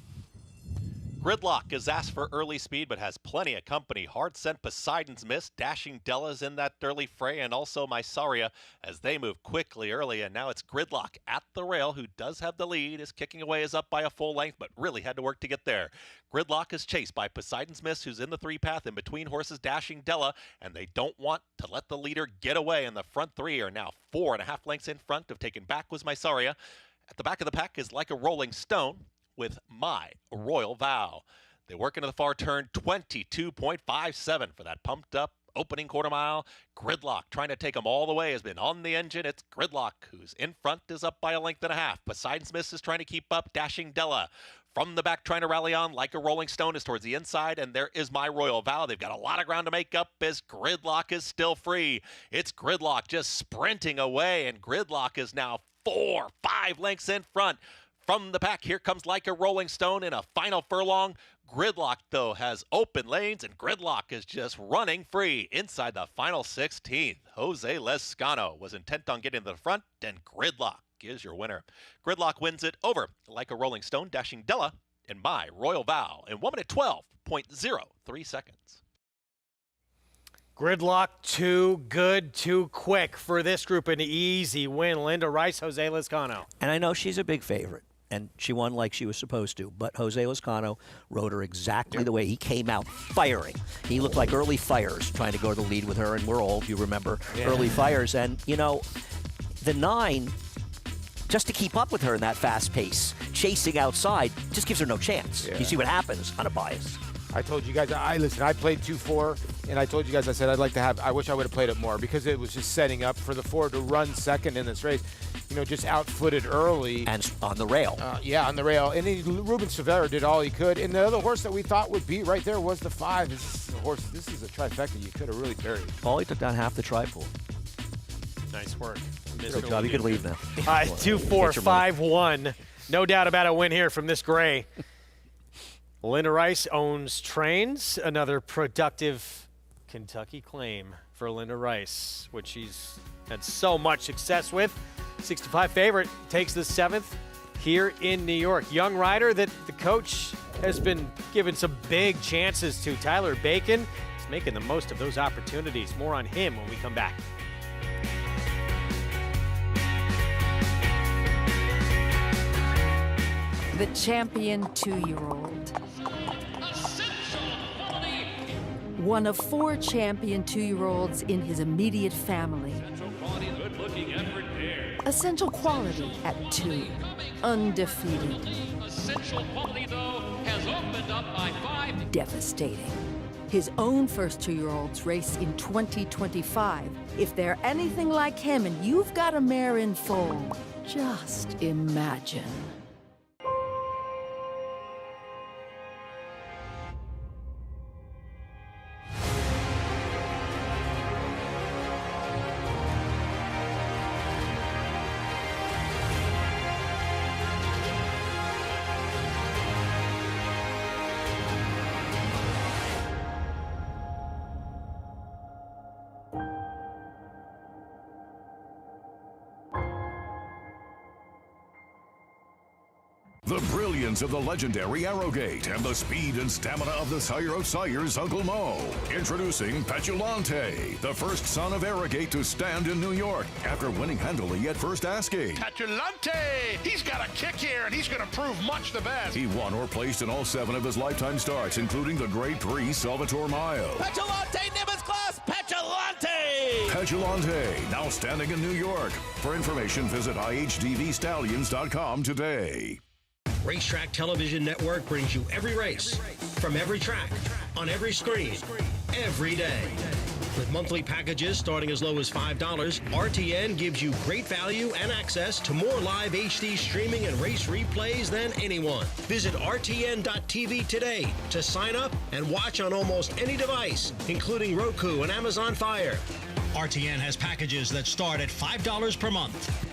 Gridlock is asked for early speed, but has plenty of company. Hard sent Poseidon's Mist. Dashing Della's in that early fray, and also Mysaria as they move quickly early. And now it's Gridlock at the rail, who does have the lead. His kicking away is up by a full length, but really had to work to get there. Gridlock is chased by Poseidon's Mist, who's in the 3 path in between horses Dashing Della, and they don't want to let the leader get away. And the front 3 are now 4.5 lengths in front. Of taken back was Mysaria. At the back of the pack is Like a Rolling Stone with My Royal Vow. They work into the far turn, 22.57 for that pumped up opening quarter mile. Gridlock trying to take them all the way has been on the engine. It's Gridlock who's in front, is up by a length and a half. Poseidon Smith is trying to keep up. Dashing Della from the back trying to rally on like a rolling stone is towards the inside, and there is My Royal Vow. They've got a lot of ground to make up as Gridlock is still free. It's Gridlock just sprinting away, and Gridlock is now 4-5 lengths in front. From the pack, here comes Like a Rolling Stone in a final furlong. Gridlock, though, has open lanes, and Gridlock is just running free inside the final 16th. Jose Lezcano was intent on getting to the front, and Gridlock is your winner. Gridlock wins it over Like a Rolling Stone, Dashing Della, and My Royal Vow in 1 minute 12.03 seconds.
Gridlock, too good, too quick for this group. An easy win. Linda Rice, Jose Lezcano.
And I know she's a big favorite, and she won like she was supposed to, but Jose Lezcano rode her exactly the way he came out firing. He looked like early fires trying to go to the lead with her, and we're old, you remember early fires. And, you know, the 9, just to keep up with her in that fast pace, chasing outside, just gives her no chance. You see what happens on a bias.
I told you guys, I played 2-4, and I told you guys, I said I wish I would have played it more because it was just setting up for the 4 to run second in this race. You know, just outfooted early.
And on the rail.
Yeah, on the rail. And then Ruben Severo did all he could. And the other horse that we thought would be right there was the 5. This is a horse, this is a trifecta you could have really buried.
Paul, he took down half the tri-pool.
Nice work.
Good job. You could leave now.
2-4-5-1. No doubt about a win here from this gray. Linda Rice owns trains. Another productive Kentucky claim for Linda Rice, which she's had so much success with. 65 favorite, takes the 7th here in New York. Young rider that the coach has been given some big chances to. Tyler Bacon is making the most of those opportunities. More on him when we come back.
The champion 2-year-old. One of 4 champion 2-year-olds in his immediate family. Essential quality at 2. Undefeated.
Essential quality, though, has opened up by 5.
Devastating. His own first 2-year-olds race in 2025. If they're anything like him and you've got a mare in foal, just imagine.
The brilliance of the legendary Arrowgate and the speed and stamina of the sire of sires, Uncle Mo. Introducing Petulante, the first son of Arrowgate to stand in New York after winning handily at first asking.
Petulante! He's got a kick here, and he's going to prove much the best.
He won or placed in all 7 of his lifetime starts, including the Grade 3 Salvatore Mile.
Petulante, Nimbus class, Petulante!
Petulante, now standing in New York. For information, visit IHDVStallions.com today.
Racetrack Television Network brings you every race, from every track, on every screen, every day. With monthly packages starting as low as $5, RTN gives you great value and access to more live HD streaming and race replays than anyone. Visit RTN.tv today to sign up and watch on almost any device, including Roku and Amazon Fire. RTN has packages that start at $5 per month.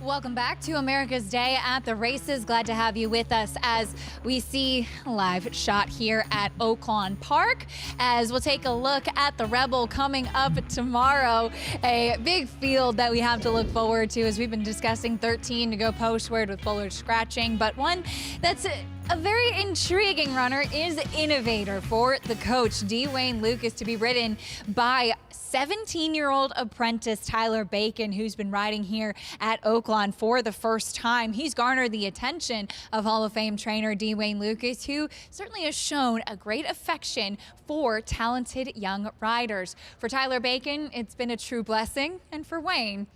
Welcome back to America's Day at the Races. Glad to have you with us as we see a live shot here at Oaklawn Park. As we'll take a look at the Rebel coming up tomorrow. A big field that we have to look forward to, as we've been discussing. 13 to go postward with Bullard scratching, but one that's a very intriguing runner is Innovator for the coach, Dwayne Lucas, to be ridden by 17-year-old apprentice Tyler Bacon, who's been riding here at Oaklawn for the first time. He's garnered the attention of Hall of Fame trainer Dwayne Lucas, who certainly has shown a great affection for talented young riders. For Tyler Bacon, it's been a true blessing, and for Wayne,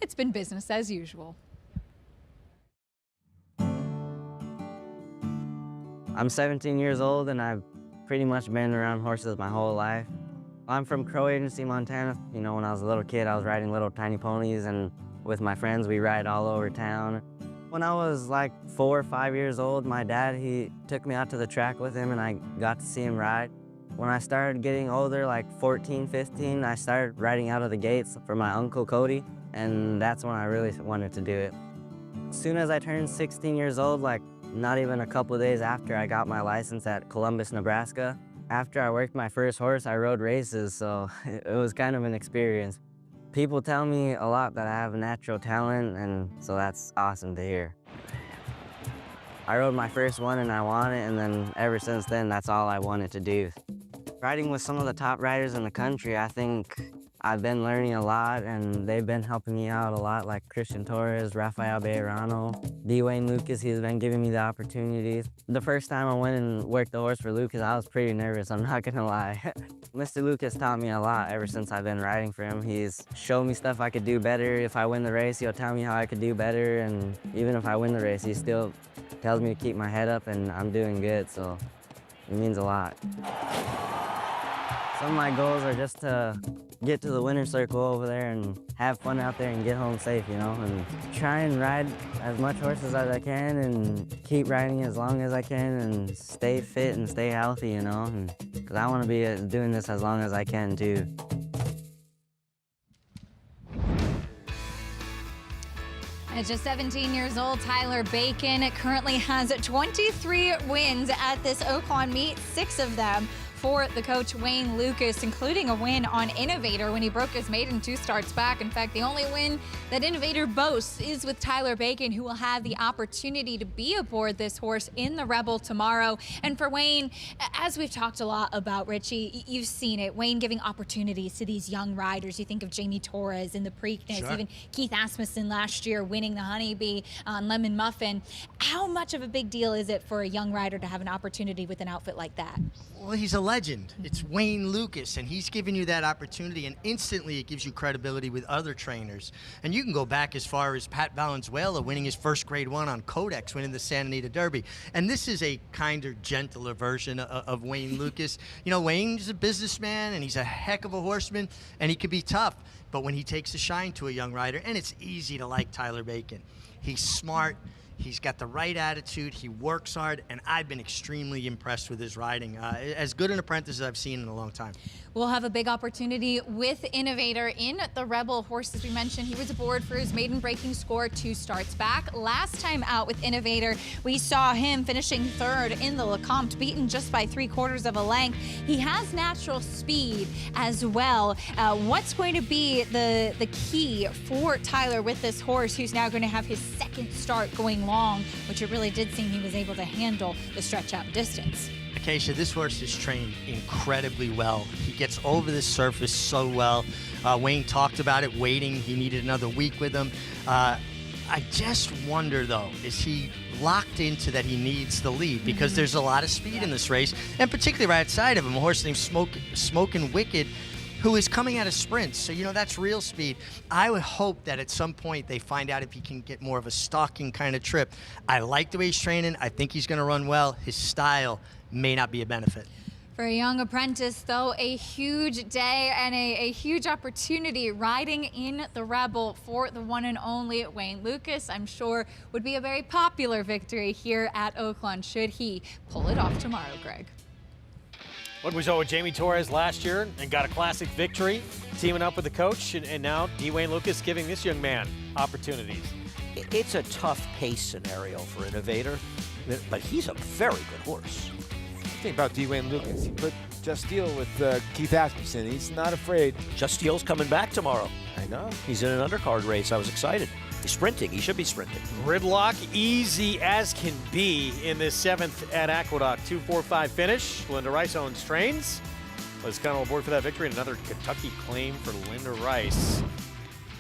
it's been business as usual.
I'm 17 years old and I've pretty much been around horses my whole life. I'm from Crow Agency, Montana. You know, when I was a little kid, I was riding little tiny ponies, and with my friends, we ride all over town. When I was like 4 or 5 years old, my dad, he took me out to the track with him and I got to see him ride. When I started getting older, like 14, 15, I started riding out of the gates for my uncle Cody, and that's when I really wanted to do it. As soon as I turned 16 years old, like not even a couple of days after I got my license at Columbus, Nebraska, after I worked my first horse, I rode races, so it was kind of an experience. People tell me a lot that I have a natural talent, and so that's awesome to hear. I rode my first one and I won it, and then ever since then, that's all I wanted to do. Riding with some of the top riders in the country, I think I've been learning a lot, and they've been helping me out a lot, like Christian Torres, Rafael Bejarano, Dwayne Lucas. He's been giving me the opportunities. The first time I went and worked the horse for Lucas, I was pretty nervous, I'm not gonna lie. Mr. Lucas taught me a lot ever since I've been riding for him. He's shown me stuff I could do better. If I win the race, he'll tell me how I could do better, and even if I win the race, he still tells me to keep my head up, and I'm doing good, so it means a lot. Some of my goals are just to get to the winner's circle over there and have fun out there and get home safe, you know, and try and ride as much horses as I can and keep riding as long as I can and stay fit and stay healthy, you know, because I want to be doing this as long as I can too.
At just 17 years old, Tyler Bacon currently has 23 wins at this Oaklawn meet, 6 of them for the coach Wayne Lucas, including a win on Innovator when he broke his maiden 2 starts back. In fact, the only win that Innovator boasts is with Tyler Bacon, who will have the opportunity to be aboard this horse in the Rebel tomorrow. And for Wayne, as we've talked a lot about, Richie, you've seen it, Wayne giving opportunities to these young riders. You think of Jamie Torres in the Preakness, sure. Even Keith Asmussen last year winning the Honeybee on Lemon Muffin. How much of a big deal is it for a young rider to have an opportunity with an outfit like that?
Well, he's a legend. It's Wayne Lucas, and he's giving you that opportunity, and instantly it gives you credibility with other trainers. And you can go back as far as Pat Valenzuela winning his first Grade 1 on Codex, winning the Santa Anita Derby. And this is a kinder, gentler version of Wayne Lucas. You know, Wayne's a businessman, and he's a heck of a horseman, and he can be tough. But when he takes a shine to a young rider, and it's easy to like Tyler Bacon. He's smart. He's got the right attitude, he works hard, and I've been extremely impressed with his riding. As good an apprentice as I've seen in a long time.
We'll have a big opportunity with Innovator in the Rebel horse. As we mentioned, he was aboard for his maiden breaking score 2 starts back. Last time out with Innovator, we saw him finishing 3rd in the Lecomte, beaten just by 3/4 of a length. He has natural speed as well. What's going to be the key for Tyler with this horse, who's now going to have his 2nd start going long, which it really did seem he was able to handle the stretch out distance?
Acacia, this horse is trained incredibly well. He gets over the surface so well. Wayne talked about it, waiting. He needed another week with him. I just wonder, though, is he locked into that he needs the lead? Because there's a lot of speed in this race, and particularly right outside of him, a horse named Smokin' Wicked, who is coming out of sprints. So, you know, that's real speed. I would hope that at some point they find out if he can get more of a stalking kind of trip. I like the way he's training. I think he's going to run well. His style may not be a benefit.
For a young apprentice, though, a huge day and a huge opportunity riding in the Rebel for the one and only Wayne Lucas. I'm sure would be a very popular victory here at Oaklawn should he pull it off tomorrow, Greg.
What we saw with Jamie Torres last year and got a classic victory, teaming up with the coach, and now Wayne Lucas giving this young man opportunities.
It's a tough pace scenario for Innovator, but he's a very good horse.
The thing about Wayne Lucas, he put Just Steel with Keith Asmussen. He's not afraid.
Just Steel's coming back tomorrow.
I know.
He's in an undercard race. I was excited. He's sprinting. He should be sprinting.
Gridlock, easy as can be in this 7th at Aqueduct. 2-4-5 finish. Linda Rice owns trains. Let's come aboard for that victory. And another Kentucky claim for Linda Rice.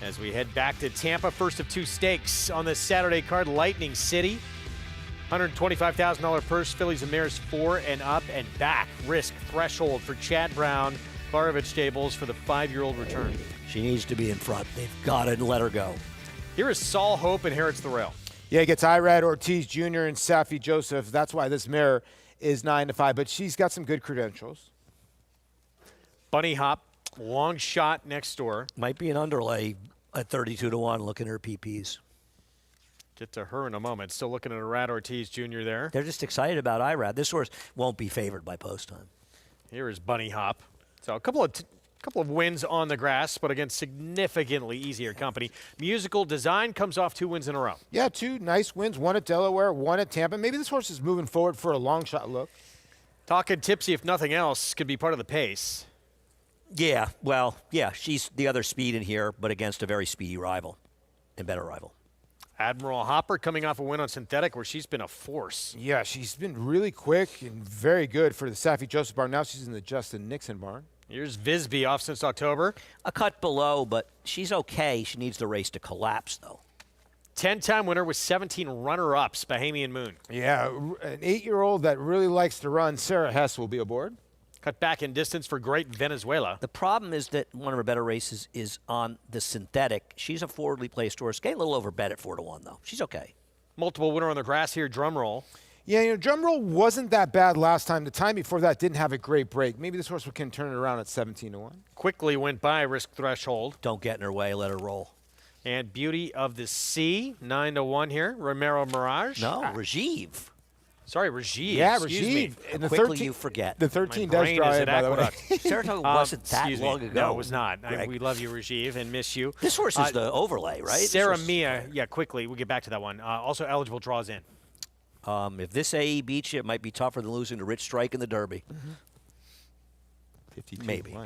As we head back to Tampa, first of 2 stakes on this Saturday card, Lightning City. $125,000 purse, fillies and mares 4 and up and back. Risk threshold for Chad Brown Barovich Stables for the 5-year-old return.
She needs to be in front. They've got to let her go.
Here is Saul Hope inherits the rail.
Yeah, he gets Irad Ortiz Jr. and Safi Joseph. That's why this mare is 9-5, but she's got some good credentials.
Bunny Hop, long shot next door.
Might be an underlay at 32-1, looking at her PPs.
Get to her in a moment. Still looking at Irad Ortiz Jr. there.
They're just excited about Irad. This horse won't be favored by post time.
Here is Bunny Hop. So a couple of wins on the grass, but against significantly easier company. Musical Design comes off 2 wins in a row.
Yeah, 2 nice wins. 1 at Delaware, 1 at Tampa. Maybe this horse is moving forward for a long shot look.
Talking Tipsy, if nothing else, could be part of the pace.
Yeah, well, yeah, she's the other speed in here, but against a very speedy rival and better rival.
Admiral Hopper coming off a win on synthetic where she's been a force.
Yeah, she's been really quick and very good for the Safi Joseph barn. Now she's in the Justin Nixon barn.
Here's Visby off since October.
A cut below, but she's okay. She needs the race to collapse, though.
10-time winner with 17 runner-ups, Bahamian Moon.
Yeah, an 8-year-old that really likes to run. Sarah Hess will be aboard.
Cut back in distance for Great Venezuela.
The problem is that one of her better races is on the synthetic. She's a forwardly placed horse. Getting a little overbet at 4-1, though. She's okay.
Multiple winner on the grass here, Drumroll.
Yeah, Drumroll wasn't that bad last time. The time before that didn't have a great break. Maybe this horse can turn it around at 17-1.
Quickly went by risk threshold.
Don't get in her way. Let her roll.
And Beauty of the Sea, 9-1 here. Romero Mirage.
No, Rajiv.
Sorry, Rajiv.
Yeah,
Excuse
Rajiv.
me.
And the
Quickly
13,
you forget.
The 13
My
does
brain
dry
is
in,
at
by the way.
Aqueduct.
Saratoga wasn't that
Excuse me.
long ago.
No, it was not.
Greg.
We love you, Rajiv, and miss you.
This horse is the overlay, right?
Sarah Mia, yeah, quickly. We'll get back to that one. Also eligible draws in.
If this AE beats you, it might be tougher than losing to Rich Strike in the Derby.
52
Maybe.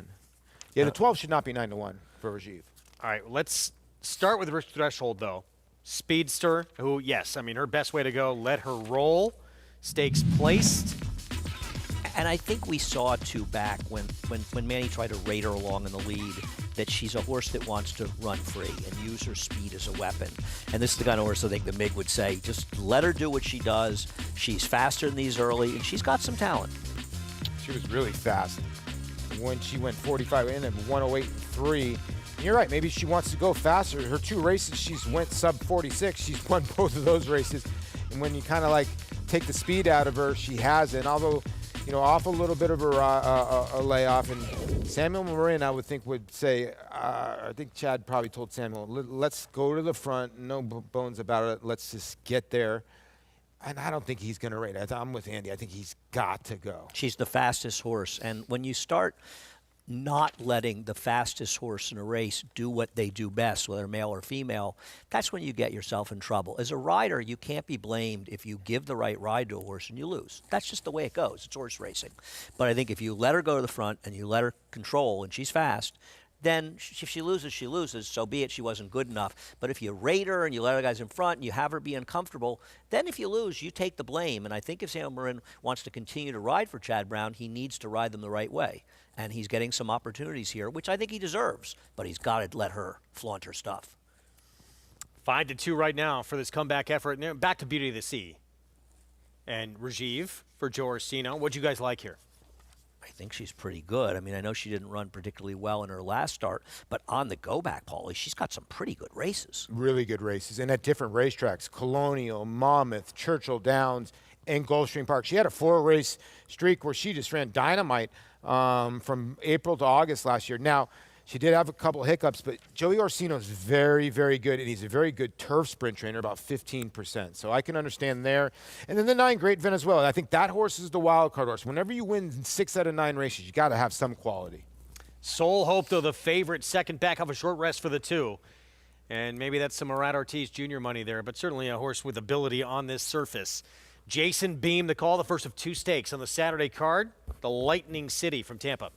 Yeah, the 12 should not be 9-1 for Rajiv.
All right, let's start with risk threshold, though. Speedster, who, yes, I mean, her best way to go, let her roll. Stakes placed.
And I think we saw too back when Manny tried to rate her along in the lead that she's a horse that wants to run free and use her speed as a weapon. And this is the kind of horse I think the MIG would say, just let her do what she does. She's faster than these early, and she's got some talent.
She was really fast when she went 45 in and 108.3. You're right. Maybe she wants to go faster. Her 2 races, she's went sub 46. She's won both of those races. And when you kind of like take the speed out of her, she hasn't. Although, off a little bit of a layoff. And Samuel Marin, I would think, would say, I think Chad probably told Samuel, let's go to the front. No bones about it. Let's just get there. And I don't think he's going to rate it. I'm with Andy. I think he's got to go.
She's the fastest horse. And when you start not letting the fastest horse in a race do what they do best, whether male or female, that's when you get yourself in trouble. As a rider, you can't be blamed if you give the right ride to a horse and you lose. That's just the way it goes. It's horse racing. But I think if you let her go to the front and you let her control and she's fast, then if she loses, she loses. So be it, she wasn't good enough. But if you rate her and you let other guys in front and you have her be uncomfortable, then if you lose, you take the blame. And I think if Samuel Marin wants to continue to ride for Chad Brown, he needs to ride them the right way. And he's getting some opportunities here, which I think he deserves. But he's got to let her flaunt her stuff.
5-2 right now for this comeback effort. Now back to Beauty of the Sea. And Rajiv for Joe Orsino. What'd you guys like here?
I think she's pretty good. I mean, I know she didn't run particularly well in her last start, but on the go-back, Paulie, she's got some pretty good races.
Really good races, and at different racetracks: Colonial, Monmouth, Churchill Downs, and Gulfstream Park. She had a 4-race streak where she just ran dynamite from April to August last year. Now, she did have a couple hiccups, but Joey Orsino's very, very good, and he's a very good turf sprint trainer, about 15%. So I can understand there. And then the 9, Great Venezuela. I think that horse is the wild card horse. Whenever you win 6 out of 9 races, you got to have some quality.
Soul Hope, though, the favorite, second back off a short rest for the 2. And maybe that's some Irad Ortiz Jr. money there, but certainly a horse with ability on this surface. Jason Beam, the call, the first of 2 stakes on the Saturday card, the Lightning City from Tampa.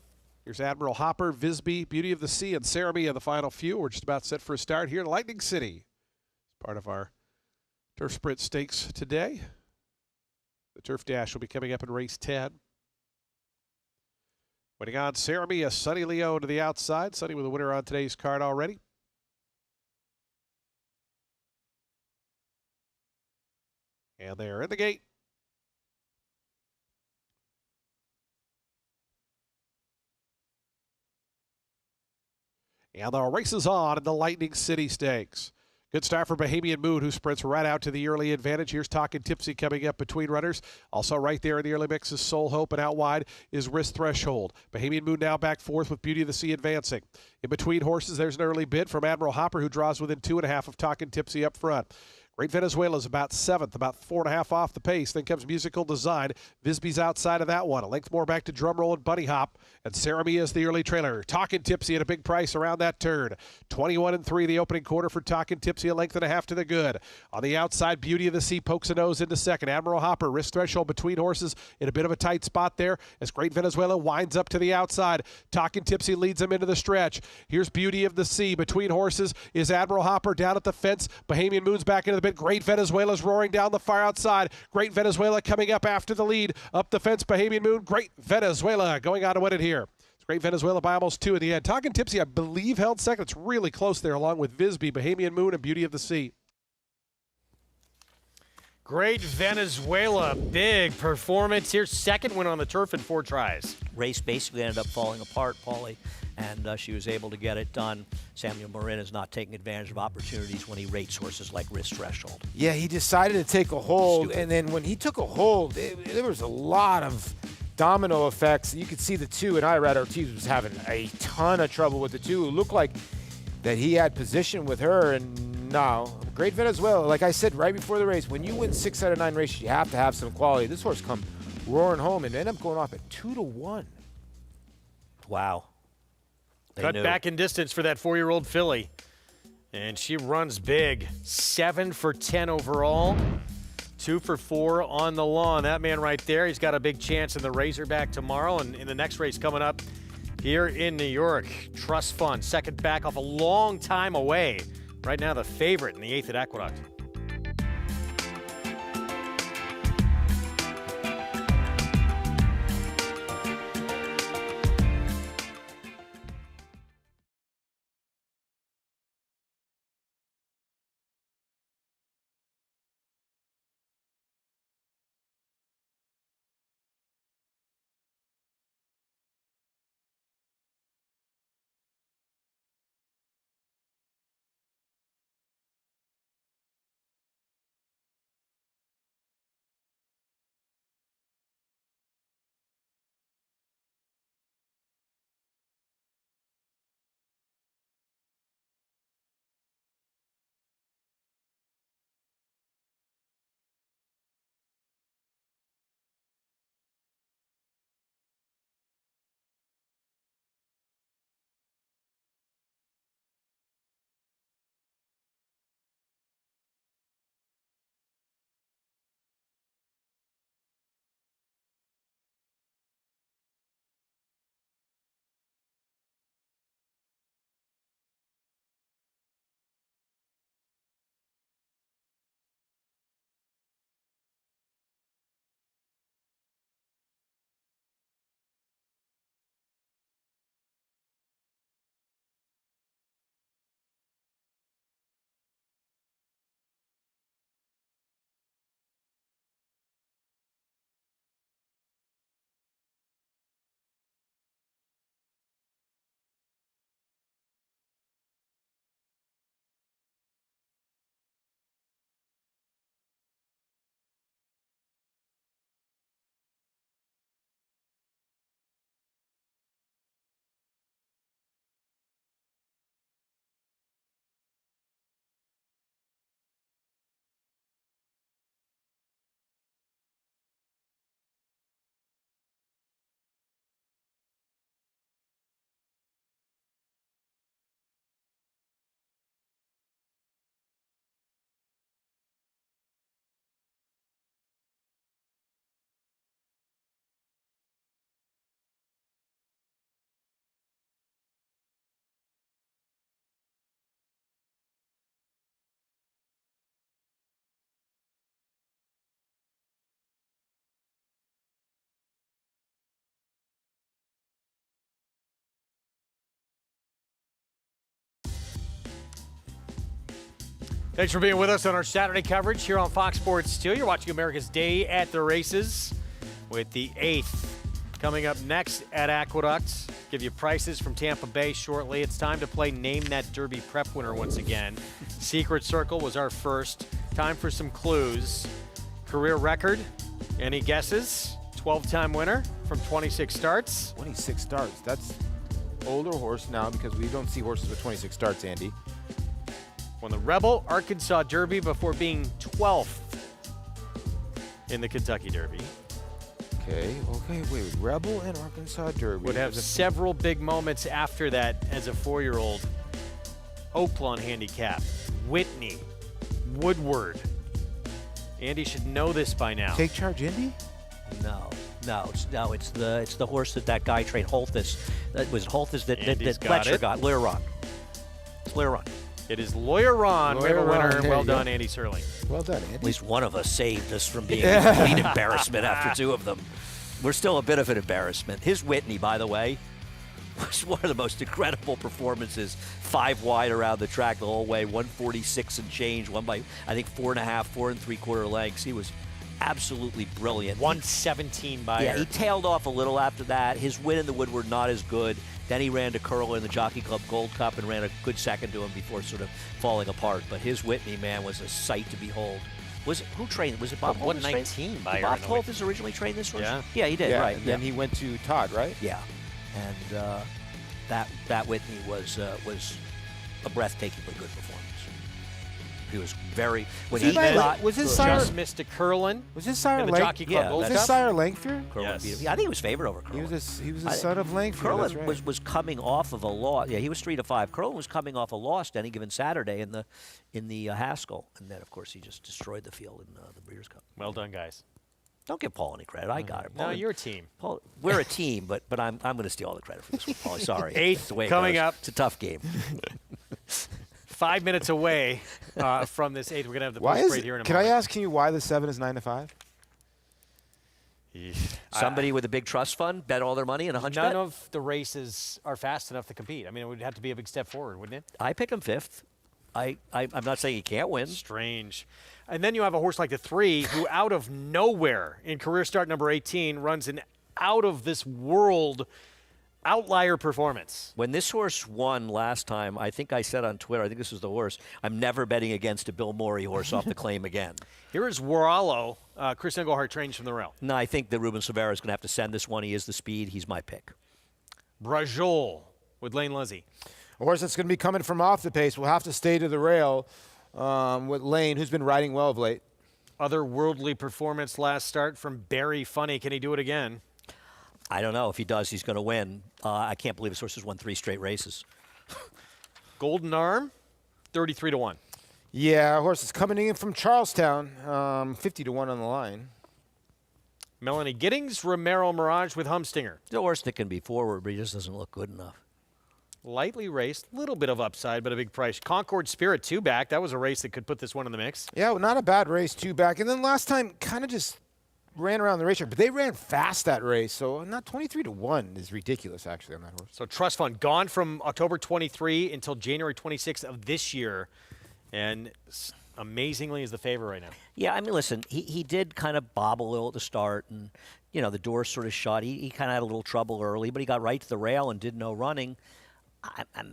Here's Admiral Hopper, Visby, Beauty of the Sea, and Sarah Mia, the final few. We're just about set for a start here in Lightning City. It's part of our Turf Sprint Stakes today. The Turf Dash will be coming up in race 10. Waiting on Sarah Mia, Sonny Leo to the outside. Sonny with a winner on today's card already. And they're in the gate. And the race is on in the Lightning City Stakes. Good start for Bohemian Moon, who sprints right out to the early advantage. Here's Talkin' Tipsy coming up between runners. Also right there in the early mix is Soul Hope, and out wide is Risk Threshold. Bohemian Moon now back fourth with Beauty of the Sea advancing. In between horses, there's an early bid from Admiral Hopper, who draws within 2.5 of Talkin' Tipsy up front. Great Venezuela is about seventh, about 4.5 off the pace. Then comes Musical Design. Visby's outside of that one. A length more back to Drumroll and Bunny Hop. And Sarah Mia is the early trailer. Talkin' Tipsy at a big price around that turn. 21-3 the opening quarter for Talkin' Tipsy, a length and a half to the good. On the outside, Beauty of the Sea pokes a nose into second. Admiral Hopper, Risk Threshold between horses in a bit of a tight spot there as Great Venezuela winds up to the outside. Talkin' Tipsy leads him into the stretch. Here's Beauty of the Sea. Between horses is Admiral Hopper down at the fence. Bohemian Moon's back into the bit. Great Venezuela's roaring down the far outside. Great Venezuela coming up after the lead. Up the fence, Bohemian Moon. Great Venezuela going on to win it here. It's Great Venezuela by almost 2 at the end. Talkin' Tipsy, I believe, held second. It's really close there, along with Visby, Bohemian Moon, and Beauty of the Sea.
Great Venezuela, big performance here. Second win on the turf in 4 tries.
Race basically ended up falling apart, Paulie, and she was able to get it done. Samuel Marin is not taking advantage of opportunities when he rates horses like Risk Threshold.
Yeah, he decided to take a hold, and then when he took a hold, there was a lot of domino effects. You could see the 2, and Irad Ortiz was having a ton of trouble with the 2. It looked like that he had position with her, and no. Great Venezuela, like I said right before the race, when you win 6 out of 9 races, you have to have some quality. This horse come roaring home and ended up going off at 2-1.
Wow.
Cut back in distance for that 4-year-old filly. And she runs big. 7 for 10 overall. 2 for 4 on the lawn. That man right there, he's got a big chance in the Razorback tomorrow. And in the next race coming up here in New York, Trust Fund, second back off a long time away. Right now the favorite in the 8th at Aqueduct. Thanks for being with us on our Saturday coverage here on Fox Sports 2. You're watching America's Day at the Races with the 8th Coming up next at Aqueduct, give you prices from Tampa Bay shortly. It's time to play Name That Derby Prep winner once again. Secret Circle was our first. Time for some clues. Career record, any guesses? 12-time winner from 26 starts.
26 starts. That's older horse now because we don't see horses with 26 starts, Andy.
Won the Rebel Arkansas Derby before being 12th in the Kentucky Derby.
Okay, wait. Rebel and Arkansas Derby.
Would have several big moments after that as a 4-year-old. Oaklawn handicap, Whitney, Woodward. Andy should know this by now.
Take Charge Indy?
No, it's the horse that guy trained, Holthus. That was Holthus that Fletcher got. Lawyer Ron. It's Lawyer Ron.
It is Lawyer Ron,
Lawyer
winner.
Ron,
Well done, Andy Serling.
Well done, Andy.
At least one of us saved us from being a complete embarrassment after 2 of them. We're still a bit of an embarrassment. His Whitney, by the way, was one of the most incredible performances. 5 wide around the track the whole way, 146 and change, won by, I think, 4.5, 4 3/4 lengths. He was absolutely brilliant.
117 by
Yeah, he tailed off a little after that. His win in the Woodward not as good. Then he ran to Curl in the Jockey Club Gold Cup and ran a good second to him before sort of falling apart. But his Whitney, man, was a sight to behold. Who trained? Was it Bob Holthus?
119 by
Did Bob Holthus originally train this horse? Yeah, he did.
Yeah,
Right.
and then he went to Todd, right?
Yeah, and that Whitney was a breathtakingly good performance. He was very
Was his sire
just missed a Curlin?
Was his sire
in the
Lang-
Jockey Club Gold
Was
Cup?
his sire Langford?
Curlin beat him. Yeah, I think he was favored over Curlin.
He was a son of Langford.
Curlin
That's right.
was coming off of a loss. Yeah, he was 3-5. Curlin was coming off a loss any given Saturday in the Haskell, and then of course he just destroyed the field in the Breeders' Cup.
Well done, guys.
Don't give Paul any credit. I got it.
No,
Paul,
you're a team.
Paul, we're a team, but I'm going to steal all the credit for this one, Paul. Sorry.
Eighth
It's the way it
coming
goes.
up.
It's a tough game.
5 minutes away from this 8th. We're going to have the
Why
post
is
parade here in a
Can I
moment.
ask you why the 7 is 9 to 5?
Somebody with a big trust fund bet all their money in a hunch
None
bet?
of the races are fast enough to compete. I mean, it would have to be a big step forward, wouldn't it?
I pick him 5th. I'm not saying he can't win.
Strange. And then you have a horse like the 3 who out of nowhere in career start number 18 runs an out-of-this-world outlier performance.
When this horse won last time, I think I said on Twitter, I think this was the horse, I'm never betting against a Bill Morey horse off the claim again.
Here is Waralo. Chris Englehart trains from the rail.
No, I think that Ruben Silvera is going to have to send this one. He is the speed. He's my pick.
Brajol with Lane Lizzie.
A horse that's going to be coming from off the pace will have to stay to the rail with Lane, who's been riding well of late.
Otherworldly performance last start from Barry Funny. Can he do it again?
I don't know. If he does, he's going to win. I can't believe this horse has won 3 straight races.
Golden Arm, 33 to 1.
Yeah, a horse is coming in from Charlestown, 50 to 1 on the line.
Melanie Giddings, Romero Mirage with Humstinger.
It's a horse that can be forward, but he just doesn't look good enough.
Lightly raced, little bit of upside, but a big price. Concord Spirit 2 back. That was a race that could put this one in the mix.
Yeah, well, not a bad race, 2 back. And then last time, kind of just ran around the racetrack, but they ran fast that race, so not 23 to 1 is ridiculous actually on that horse.
So Trust Fund gone from October 23 until January 26th of this year, and amazingly is the favorite right now.
Yeah, I mean, listen, he did kind of bobble a little at the start, and the door sort of shut. He kind of had a little trouble early, but he got right to the rail and did no running.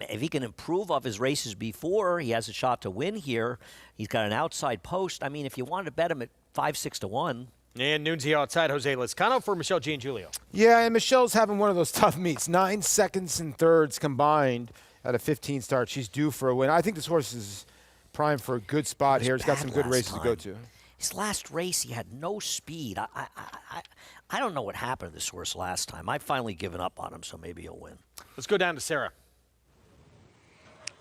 If he can improve off his races before, he has a shot to win here. He's got an outside post. I mean, if you wanted to bet him at 5-6 to 1.
And Nunzio outside, Jose Lizcano for Michelle Giangulio.
Yeah, and Michelle's having one of those tough meets. 9 seconds and thirds combined at a 15 start. She's due for a win. I think this horse is primed for a good spot here. He's got some good races to go to.
His last race, he had no speed. I don't know what happened to this horse last time. I've finally given up on him, so maybe he'll win.
Let's go down to Sarah.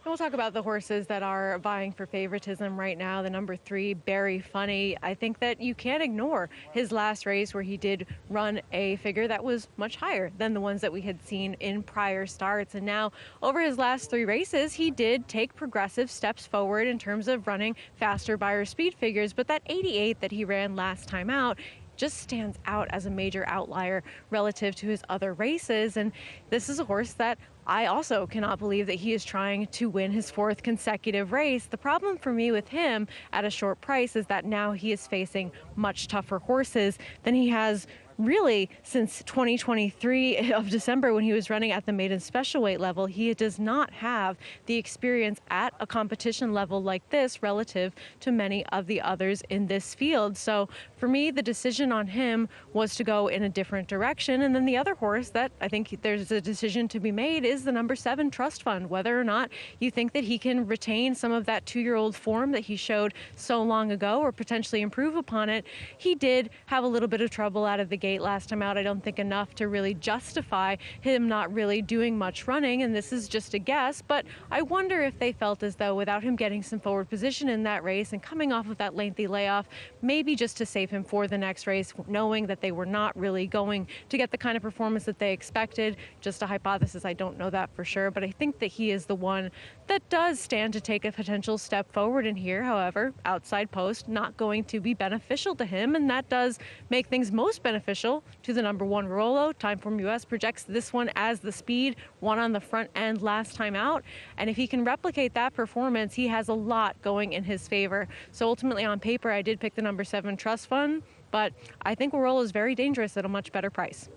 We'll talk about the horses that are vying for favoritism right now. The number 3, Barry Funny. I think that you can't ignore his last race where he did run a figure that was much higher than the ones that we had seen in prior starts. And now over his last 3 races, he did take progressive steps forward in terms of running faster Beyer speed figures. But that 88 that he ran last time out just stands out as a major outlier relative to his other races. And this is a horse that I also cannot believe that he is trying to win his 4th consecutive race. The problem for me with him at a short price is that now he is facing much tougher horses than he has really since 2023 of December when he was running at the maiden special weight level. He does not have the experience at a competition level like this relative to many of the others in this field. So for me, the decision on him was to go in a different direction. And then the other horse that I think there's a decision to be made is the number 7 Trust Fund, whether or not you think that he can retain some of that 2-year-old form that he showed so long ago or potentially improve upon it. He did have a little bit of trouble out of the gate last time out. I don't think enough to really justify him not really doing much running, and this is just a guess, but I wonder if they felt as though without him getting some forward position in that race and coming off of that lengthy layoff, maybe just to save him for the next race, knowing that they were not really going to get the kind of performance that they expected. Just a hypothesis, I don't know that for sure, but I think that he is the one that does stand to take a potential step forward in here. However, outside post not going to be beneficial to him, and that does make things most beneficial to the number 1 Rolo. Timeform US projects this one as the speed, won on the front end last time out, and if he can replicate that performance, he has a lot going in his favor. So ultimately on paper, I did pick the number 7 Trust Fund, but I think Rolo is very dangerous at a much better price.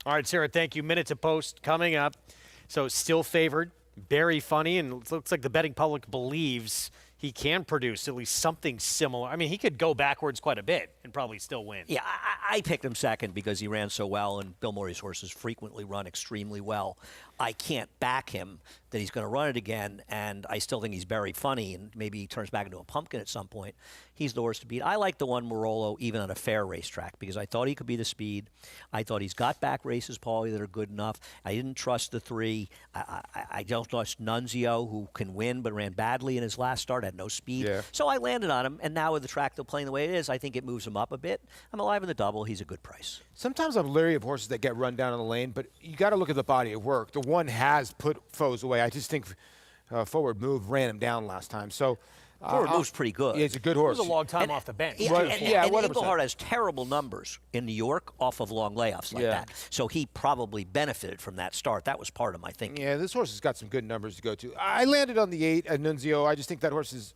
All right, Sarah, thank you. Minute to post coming up. So still favored, very funny, and it looks like the betting public believes he can produce at least something similar. I mean, he could go backwards quite a bit and probably still win.
Yeah, I picked him second because he ran so well, and Bill Murray's horses frequently run extremely well. I can't back him that he's going to run it again, and I still think he's very funny, and maybe he turns back into a pumpkin at some point. He's the horse to beat. I like the 1 Morolo even on a fair racetrack because I thought he could be the speed. I thought he's got back races, Paulie, that are good enough. I didn't trust the 3. I don't trust Nunzio, who can win but ran badly in his last start, had no speed.
Yeah.
So I landed on him, and now with the track still playing the way it is, I think it moves him up a bit. I'm alive in the double. He's a good price.
Sometimes I'm leery of horses that get run down in the lane, but you got to look at the body of work. The 1 has put foes away. I just think Forward Move ran him down last time. So
Forward Move's pretty good.
Yeah, he's a good horse.
It was a long time off the bench.
And Engelhard has terrible numbers in New York off of long layoffs like that. So he probably benefited from that start. That was part of my thinking.
Yeah, this horse has got some good numbers to go to. I landed on the 8, Nunzio. I just think that horse is,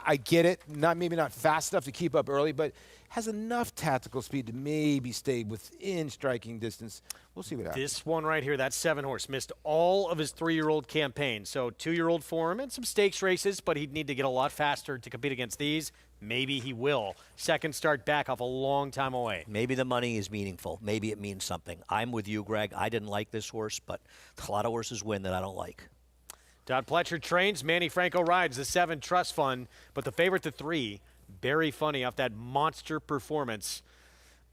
I get it, maybe not fast enough to keep up early, but has enough tactical speed to maybe stay within striking distance. We'll see what happens.
This one right here, that 7 horse, missed all of his 3-year-old campaign. So 2-year-old for him and some stakes races, but he'd need to get a lot faster to compete against these. Maybe he will. Second start back off a long time away.
Maybe the money is meaningful. Maybe it means something. I'm with you, Greg. I didn't like this horse, but a lot of horses win that I don't like.
Todd Pletcher trains. Manny Franco rides the 7 Trust Fund, but the favorite to 3, very funny off that monster performance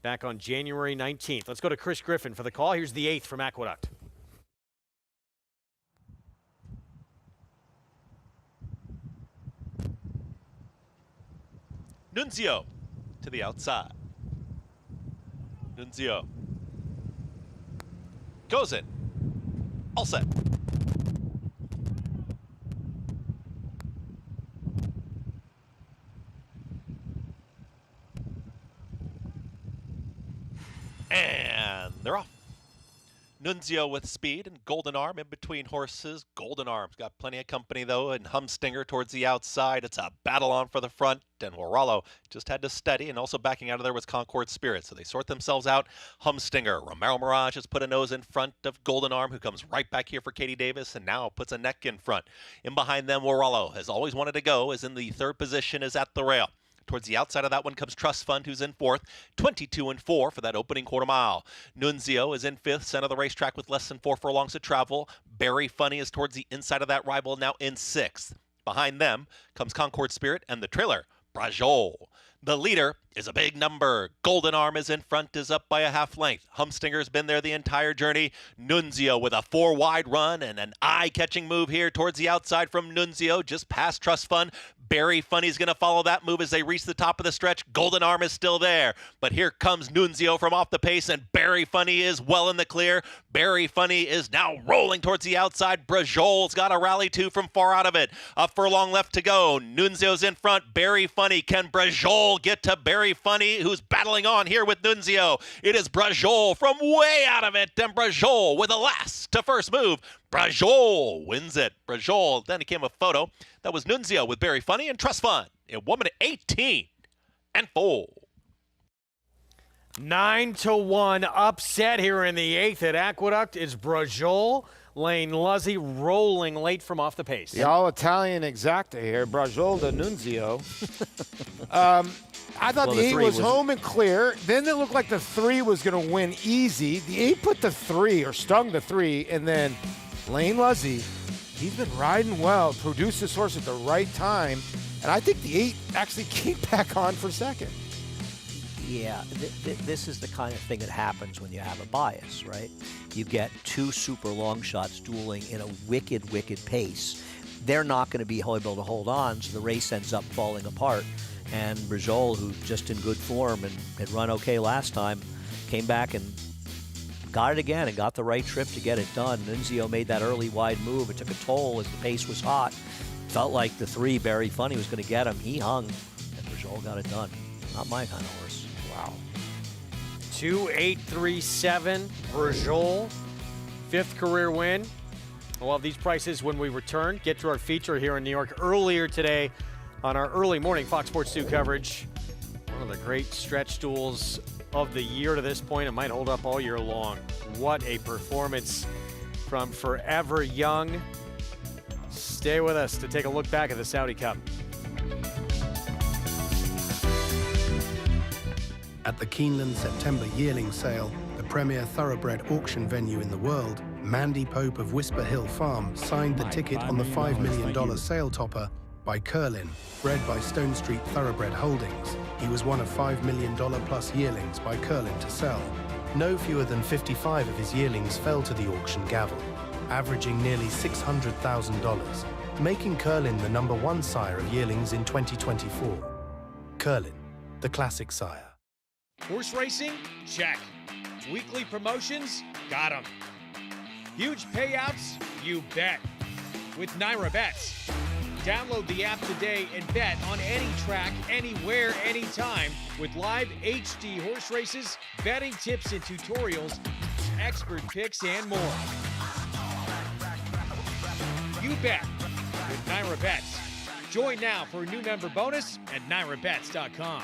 back on January 19th. Let's go to Chris Griffin for the call. Here's the 8th from Aqueduct.
Nunzio to the outside. Nunzio goes in. All set. And they're off. Nunzio with speed and Golden Arm in between horses. Golden Arm's got plenty of company, though, and Humstinger towards the outside. It's a battle on for the front, and Waralo just had to steady, and also backing out of there was Concord Spirit. So they sort themselves out. Humstinger. Romero Mirage has put a nose in front of Golden Arm, who comes right back here for Katie Davis, and now puts a neck in front. In behind them, Waralo has always wanted to go, is in the 3rd position, is at the rail. Towards the outside of that one comes Trust Fund, who's in 4th, 22-4 for that opening quarter mile. Nunzio is in 5th, center of the racetrack with less than 4 furlongs to travel. Very Funny is towards the inside of that rival, now in 6th. Behind them comes Concord Spirit and the trailer, Brajol. The leader is a big number. Golden Arm is in front, is up by a half length. Humstinger's been there the entire journey. Nunzio with a 4-wide run and an eye-catching move here towards the outside from Nunzio, just past Trust Fund. Very Funny's going to follow that move as they reach the top of the stretch. Golden Arm is still there, but here comes Nunzio from off the pace, and Very Funny is well in the clear. Very Funny is now rolling towards the outside. Brajol's got a rally too from far out of it. A furlong left to go. Nunzio's in front. Very Funny. Can Brajol get to Very Funny, who's battling on here with Nunzio? It is Brajol from way out of it, and Brajol with a last to first move. Brajol wins it. Brajol, then came a photo. That was Nunzio with Very Funny and Trust Fund in 1 minute 18 and 4.
9-1 upset here in the 8th at Aqueduct. It's Brajol. Lane Luzzy rolling late from off the pace.
The all-Italian exacta here, Brajol D'Annunzio. I thought the 8 was home and clear. Then it looked like the 3 was going to win easy. The 8 put the 3, or stung the 3, and then Lane Luzzy, he's been riding well, produced this horse at the right time, and I think the 8 actually came back on for second.
Yeah, this is the kind of thing that happens when you have a bias, right? You get 2 super long shots dueling in a wicked, wicked pace. They're not going to be able to hold on, so the race ends up falling apart. And Brajol, who's just in good form and had run okay last time, came back and got it again and got the right trip to get it done. Nunzio made that early wide move. It took a toll as the pace was hot. Felt like the 3, Barry Funny, was going to get him. He hung, and Brajol got it done. Not my kind of horse.
Wow. 2-8-3-7, Brajol, 5th career win. We'll have these prices when we return. Get to our feature here in New York earlier today on our early morning Fox Sports 2 coverage. One of the great stretch duels of the year to this point. It might hold up all year long. What a performance from Forever Young. Stay with us to take a look back at the Saudi Cup.
At the Keeneland September yearling sale, the premier thoroughbred auction venue in the world, Mandy Pope of Whisper Hill Farm signed the ticket on the $5 million sale topper by Curlin, bred by Stone Street Thoroughbred Holdings. He was one of $5 million plus yearlings by Curlin to sell. No fewer than 55 of his yearlings fell to the auction gavel, averaging nearly $600,000, making Curlin the #1 sire of yearlings in 2024. Curlin, the classic sire.
Horse racing? Check. Weekly promotions? Got 'em. Huge payouts? You bet. With Naira Bets. Download the app today and bet on any track, anywhere, anytime with live HD horse races, betting tips and tutorials, expert picks, and more. You bet with Naira Bets. Join now for a new member bonus at NairaBets.com.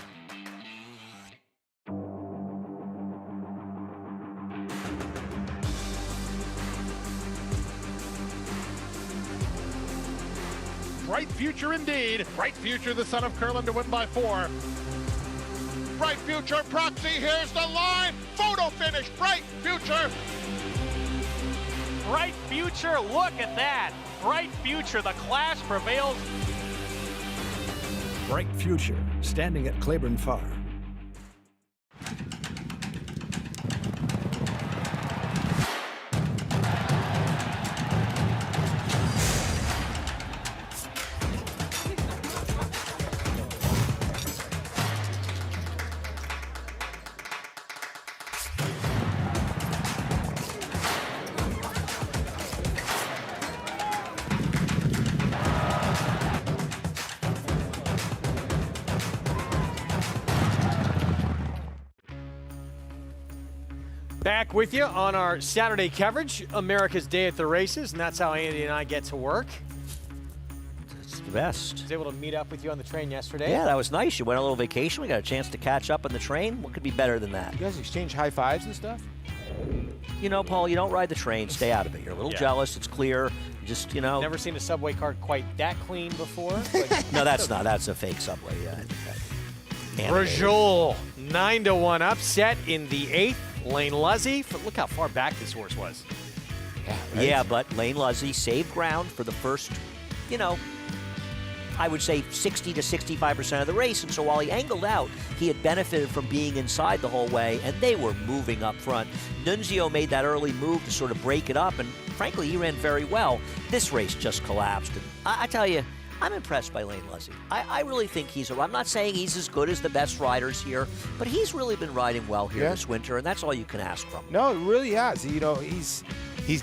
Bright future indeed. Bright future, the son of Curlin to win by 4. Bright future, Proxy, here's the line. Photo finish, Bright future.
Bright future, look at that. Bright future, the class prevails.
Bright future, standing at Claiborne Farm.
Back with you on our Saturday coverage, America's Day at the Races, and that's how Andy and I get to work.
It's the best.
I was able to meet up with you on the train yesterday.
Yeah, that was nice. You went on a little vacation. We got a chance to catch up on the train. What could be better than that?
You guys exchange high fives and stuff?
You know, Paul, you don't ride the train. Stay out of it. You're a little jealous. It's clear. Just, you know.
Never seen a subway card quite that clean before.
No, that's not. That's a fake subway. Yeah.
Brajol, 9-1 upset in the 8th. Lane Luzzy, look how far back this horse was.
Yeah, but Lane Luzzy saved ground for the first, you know, I would say 60 to 65% of the race. And so while he angled out, he had benefited from being inside the whole way, and they were moving up front. Nunzio made that early move to sort of break it up, and frankly, he ran very well. This race just collapsed. And I tell you, I'm impressed by Lane Luzzy. I really think I'm not saying he's as good as the best riders here, but he's really been riding well here this winter, and that's all you can ask from him.
No, it really has. You know, he's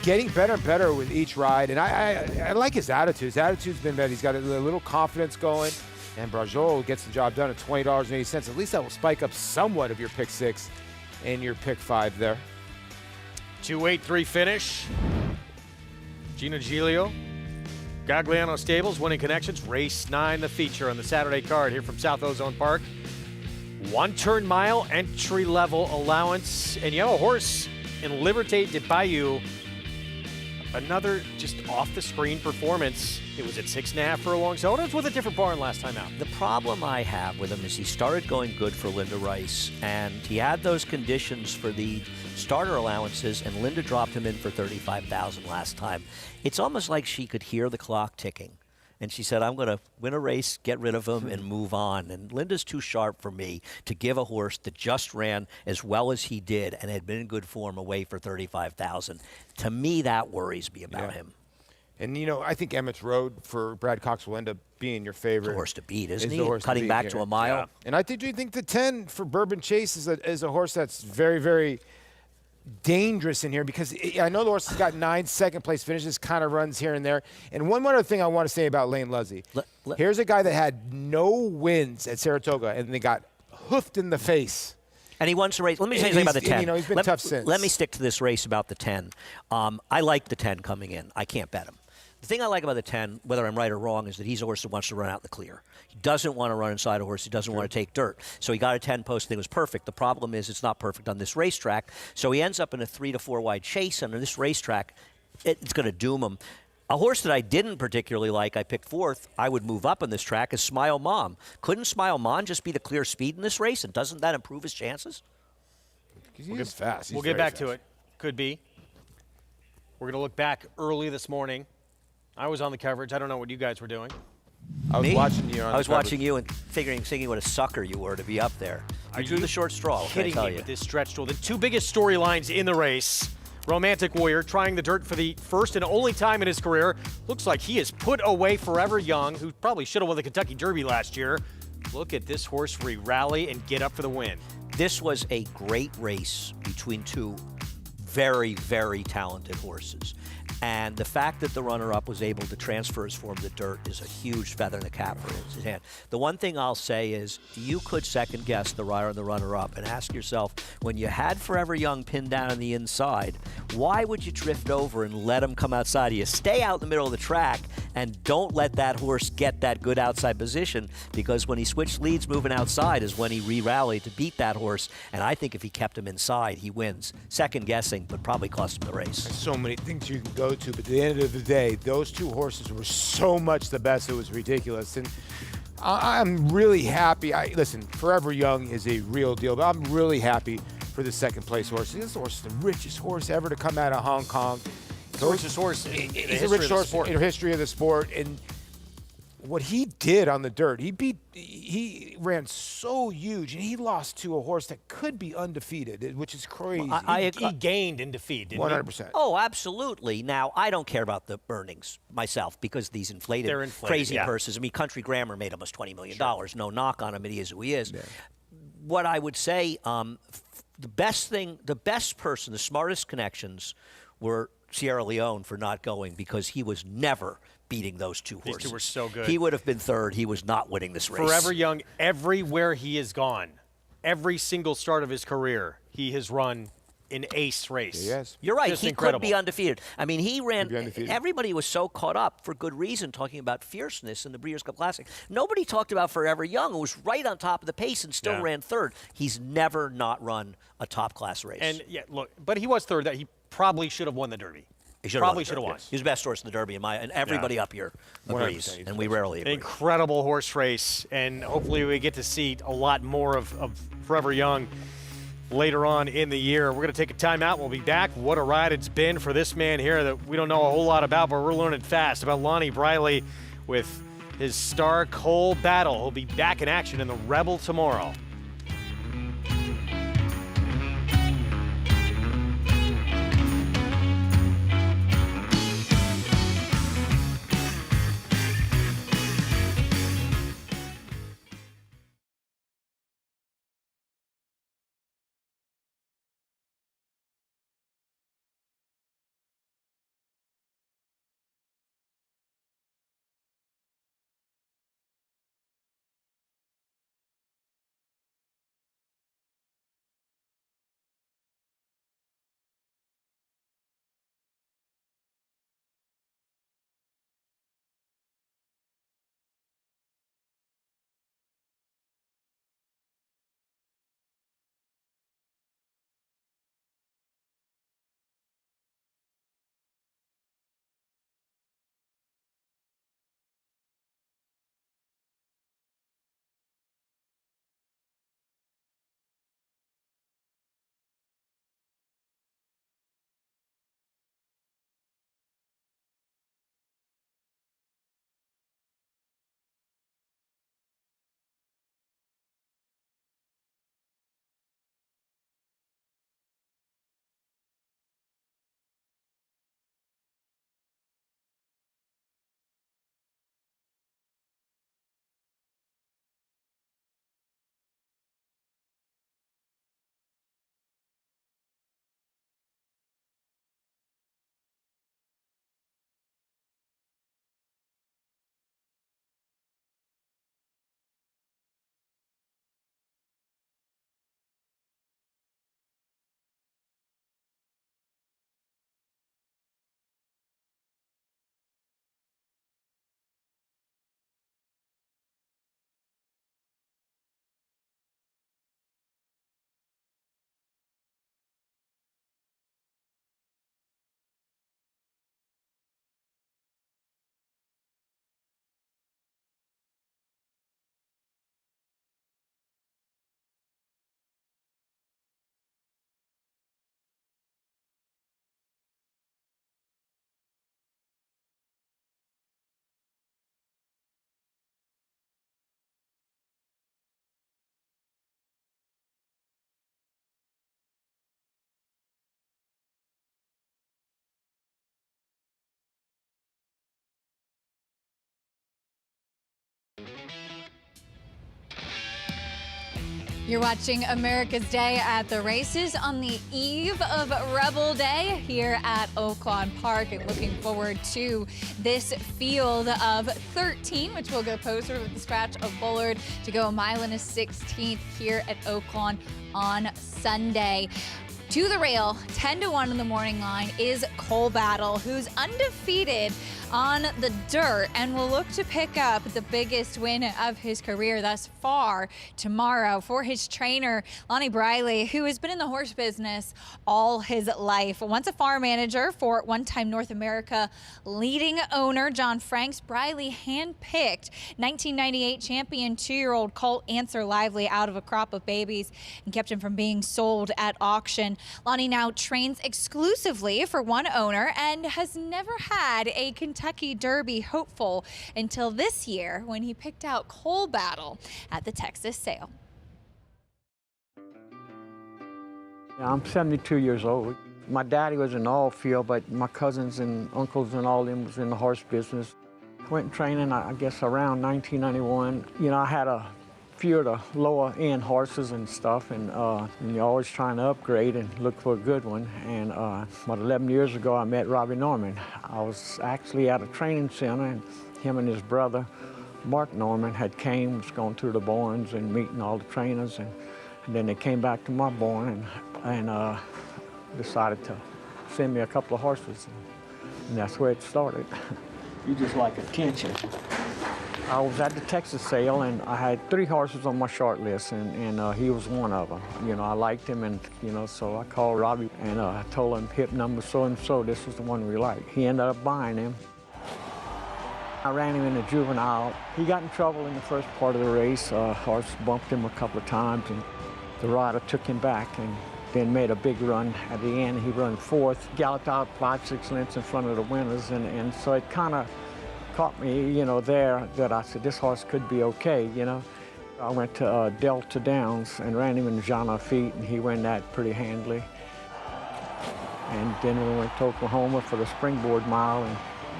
getting better and better with each ride, and I like his attitude. His attitude's been better. He's got a little confidence going, and Brajol gets the job done at $20.80. At least that will spike up somewhat of your pick 6 and your pick 5 there.
2-8-3 finish. Gino Giglio. Gagliano Stables, Winning Connections, Race 9, the feature on the Saturday card here from South Ozone Park. 1 turn-mile entry-level allowance. And you have a horse in Liberté de Bayou. Another just off-the-screen performance. It was at 6.5 furlongs. So it was with a different barn last time out.
The problem I have with him is he started going good for Linda Rice, and he had those conditions for the starter allowances, and Linda dropped him in for $35,000 last time. It's almost like she could hear the clock ticking. And she said, I'm going to win a race, get rid of him, and move on. And Linda's too sharp for me to give a horse that just ran as well as he did and had been in good form away for $35,000. To me, that worries me about him.
And, you know, I think Emmett's Road for Brad Cox will end up being your favorite.
It's a horse to beat, isn't he? Cutting back to a mile.
Yeah. And I do think the 10 for Bourbon Chase is a horse that's very, very dangerous in here, because I know the horse has got 9 second-place finishes, kind of runs here and there. And one other thing I want to say about Lane Luzzy. Here's a guy that had no wins at Saratoga, and they got hoofed in the face.
And he won some race. Let me say something about the 10.
You know, he's been tough since.
Let me stick to this race about the 10. I like the 10 coming in. I can't bet him. The thing I like about the 10, whether I'm right or wrong, is that he's a horse that wants to run out in the clear. He doesn't want to run inside a horse. He doesn't want to take dirt. So he got a 10 post. I think it was perfect. The problem is it's not perfect on this racetrack. So he ends up in a 3 to 4 wide chase. And on this racetrack, it's going to doom him. A horse that I didn't particularly like, I picked 4th, I would move up on this track, is Smile Mom. Couldn't Smile Mom just be the clear speed in this race? And doesn't that improve his chances?
He's fast.
We'll get back to it. Could be. We're going to look back early this morning. I was on the coverage. I don't know what you guys were doing.
I was watching you.
I was watching you and thinking what a sucker you were to be up there. You drew the short straw.
Kidding me with this stretch duel. The 2 biggest storylines in the race. Romantic Warrior trying the dirt for the first and only time in his career. Looks like he has put away Forever Young, who probably should have won the Kentucky Derby last year. Look at this horse re-rally and get up for the win.
This was a great race between 2 very, very talented horses. And the fact that the runner-up was able to transfer his form to dirt is a huge feather in the cap for his hand. The one thing I'll say is you could second-guess the rider and the runner-up and ask yourself, when you had Forever Young pinned down on the inside, why would you drift over and let him come outside? You stay out in the middle of the track and don't let that horse get that good outside position, because when he switched leads moving outside is when he re-rallied to beat that horse. And I think if he kept him inside, he wins. Second-guessing, but probably cost him the race.
There's so many things you can go to, but at the end of the day, those 2 horses were so much the best, it was ridiculous. And I'm really happy. Listen, Forever Young is a real deal, but I'm really happy for the 2nd-place horse. This horse is the richest horse ever to come out of Hong Kong.
The richest horse in the
history of the sport. In the history of the sport. And what he did on the dirt, he ran so huge, and he lost to a horse that could be undefeated, which is crazy.
Well, he gained in defeat, didn't
100%.
he?
Oh, absolutely. Now, I don't care about the earnings myself, because these inflated, crazy purses. I mean, Country Grammar made almost $20 million. No knock on him. He is who he is. Yeah. What I would say, the best person, the smartest connections were Sierra Leone for not going, because he was never beating those 2 horses.
These 2 were so good.
He would have been 3rd. He was not winning this race.
Forever Young, everywhere he has gone, every single start of his career, he has run an ace race.
Yes.
You're right.
Just
he
incredible.
could be undefeated. I mean, he ran. Everybody was so caught up for good reason talking about fierceness in the Breeders' Cup Classic. Nobody talked about Forever Young, who was right on top of the pace and still ran 3rd. He's never not run a top-class race.
And look, but he was 3rd. That he probably should have won the Derby.
He
probably should have won.
He was the best horse in the Derby, and everybody up here agrees, and we rarely agree.
Incredible horse race, and hopefully we get to see a lot more of Forever Young later on in the year. We're going to take a timeout. We'll be back. What a ride it's been for this man here that we don't know a whole lot about, but we're learning fast about Lonnie Bryley with his star Cole battle. He'll be back in action in the Rebel tomorrow.
You're watching America's Day at the races on the eve of Rebel Day here at Oaklawn Park, and looking forward to this field of 13, which will go poster with the scratch of Bullard to go a mile and a 16th here at Oaklawn on Sunday. To the rail, 10-1 in the morning line is Cole Battle, who's undefeated on the dirt and will look to pick up the biggest win of his career thus far tomorrow for his trainer, Lonnie Bryley, who has been in the horse business all his life. Once a farm manager for one-time North America leading owner John Franks, Bryley handpicked 1998 champion 2-year-old Colt Answer Lively out of a crop of babies and kept him from being sold at auction. Lonnie now trains exclusively for one owner and has never had a Kentucky Derby hopeful until this year when he picked out Cole Battle at the Texas sale.
Yeah, I'm 72 years old. My daddy was in the oil field, but my cousins and uncles and all them was in the horse business. Went training, I guess, around 1991. You know, I had a few of the lower end horses and stuff, and you're always trying to upgrade and look for a good one. And about 11 years ago, I met Robbie Norman. I was actually at a training center, and him and his brother, Mark Norman, was going through the barns and meeting all the trainers, and then they came back to my barn and decided to send me a couple of horses, and that's where it started. You just like attention. I was at the Texas sale, and I had 3 horses on my short list, and he was one of them. You know, I liked him, and, you know, so I called Robbie, and I told him, hip number so-and-so, this was the one we liked. He ended up buying him. I ran him in a juvenile. He got in trouble in the first part of the race. Horse bumped him a couple of times, and the rider took him back and then made a big run. At the end, he ran 4th, galloped out 5-6 lengths in front of the winners, and so it kind of caught me, you know, there, that I said, this horse could be okay, you know. I went to Delta Downs and ran him in Jana feet, and he won that pretty handily. And then we went to Oklahoma for the springboard mile, and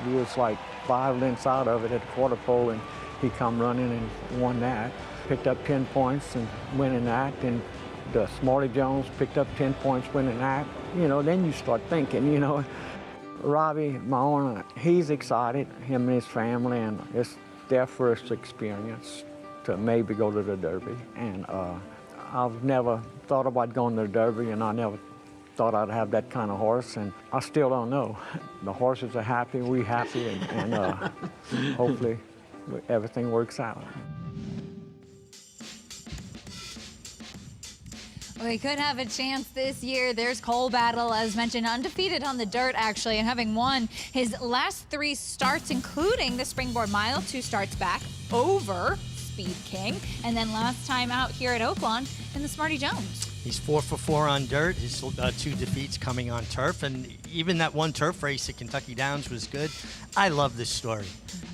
he was like 5 lengths out of it at the quarter pole, and he come running and won that. Picked up 10 points and winning that, and the Smarty Jones picked up 10 points winning that. You know, then you start thinking, you know, Robbie, my owner, he's excited, him and his family, and it's their first experience to maybe go to the Derby. And I've never thought about going to the Derby, and I never thought I'd have that kind of horse, and I still don't know. The horses are happy, we happy, and hopefully everything works out.
We could have a chance this year. There's Cole Battle, as mentioned, undefeated on the dirt, actually, and having won his last 3 starts, including the Springboard Mile, 2 starts back over Speed King, and then last time out here at Oaklawn in the Smarty Jones.
He's 4 for 4 on dirt. His 2 defeats coming on turf, and even that one turf race at Kentucky Downs was good. I love this story.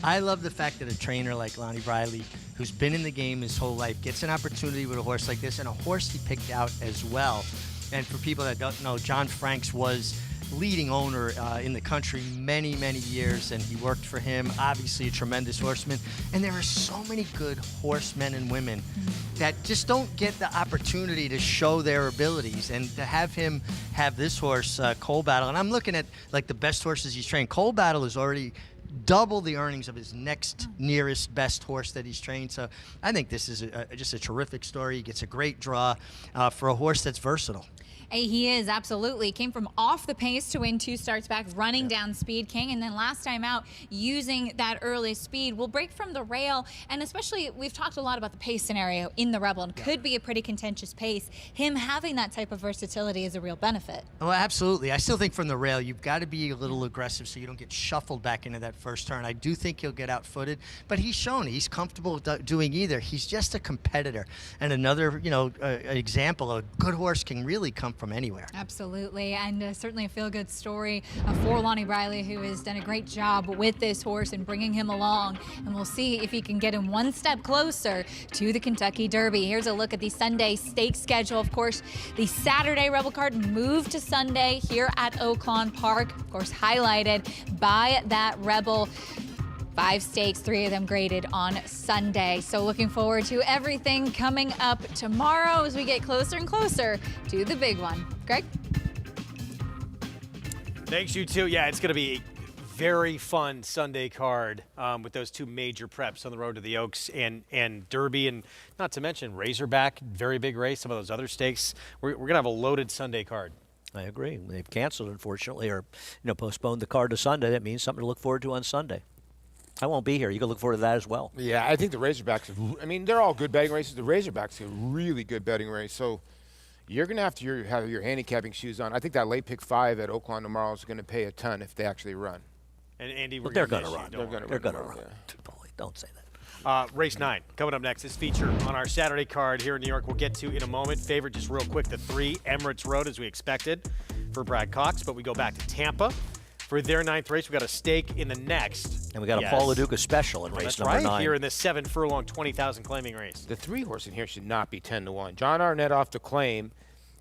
I love the fact that a trainer like Lonnie Bryley, who's been in the game his whole life, gets an opportunity with a horse like this, and a horse he picked out as well. And for people that don't know, John Franks was leading owner in the country many years, and he worked for him. Obviously a tremendous horseman, and there are so many good horsemen and women that just don't get the opportunity to show their abilities, and to have him have this horse, Cole Battle. And I'm looking at like the best horses he's trained. Cole Battle is already double the earnings of his next nearest best horse that he's trained. So I think this is just a terrific story. He gets a great draw for a horse that's versatile.
He is, absolutely. Came from off the pace to win 2 starts back, running down Speed King, and then last time out using that early speed. Will break from the rail, and especially we've talked a lot about the pace scenario in the Rebel, and could be a pretty contentious pace. Him having that type of versatility is a real benefit.
Oh, absolutely. I still think from the rail, you've got to be a little aggressive so you don't get shuffled back into that first turn. I do think he'll get out-footed, but he's shown he's comfortable doing either. He's just a competitor, and another, you know, example, a good horse can really come from anywhere.
Absolutely, and certainly a feel-good story for Lonnie Bryley, who has done a great job with this horse and bringing him along, and we'll see if he can get him one step closer to the Kentucky Derby. Here's a look at the Sunday stakes schedule. Of course, the Saturday Rebel card moved to Sunday here at Oaklawn Park, of course highlighted by that Rebel 5 stakes, 3 of them graded on Sunday. So looking forward to everything coming up tomorrow as we get closer and closer to the big one. Greg?
Thanks, you too. Yeah, it's going to be a very fun Sunday card with those 2 major preps on the road to the Oaks and Derby, and not to mention Razorback, very big race, some of those other stakes. We're going to have a loaded Sunday card.
I agree. They've canceled, unfortunately, or postponed the card to Sunday. That means something to look forward to on Sunday. I won't be here. You can look forward to that as well.
Yeah, I think the Razorbacks, they're all good betting races. The Razorbacks are a really good betting race. So you're going to have your handicapping shoes on. I think that late pick 5 at Oaklawn tomorrow is going to pay a ton if they actually run.
And Andy,
they're going to run.
They're going to run.
Don't say that.
Race 9 coming up next. This feature on our Saturday card here in New York we'll get to in a moment. Favorite, just real quick, the 3, Emirates Road, as we expected for Brad Cox. But we go back to Tampa for their 9th race. We got a stake in the next.
And we got a Paul LaDuca special in race number 9.
Here in this 7 furlong, 20,000 claiming race.
The 3 horse in here should not be 10-1. John Arnett off the claim.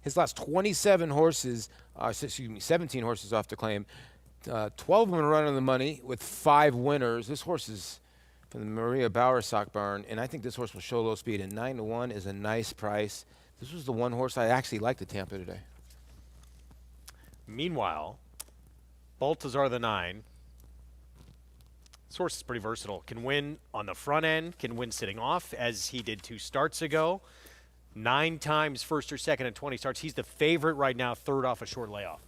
His last 17 horses off the claim. 12 of them run on the money with 5 winners. This horse is from the Maria Bauer Sock Barn, and I think this horse will show low speed. And 9-1 is a nice price. This was the one horse I actually liked at Tampa today.
Meanwhile, Baltazar the 9. This horse is pretty versatile. Can win on the front end, can win sitting off, as he did 2 starts ago. 9 times first or second in 20 starts. He's the favorite right now, 3rd off a short layoff.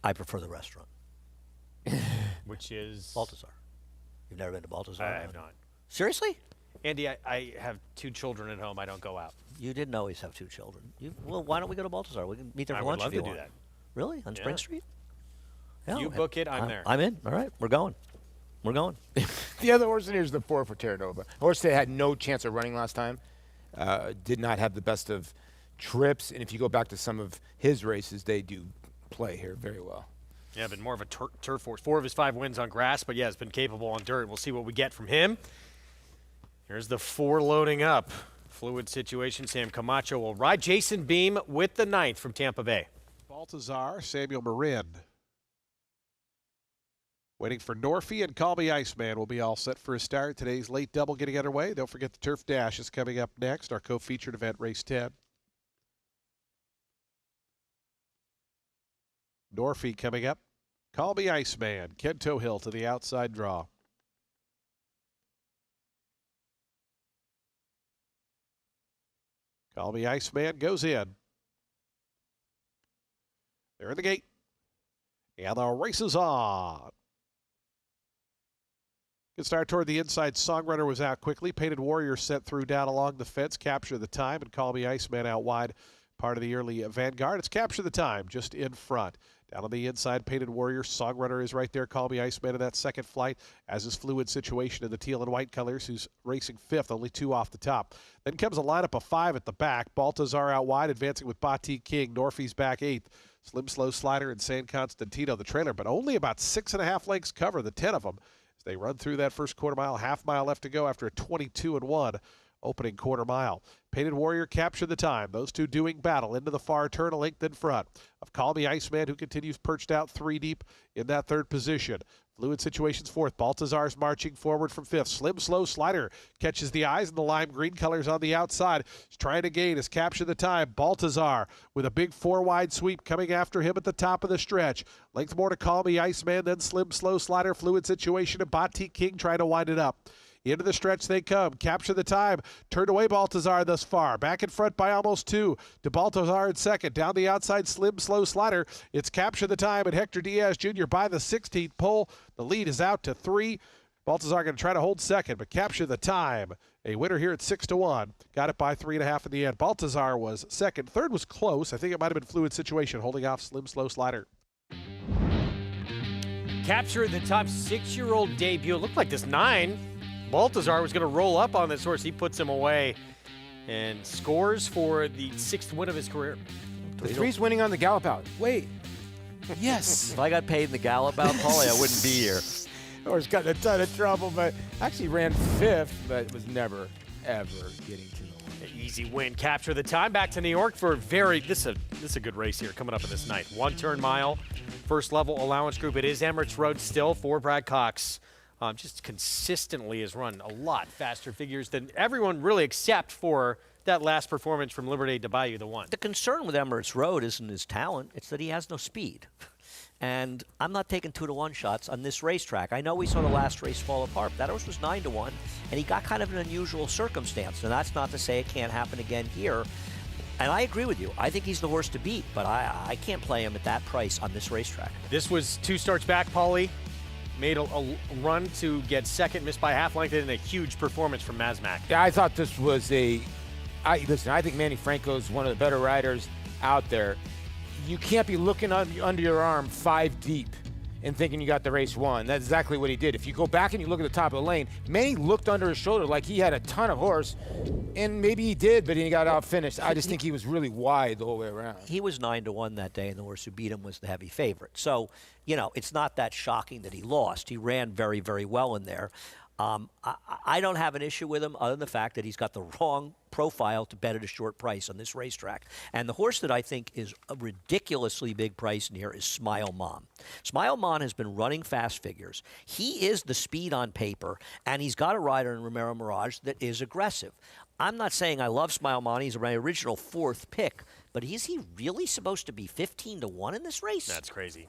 I prefer the restaurant.
Which is?
Baltazar. You've never been to Baltazar?
I have not.
Seriously?
Andy, I have 2 children at home. I don't go out.
You didn't always have 2 children. Well, why don't we go to Baltazar? We can meet there for lunch if you want.
I would love to do that.
Really? On Spring Street? Yeah,
you book it, I'm there.
I'm in. All right, we're going. We're going.
The other horse in here is the 4 for Terranova. Horse that had no chance of running last time. Did not have the best of trips. And if you go back to some of his races, they do play here very well.
Yeah, been more of a turf horse. 4 of his 5 wins on grass, but yeah, has been capable on dirt. We'll see what we get from him. Here's the 4 loading up. Fluid situation. Sam Camacho will ride. Jason Beam with the 9th from Tampa Bay.
Baltazar, Samuel Marin. Waiting for Norfie and Call Me Iceman will be all set for a start. Today's late double getting underway. Don't forget the Turf Dash is coming up next, our co-featured event, race 10. Norfie coming up. Call Me Iceman. Kento Hill to the outside draw. Call Me Iceman goes in. They're in the gate. And the race is on. Good start toward the inside. Songrunner was out quickly. Painted Warrior sent through down along the fence. Capture the time. And Call Me Iceman out wide. Part of the early vanguard. It's Capture the Time just in front. Down on the inside, Painted Warrior. Songrunner is right there. Call Me Iceman in that second flight, as is Fluid Situation in the teal and white colors, who's racing 5th, only 2 off the top. Then comes a lineup of 5 at the back. Baltazar out wide, advancing with Batik King. Norfie's back 8th. Slim Slow Slider and San Constantino the trailer, but only about 6.5 lengths cover, the 10 of them, as they run through that first quarter mile. Half mile left to go after a 22-1 opening quarter mile. Painted Warrior Capture the Time. Those 2 doing battle into the far turn, a length in front of Call Me Iceman, who continues perched out 3 deep in that 3rd position. Fluid Situation's 4th. Baltazar's marching forward from 5th. Slim Slow Slider catches the eyes in the lime green colors on the outside. He's trying to gain his Capture the Time. Baltazar with a big 4-wide sweep coming after him at the top of the stretch. Length more to Call Me Iceman, then Slim Slow Slider, Fluid Situation, and Batik King trying to wind it up. Into the stretch they come. Capture the Time. Turned away Baltazar thus far. Back in front by almost 2 to Baltazar in second. Down the outside, Slim Slow Slider. It's Capture the Time and Hector Diaz Jr. by the 16th pole. The lead is out to 3. Baltazar going to try to hold second, but Capture the Time. A winner here at 6-1. Got it by 3.5 in the end. Baltazar was second. Third was close. I think it might have been Fluid Situation holding off Slim Slow Slider.
Capture the Time, 6-year-old debut. It looked like this 9. Baltazar was going to roll up on this horse. He puts him away and scores for the 6th win of his career.
The 3's winning on the gallop out. Wait. Yes.
If I got paid in the gallop out, Paulie, I wouldn't be here.
Horse got in a ton of trouble, but actually ran 5th, but was never, ever getting to the win.
Easy win. Capture the Time. Back to New York for this is a good race here coming up in this night. 1 turn mile, first level allowance group. It is Emirates Road still for Brad Cox just consistently has run a lot faster figures than everyone really, except for that last performance from Liberty to Bayou, the one.
The concern with Emirates Road isn't his talent, it's that he has no speed. And I'm not taking 2-to-1 shots on this racetrack. I know we saw the last race fall apart. That horse was 9-to-1, and he got kind of an unusual circumstance. And that's not to say it can't happen again here. And I agree with you. I think he's the horse to beat, but I can't play him at that price on this racetrack.
This was 2 starts back, Paulie. Made a run to get second, missed by half length, and a huge performance from Mazmak.
Yeah, I thought this was I think Manny Franco's one of the better riders out there. You can't be looking under your arm 5 deep and thinking you got the race won. That's exactly what he did. If you go back and you look at the top of the lane, Manny looked under his shoulder like he had a ton of horse, and maybe he did, but he got out-finished. I just think he was really wide the whole way around.
He was 9-to-1 that day, and the horse who beat him was the heavy favorite. So, you know, it's not that shocking that he lost. He ran very, very well in there. I don't have an issue with him other than the fact that he's got the wrong profile to bet at a short price on this racetrack. And the horse that I think is a ridiculously big price near is Smile Mon. Smile Mon has been running fast figures. He is the speed on paper, and he's got a rider in Romero Mirage that is aggressive. I'm not saying I love Smile Mon. He's my original 4th pick, but is he really supposed to be 15-to-1 in this race?
That's crazy.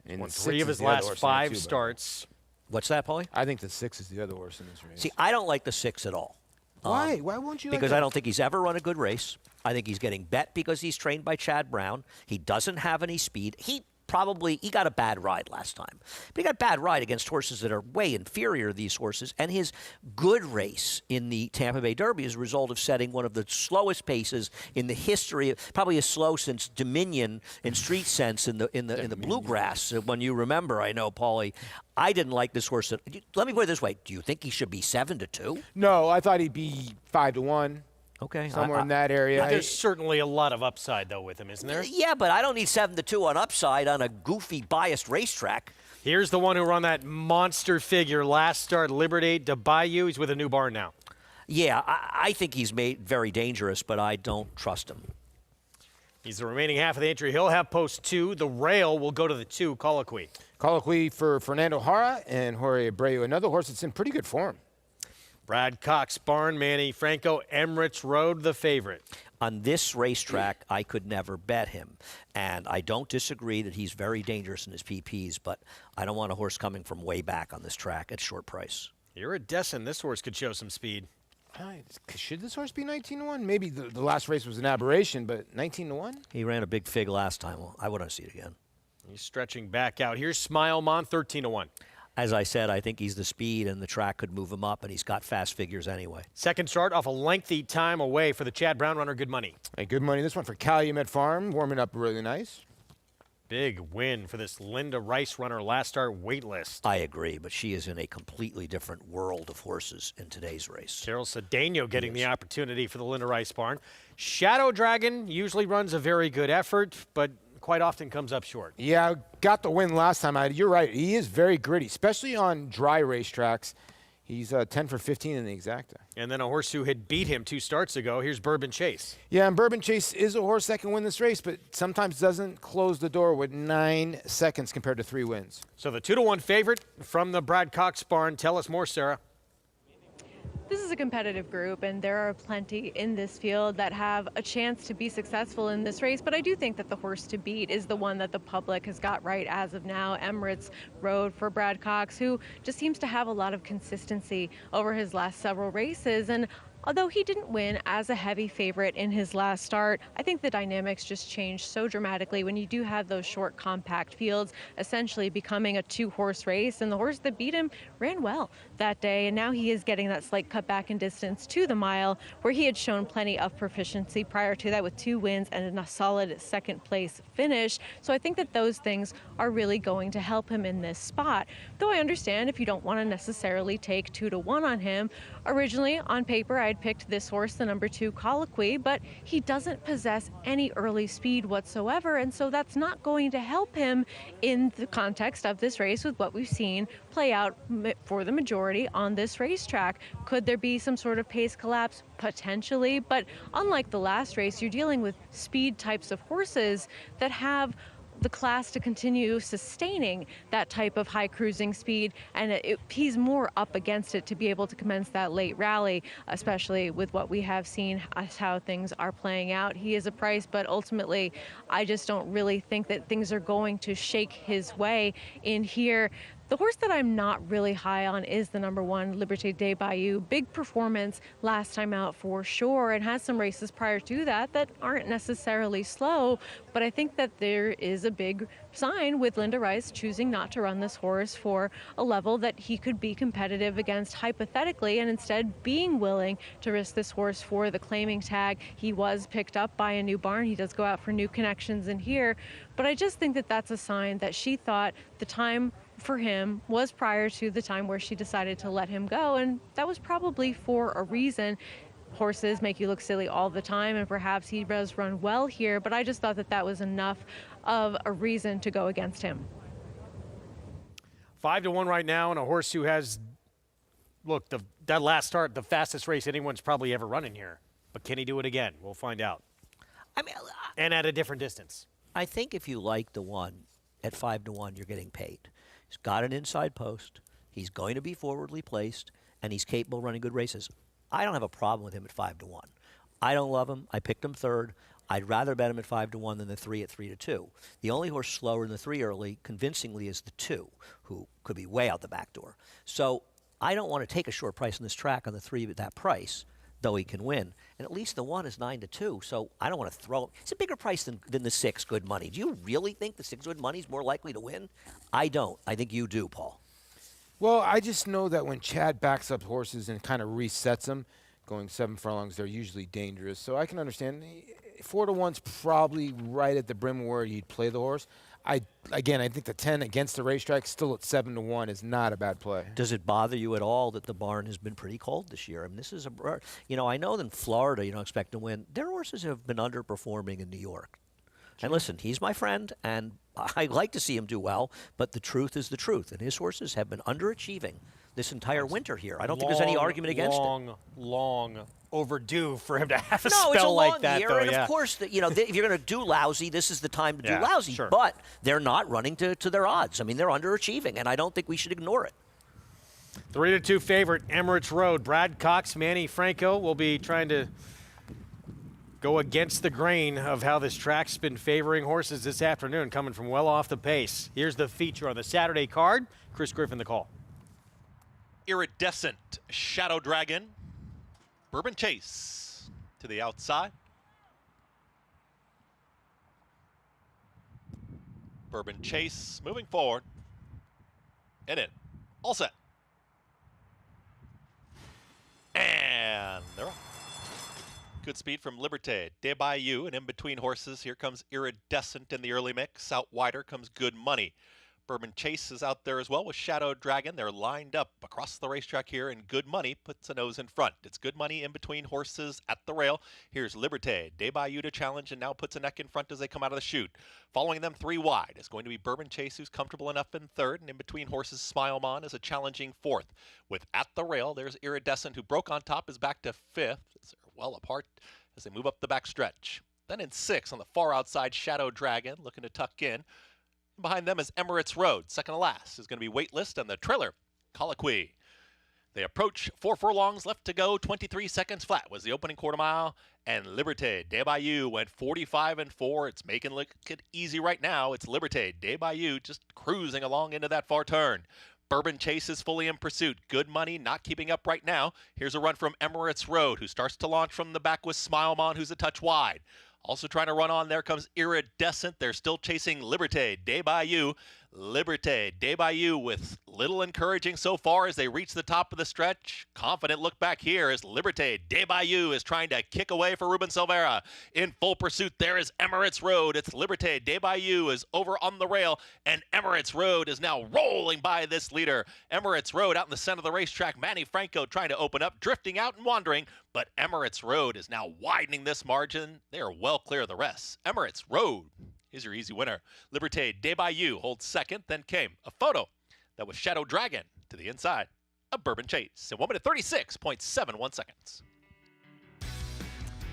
And
won 3 of his last 5 starts.
What's that, Paulie?
I think the 6 is the other horse in this race.
See, I don't like the 6 at all.
Why? Why won't you?
Because I don't think he's ever run a good race. I think he's getting bet because he's trained by Chad Brown. He doesn't have any speed. He got a bad ride last time. But he got a bad ride against horses that are way inferior to these horses. And his good race in the Tampa Bay Derby is a result of setting one of the slowest paces in the history, probably as slow since Dominion in street sense in the bluegrass. When you remember, I know, Paulie, I didn't like this horse. Let me put it this way. Do you think he should be 7-2?
No, I thought he'd be 5-1.
Okay.
Somewhere in that area.
There's certainly a lot of upside, though, with him, isn't there?
Yeah, but I don't need 7-2 on upside on a goofy, biased racetrack.
Here's the one who ran that monster figure last start, Liberty to Bayou. He's with a new barn now.
Yeah, I think he's made very dangerous, but I don't trust him.
He's the remaining half of the entry. He'll have post 2. The rail will go to the 2, Colloquy.
Colloquy for Fernando Jara and Jorge Abreu, another horse that's in pretty good form.
Brad Cox, barn, Manny Franco, Emirates Road, the favorite.
On this racetrack, I could never bet him. And I don't disagree that he's very dangerous in his PPs, but I don't want a horse coming from way back on this track at short price.
You're a Dessin. This horse could show some speed.
Should this horse be 19-1? Maybe the last race was an aberration, but 19-1?
He ran a big fig last time. Well, I wouldn't see it again.
He's stretching back out. Here's Smile Mon, 13-1.
As I said, I think he's the speed, and the track could move him up, and he's got fast figures anyway.
Second start off a lengthy time away for the Chad Brown runner. Good money.
Hey, good money. This one for Calumet Farm, warming up really nice.
Big win for this Linda Rice runner, last start waitlist.
I agree, but she is in a completely different world of horses in today's race.
Carol Cedeno getting the opportunity for the Linda Rice barn. Shadow Dragon usually runs a very good effort, but quite often comes up short.
Yeah, got the win last time. You're right. He is very gritty, especially on dry racetracks. He's 10 for 15 in the exacta.
And then a horse who had beat him 2 starts ago. Here's Bourbon Chase.
Yeah, and Bourbon Chase is a horse that can win this race, but sometimes doesn't close the door with 9 seconds compared to 3 wins.
So the 2-1 favorite from the Brad Cox barn. Tell us more, Sarah.
This is a competitive group, and there are plenty in this field that have a chance to be successful in this race, but I do think that the horse to beat is the one that the public has got right as of now, Emirates Road for Brad Cox, who just seems to have a lot of consistency over his last several races. And although he didn't win as a heavy favorite in his last start, I think the dynamics just changed so dramatically when you do have those short, compact fields, essentially becoming a 2-horse race. And the horse that beat him ran well that day, and now he is getting that slight cut back in distance to the mile, where he had shown plenty of proficiency prior to that with 2 wins and a solid second-place finish. So I think that those things are really going to help him in this spot. Though I understand if you don't want to necessarily take 2-1 on him. Originally, on paper, I picked this horse, the number 2 Colloquy, but he doesn't possess any early speed whatsoever, and so that's not going to help him in the context of this race with what we've seen play out for the majority on this racetrack. Could there be some sort of pace collapse? Potentially, but unlike the last race, you're dealing with speed types of horses that have the class to continue sustaining that type of high cruising speed, and he's more up against it to be able to commence that late rally, especially with what we have seen as how things are playing out. He is a price, but ultimately I just don't really think that things are going to shake his way in here. The horse that I'm not really high on is the number 1, Liberté de Bayou. Big performance last time out for sure, and has some races prior to that that aren't necessarily slow, but I think that there is a big sign with Linda Rice choosing not to run this horse for a level that he could be competitive against hypothetically, and instead being willing to risk this horse for the claiming tag. He was picked up by a new barn. He does go out for new connections in here, but I just think that that's a sign that she thought the time for him was prior to the time where she decided to let him go, and that was probably for a reason. Horses make you look silly all the time, and perhaps he does run well here, but I just thought that that was enough of a reason to go against him.
5-1 right now, and a horse who has, look, that last start, the fastest race anyone's probably ever run in here. But can he do it again? We'll find out.
I mean,
and at a different distance.
I think if you like the one at 5-1, you're getting paid. He's got an inside post. He's going to be forwardly placed, and he's capable of running good races. I don't have a problem with him at 5-1. I don't love him. I picked him third. I'd rather bet him at 5-1 than the 3 at 3-2. The only horse slower than the 3 early, convincingly, is the 2, who could be way out the back door. So I don't want to take a short price on this track on the 3 at that price, though he can win. And at least the 1 is 9-2, so I don't want to throw. It's a bigger price than the 6 good money. Do you really think the 6 good money is more likely to win? I don't. I think you do, Paul.
Well, I just know that when Chad backs up horses and kind of resets them, going 7 furlongs, they're usually dangerous. So I can understand 4-1's probably right at the brim where you'd play the horse. I think the 10 against the racetrack, still at 7-1, is not a bad play.
Does it bother you at all that the barn has been pretty cold this year? I mean, this is I know that in Florida you don't expect to win. Their horses have been underperforming in New York. And listen, he's my friend, and I like to see him do well, but the truth is the truth, and his horses have been underachieving this entire winter here. I don't think there's any argument against it.
Long overdue for him to have a
spell
spell
like
that,
year,
though.
And of course, if you're going to do lousy, this is the time to do lousy.
Sure.
But they're not running to their odds. I mean, they're underachieving, and I don't think we should ignore it.
3-2 favorite, Emirates Road. Brad Cox, Manny Franco will be trying to go against the grain of how this track's been favoring horses this afternoon, coming from well off the pace. Here's the feature on the Saturday card. Chris Griffin, the call.
Iridescent, Shadow Dragon, Bourbon Chase to the outside. Bourbon Chase moving forward. And in. All set. And they're off. Good speed from Liberté de Bayou, and in between horses, here comes Iridescent in the early mix. Out wider comes Good Money. Bourbon Chase is out there as well with Shadow Dragon. They're lined up across the racetrack here, and Good Money puts a nose in front. It's Good Money in between horses at the rail. Here's Liberté de Bayou to challenge, and now puts a neck in front as they come out of the chute. Following them 3 wide is going to be Bourbon Chase, who's comfortable enough in third, and in between horses, Smile Mon is a challenging fourth. With at the rail, there's Iridescent, who broke on top, is back to fifth. They're well apart as they move up the back stretch. Then in 6 on the far outside, Shadow Dragon looking to tuck in. Behind them is Emirates Road. Second to last is going to be Waitlist and the trailer, Colloquy. They approach 4 furlongs left to go. 23 seconds flat was the opening quarter mile. And Liberté de Bayou went 45-4. It's making it look easy right now. It's Liberté de Bayou just cruising along into that far turn. Bourbon Chase is fully in pursuit. Good Money not keeping up right now. Here's a run from Emirates Road, who starts to launch from the back with Smile Mon, who's a touch wide. Also trying to run on, there comes Iridescent. They're still chasing Liberté de Bayou. Liberté de Bayou with little encouraging so far as they reach the top of the stretch. Confident look back here as Liberté de Bayou is trying to kick away for Ruben Silveira. In full pursuit, there is Emirates Road. It's Liberté de Bayou is over on the rail, and Emirates Road is now rolling by this leader. Emirates Road out in the center of the racetrack. Manny Franco trying to open up, drifting out and wandering, but Emirates Road is now widening this margin. They are well clear of the rest. Emirates Road is your easy winner. Liberté de Bayou holds second. Then came a photo that was Shadow Dragon to the inside of Bourbon Chase in 1 minute 36.71 seconds.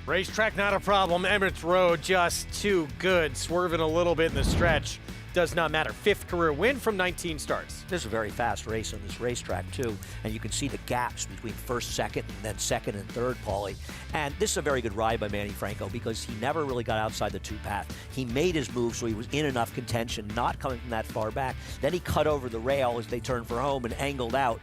Racetrack, not a problem. Emirates Road, just too good. Swerving a little bit in the stretch. Does not matter. 5th career win from 19 starts.
This is a very fast race on this racetrack, too. And you can see the gaps between first, second, and then second and third, Paulie. And this is a very good ride by Manny Franco because he never really got outside the 2-path. He made his move so he was in enough contention, not coming from that far back. Then he cut over the rail as they turned for home and angled out.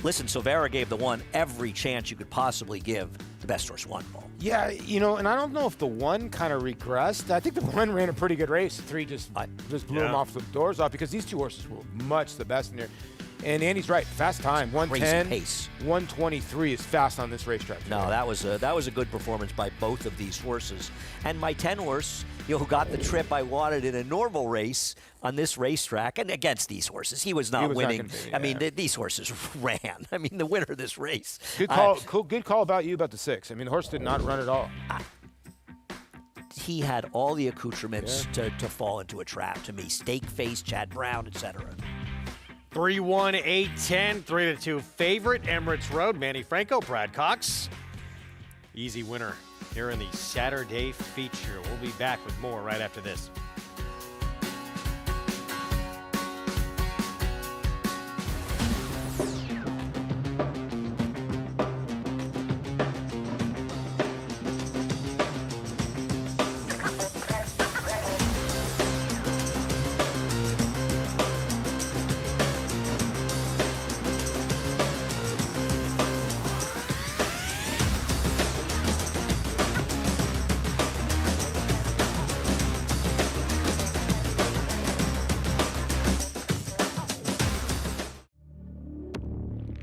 Listen, Silvera gave the one every chance you could possibly give. The best horse won, Paul.
Yeah, and I don't know if the one kind of regressed. I think the one ran a pretty good race. The 3 just blew him off the doors off because these 2 horses were much the best in there. And Andy's right, fast time, 110,
pace.
123 is fast on this racetrack.
No, that was a good performance by both of these horses. And my 10 horse, who got the trip I wanted in a normal race on this racetrack, and against these horses, he was not winning. I mean, these horses ran. I mean, the winner of this race.
Good call. Good call about you about the 6. I mean, the horse did not run at all.
He had all the accoutrements to fall into a trap. To me, Stake Face, Chad Brown, etc.
3-1, 8-10, 3-2 favorite. Emirates Road, Manny Franco, Brad Cox. Easy winner here in the Saturday feature. We'll be back with more right after this.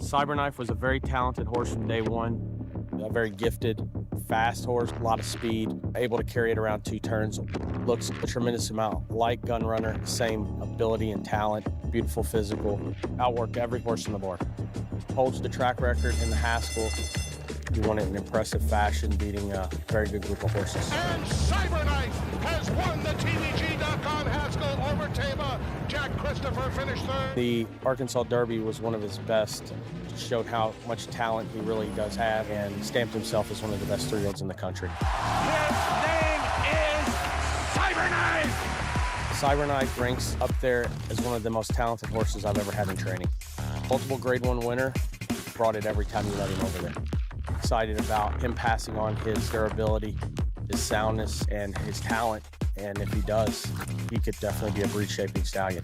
Cyberknife was a very talented horse from day one. A very gifted, fast horse, a lot of speed, able to carry it around 2 turns. Looks a tremendous amount like Gun Runner, same ability and talent, beautiful physical, outworked every horse on the board. Holds the track record in the Haskell. He won it in impressive fashion, beating a very good group of horses.
And Cyberknife has won the TVG.com Haskell over Tama. Jack Christopher finished 3rd.
The Arkansas Derby was one of his best. Showed how much talent he really does have and stamped himself as one of the best 3-year-olds in the country.
His name is Cyberknife!
Cyberknife ranks up there as one of the most talented horses I've ever had in training. Multiple Grade 1 winner, brought it every time you let him over there. Excited about him passing on his durability, his soundness, and his talent. And if he does, he could definitely be a breed-shaping stallion.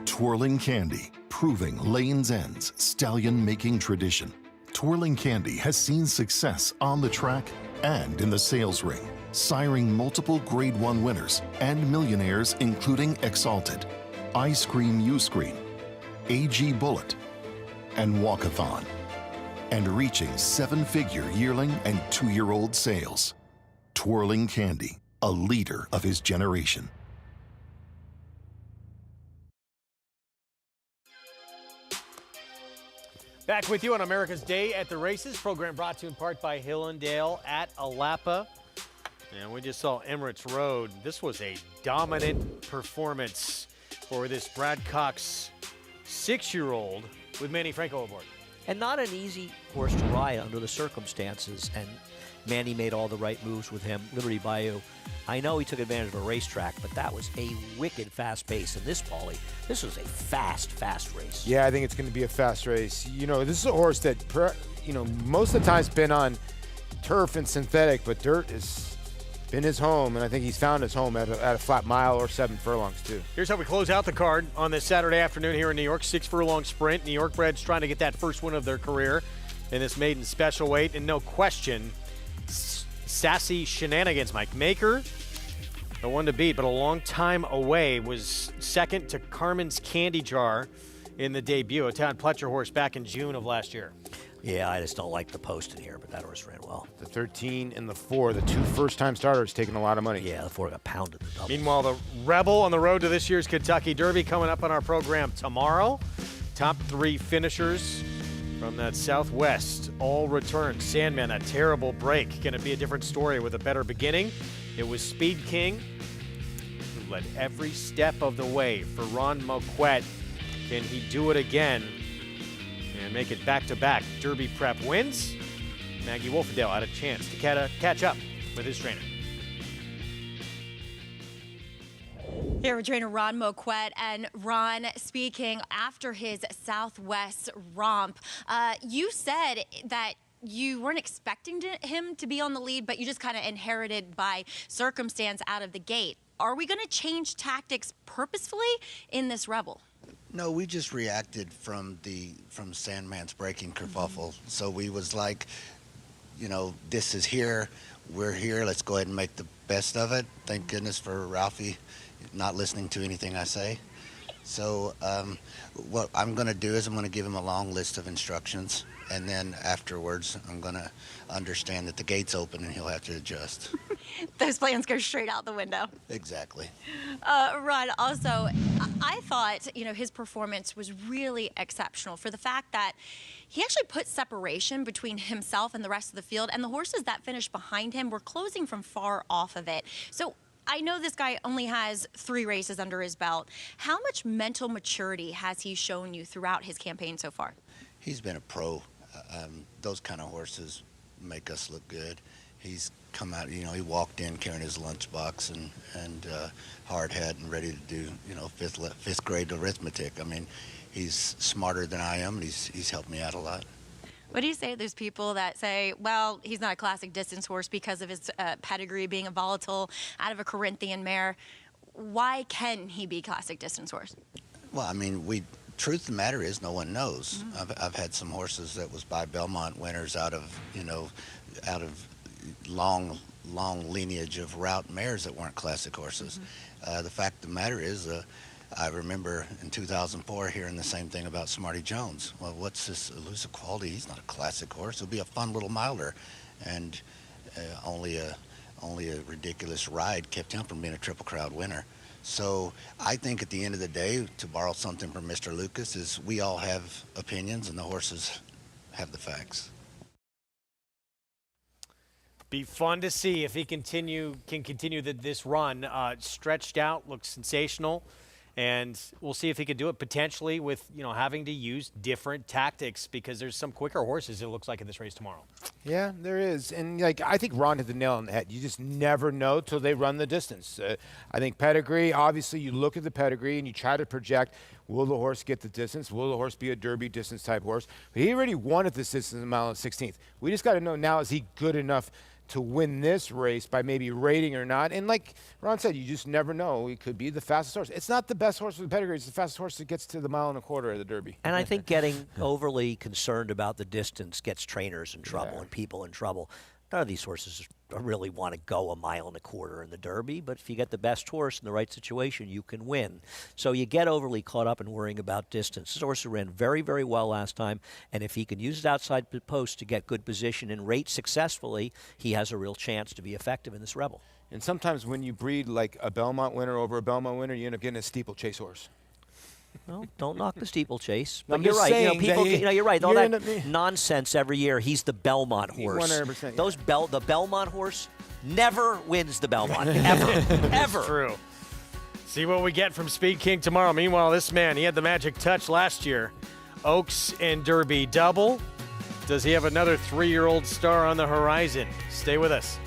Twirling Candy, proving Lane's End's stallion-making tradition. Twirling Candy has seen success on the track and in the sales ring, siring multiple Grade 1 winners and millionaires including Exalted, Ice Cream U-Screen, AG Bullet, and Walkathon, and reaching 7-figure yearling and 2-year-old sales. Twirling Candy, a leader of his generation.
Back with you on America's Day at the Races, program brought to you in part by Hill & Dale at Alapa. And we just saw Emirates Road. This was a dominant performance for this Brad Cox 6-year-old with Manny Franco aboard.
And not an easy horse to ride under the circumstances. And Manny made all the right moves with him. Liberty Bayou, I know he took advantage of a racetrack, but that was a wicked fast pace. And this, Paulie, this was a fast race.
Yeah, I think it's going to be a fast race. This is a horse that, most of the time's been on turf and synthetic, but dirt has been his home, and I think he's found his home at a flat mile or 7 furlongs, too.
Here's how we close out the card on this Saturday afternoon here in New York. 6-furlong sprint. New York breds trying to get that first win of their career in this maiden special weight, and no question, sassy shenanigans. Mike Maker, the one to beat, but a long time away, was second to Carmen's Candy Jar in the debut, a Todd Pletcher horse back in June of last year.
Yeah, I just don't like the post in here, but that horse ran well.
The 13 and the 4, the 2 first-time starters taking a lot of money.
Yeah, the 4 got pounded. The doubles.
Meanwhile, the Rebel on the road to this year's Kentucky Derby coming up on our program tomorrow. Top 3 finishers from that Southwest all return. Sandman, that terrible break. Going to be a different story with a better beginning. It was Speed King who led every step of the way for Ron Moquette. Can he do it again and make it back-to-back Derby prep wins? Maggie Wolfendale had a chance to catch up with his trainer.
Here with trainer Ron Moquette. And Ron, speaking after his Southwest romp, you said that you weren't expecting him to be on the lead, but you just kind of inherited by circumstance out of the gate. Are we going to change tactics purposefully in this Rebel?
No, we just reacted from Sandman's breaking kerfuffle. So we was like, you know, this is here, we're here, let's go ahead and make the best of it. Thank goodness for Ralphie not listening to anything I say. So what I'm going to do is I'm going to give him a long list of instructions, and then afterwards I'm going to understand that the gate's open and he'll have to adjust.
Those plans go straight out the window.
Exactly.
Ron, also, I thought, you know, his performance was really exceptional for the fact that he actually put separation between himself and the rest of the field, and the horses that finished behind him were closing from far off of it. So I know this guy only has 3 races under his belt. How much mental maturity has he shown you throughout his campaign so far?
He's been a pro. Those kind of horses make us look good. He's come out, you know, he walked in carrying his lunchbox and hard hat and ready to do, you know, fifth grade arithmetic. I mean, he's smarter than I am, and he's helped me out a lot.
What do you say to those people that say, well, he's not a classic distance horse because of his pedigree being a volatile out of a Corinthian mare? Why can he be classic distance horse?
Well, I mean, truth of the matter is no one knows. I've had some horses that was by Belmont winners out of, you know, out of long lineage of route mares that weren't classic horses. The fact of the matter is, I remember in 2004 hearing the same thing about Smarty Jones. Well, what's this elusive quality? He's not a classic horse. He'll be a fun little miler. And only a ridiculous ride kept him from being a Triple Crown winner. So I think at the end of the day, to borrow something from Mr. Lucas, is we all have opinions and the horses have the facts.
Be fun to see if he can continue this run. Stretched out, looks sensational. And we'll see if he could do it potentially with, you know, having to use different tactics, because there's some quicker horses, it looks like, in this race tomorrow.
Yeah, there is. And, like, I think Ron hit the nail on the head. You just never know till they run the distance. I think pedigree, obviously, you look at the pedigree and you try to project, will the horse get the distance? Will the horse be a Derby distance type horse? But he already won at this distance in mile and 16th. We just got to know now, is he good enough to win this race by maybe rating or not? And like Ron said, you just never know. It could be the fastest horse. It's not the best horse with the pedigree. It's the fastest horse that gets to the 1.25 miles of the Derby.
And I think getting overly concerned about the distance gets trainers in trouble and people in trouble. None of these horses really want to go 1.25 miles in the Derby, but if you get the best horse in the right situation, you can win. So you get overly caught up in worrying about distance. This horse ran very, very well last time, and if he can use his outside post to get good position and rate successfully, he has a real chance to be effective in this Rebel.
And sometimes when you breed like a Belmont winner over a Belmont winner, you end up getting a steeplechase horse.
Well, don't knock the steeplechase.
I'm
But you're
just
right.
saying
People,
that
you're right. All
you
that
end up
nonsense every year. He's the Belmont horse.
100%.
The Belmont horse never wins the Belmont, ever, ever.
True. See what we get from Speed King tomorrow. Meanwhile, this man, he had the magic touch last year. Oaks and Derby double. Does he have another 3-year-old star on the horizon? Stay with us.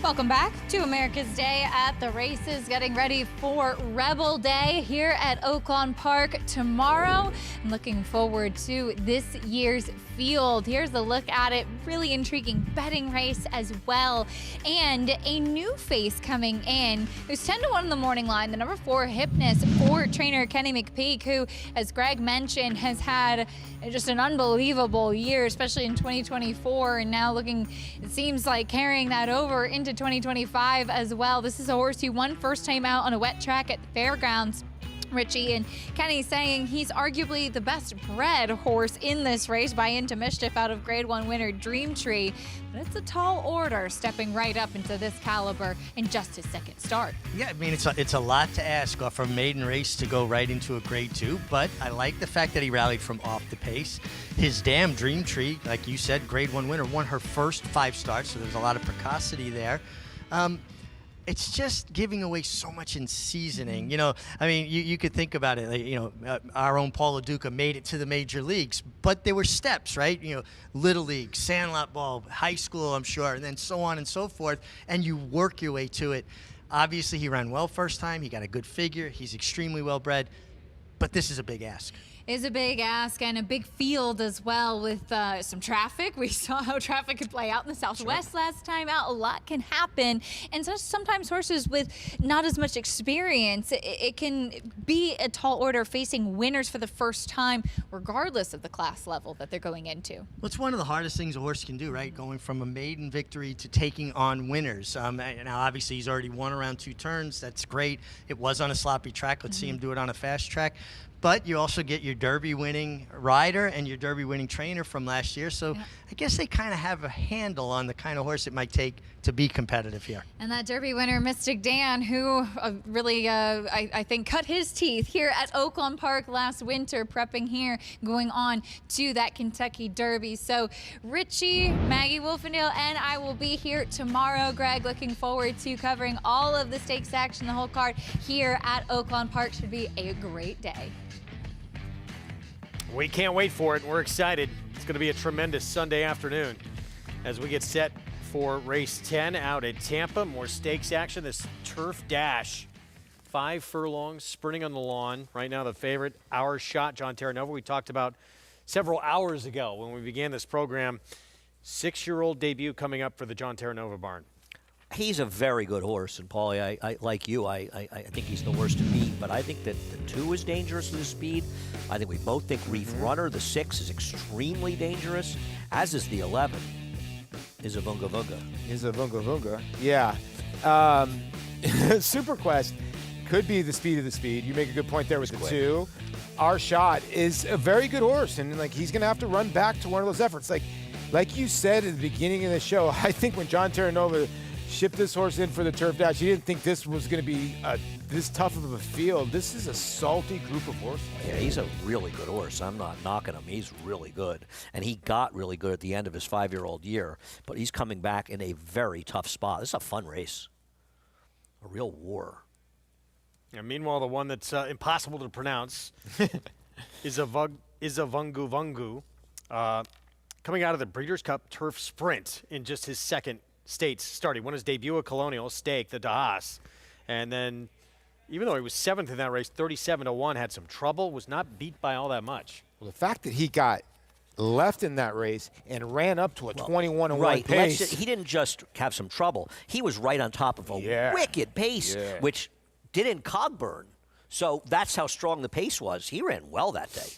Welcome back to America's Day at the Races, getting ready for Rebel Day here at Oaklawn Park tomorrow. I'm looking forward to this year's field. Here's a look at it. Really intriguing betting race as well. And a new face coming in who's 10-1 in the morning line, the number 4 Hypnus for trainer Kenny McPeak, who, as Greg mentioned, has had just an unbelievable year, especially in 2024, and now looking, it seems like, carrying that over into 2025 as well. This is a horse who won first time out on a wet track at the fairgrounds, Richie, and Kenny's saying he's arguably the best bred horse in this race by Into Mischief out of Grade 1 winner Dream Tree. But it's a tall order stepping right up into this caliber in just his second start.
Yeah, I mean, it's a lot to ask off a maiden race to go right into a Grade 2, but I like the fact that he rallied from off the pace. His damn Dream Tree, like you said, Grade 1 winner, won her first 5 starts, so there's a lot of precocity there. It's just giving away so much in seasoning. You know, I mean, you could think about it. Like, you know, our own Paula Duca made it to the major leagues, but there were steps, right? You know, Little League, Sandlot Ball, high school, I'm sure, and then so on and so forth, and you work your way to it. Obviously, he ran well first time. He got a good figure. He's extremely well bred, but this is a big ask.
Is a big ask and a big field as well with some traffic. We saw how traffic could play out in the Southwest last time out. A lot can happen. And so sometimes horses with not as much experience, it can be a tall order facing winners for the first time, regardless of the class level that they're going into.
Well, it's one of the hardest things a horse can do, right? Going from a maiden victory to taking on winners. Now, obviously, he's already won around 2 turns. That's great. It was on a sloppy track. Let's see him do it on a fast track. But you also get your Derby-winning rider and your Derby-winning trainer from last year. So I guess they kind of have a handle on the kind of horse it might take to be competitive here.
And that Derby winner, Mystic Dan, who really, I think, cut his teeth here at Oaklawn Park last winter, prepping here, going on to that Kentucky Derby. So Richie, Maggie Wolfendale, and I will be here tomorrow. Greg, looking forward to covering all of the stakes action, the whole card here at Oaklawn Park. Should be a great day.
We can't wait for it. We're excited. It's going to be a tremendous Sunday afternoon as we get set for race 10 out at Tampa. More stakes action. This Turf Dash, 5 furlongs, sprinting on the lawn. Right now, the favorite, Our Shot, John Terranova. We talked about several hours ago when we began this program. 6-year-old debut coming up for the John Terranova barn.
He's a very good horse, and Paulie, I like you, I think he's the worst to beat, but I think that the 2 is dangerous with the speed. I think we both think Reef Runner, the 6, is extremely dangerous, as is the 11, is a Vunga Vunga.
Is a Vunga Vunga, yeah. Super Quest could be the speed of the speed. You make a good point there with the 2. Our Shot is a very good horse, and like he's going to have to run back to one of those efforts. Like you said at the beginning of the show, I think when John Terranova shipped this horse in for the Turf Dash, he didn't think this was going to be this tough of a field. This is a salty group of horses.
Yeah, he's a really good horse. I'm not knocking him. He's really good. And he got really good at the end of his 5-year-old year, but he's coming back in a very tough spot. This is a fun race. A real war.
And meanwhile, the one that's impossible to pronounce is a Vungu Vungu, coming out of the Breeders' Cup Turf Sprint in just his second states starting. Won his debut at Colonial Stake, the Dahas. And then, even though he was 7th in that race, 37-1, had some trouble, was not beat by all that much.
Well, the fact that he got left in that race and ran up to a 21-1 pace.
He didn't just have some trouble. He was right on top of a wicked pace, which didn't Cogburn. So that's how strong the pace was. He ran well that day.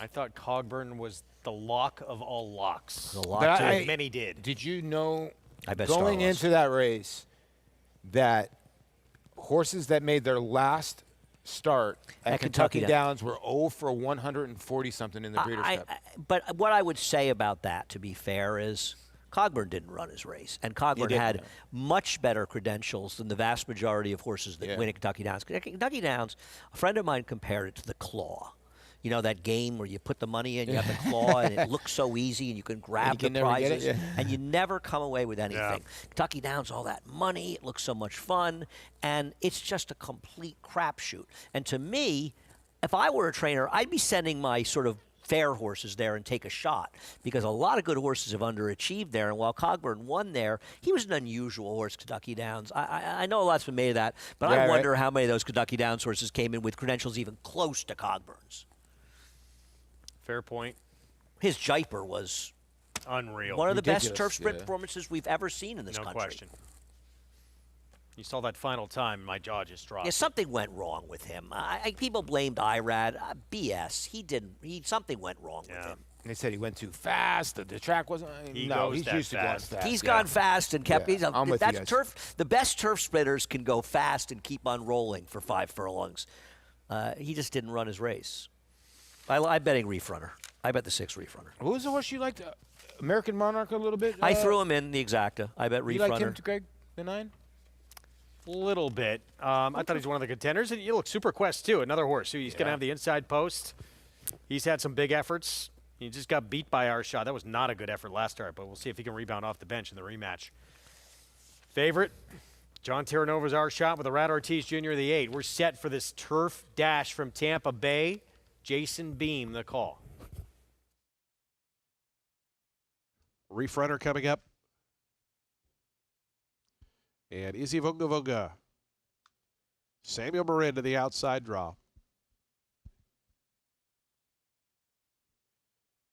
I thought Cogburn was the lock of all locks.
The lock
many did.
Did you know,
I bet
going into that race, that horses that made their last start at Kentucky Downs were 0 for 140-something in the Breeders' Cup?
But what I would say about that, to be fair, is Cogburn didn't run his race. And Cogburn had much better credentials than the vast majority of horses that win at Kentucky Downs. Kentucky Downs, a friend of mine compared it to the Claw. You know, that game where you put the money in, you have the claw, and it looks so easy, and you can grab the prizes, and you never come away with anything. Kentucky Downs, all that money, it looks so much fun, and it's just a complete crapshoot. And to me, if I were a trainer, I'd be sending my sort of fair horses there and take a shot, because a lot of good horses have underachieved there. And while Cogburn won there, he was an unusual horse, Kentucky Downs. I know a lot's been made of that, but I wonder how many of those Kentucky Downs horses came in with credentials even close to Cogburn's.
Fair point.
His Jiper was
unreal.
One of the best turf sprint performances we've ever seen in this country.
No question. You saw that final time, my jaw just dropped.
Yeah, something went wrong with him. People blamed Irad. BS. He didn't. Something went wrong with him.
They said he went too fast. The track wasn't. He's used to going fast.
He's gone fast and kept.
Yeah, I'm with you guys.
Turf. The best turf sprinters can go fast and keep on rolling for 5 furlongs. He just didn't run his race. I'm betting Reef Runner. I bet the 6 Reef Runner.
Who was the horse you liked? American Monarch a little bit?
I threw him in the exacta. I bet Reef Runner.
You liked him, Greg, the 9?
Little bit. I thought he was one of the contenders. And you look, Super Quest, too, another horse. He's going to have the inside post. He's had some big efforts. He just got beat by our shot. That was not a good effort last start, but we'll see if he can rebound off the bench in the rematch. Favorite, John Terranova's our shot with a Rat Ortiz Jr. the 8. We're set for this turf dash from Tampa Bay. Jason Beam, the call.
Reef Runner coming up. And Izzy Vunga Vunga. Samuel Marin to the outside draw.